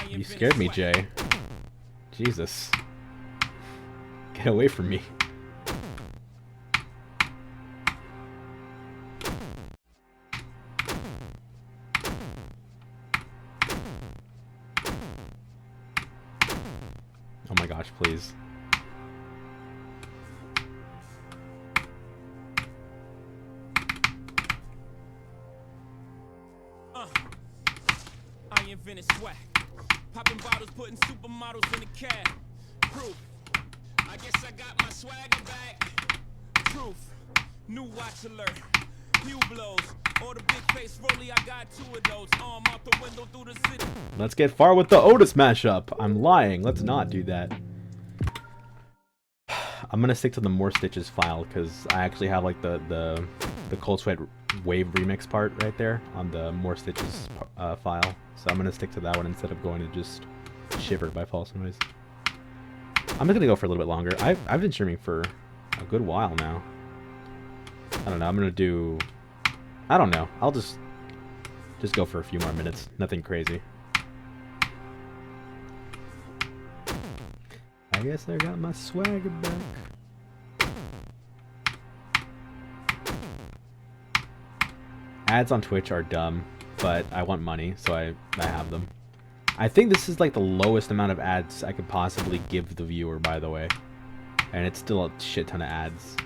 You scared me, Jay. Jesus. Get away from me. Oh my gosh, please. I invented swag. Popping bottles, putting supermodels in the cab. Proof. I guess I got my swagger back. Truth. New watch alert. Few blows. Or the big face rolly, I got 2 of those. Arm out the window through the city. Let's get far with the Otis mashup. I'm lying. Let's not do that. I'm gonna stick to the More Stitches file because I actually have like the Cold Sweat Wave remix part right there on the More Stitches file. So I'm gonna stick to that one instead of going to just Shiver by False Noise. I'm just gonna go for a little bit longer. I've been streaming for a good while now. I don't know. I'm gonna do... I don't know. I'll just go for a few more minutes. Nothing crazy. I guess I got my swagger back. Ads on Twitch are dumb, but I want money, so I have them. I think this is like the lowest amount of ads I could possibly give the viewer, by the way. And it's still a shit ton of ads.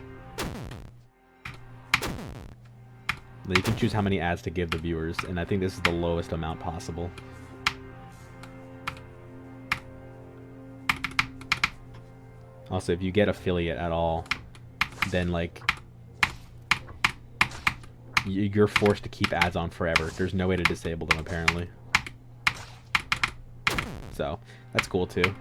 You can choose how many ads to give the viewers, and I think this is the lowest amount possible. Also, if you get affiliate at all, then like you're forced to keep ads on forever. There's no way to disable them apparently. So that's cool too.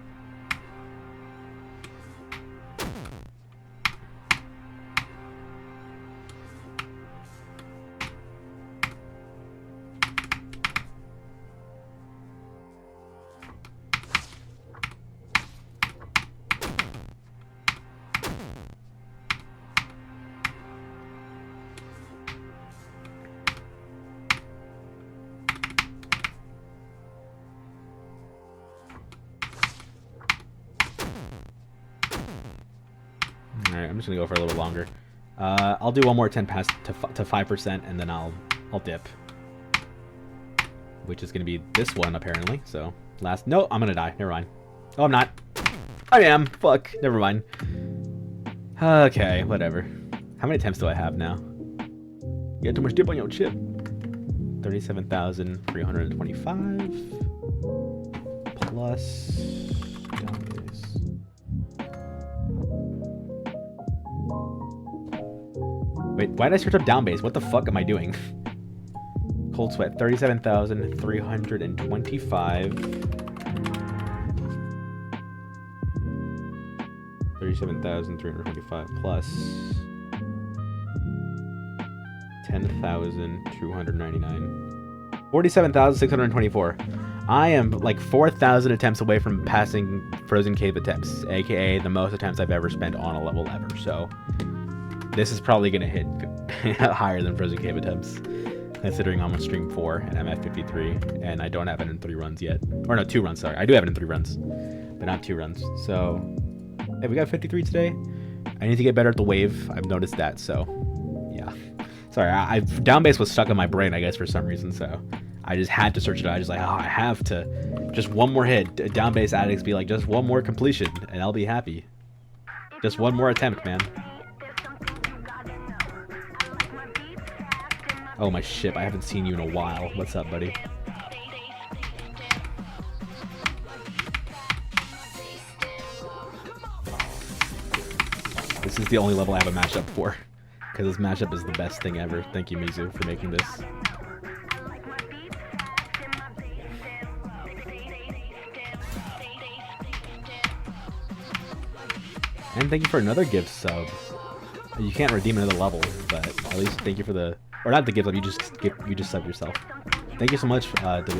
Alright, I'm just gonna go for a little bit longer. I'll do one more 10 pass to 5%, and then I'll dip. Which is gonna be this one, apparently. So, last... No, I'm gonna die. Never mind. Oh, I'm not. I am. Fuck. Never mind. Okay, whatever. How many attempts do I have now? You got too much dip on your chip. 37,325. Plus... down base. Wait, why did I search up down base? What the fuck am I doing? Cold Sweat, 37,325. 37,325 plus 10,299. 47,624. I am like 4,000 attempts away from passing Frozen Cave attempts, aka the most attempts I've ever spent on a level ever. So this is probably gonna hit higher than Frozen Cave attempts, considering I'm on stream 4 and I'm at 53, and I don't have it in 3 runs yet. Or no, 2 runs. Sorry, I do have it in 3 runs, but not 2 runs. So hey, we got 53 today. I need to get better at the wave. I've noticed that. So yeah. Sorry, down base was stuck in my brain, I guess, for some reason. So I just had to search it out. I just like, oh, I have to. Just one more hit. Down base addicts be like, just one more completion, and I'll be happy. Just one more attempt, man. Oh, my ship. I haven't seen you in a while. What's up, buddy? This is the only level I have a matchup for. Because this matchup is the best thing ever. Thank you, Mizu, for making this. And thank you for another gift sub. You can't redeem another level, but at least thank you for the, or not the gift sub. You just subbed yourself. Thank you so much, the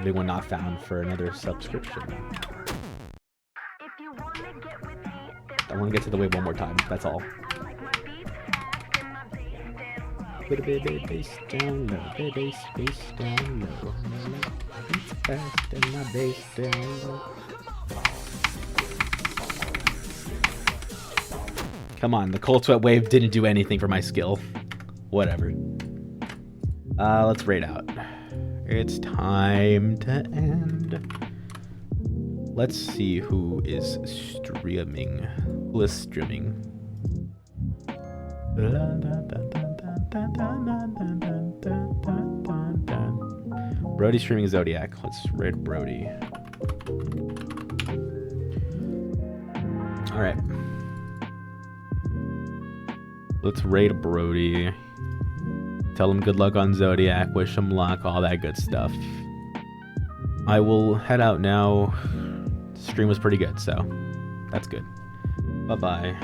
big one not found, for another subscription. I want to get to the wave one more time. That's all. Put a bass down low, bass down low. It's fast and my bass down low. Come on, the cold sweat wave didn't do anything for my skill. Whatever. Let's raid out. It's time to end. Let's see who is streaming. Who is streaming? Brody streaming Zodiac. Let's raid Brody. Alright. Let's raid Brody. Tell him good luck on Zodiac. Wish him luck. All that good stuff. I will head out now. Stream was pretty good, so that's good. Bye-bye.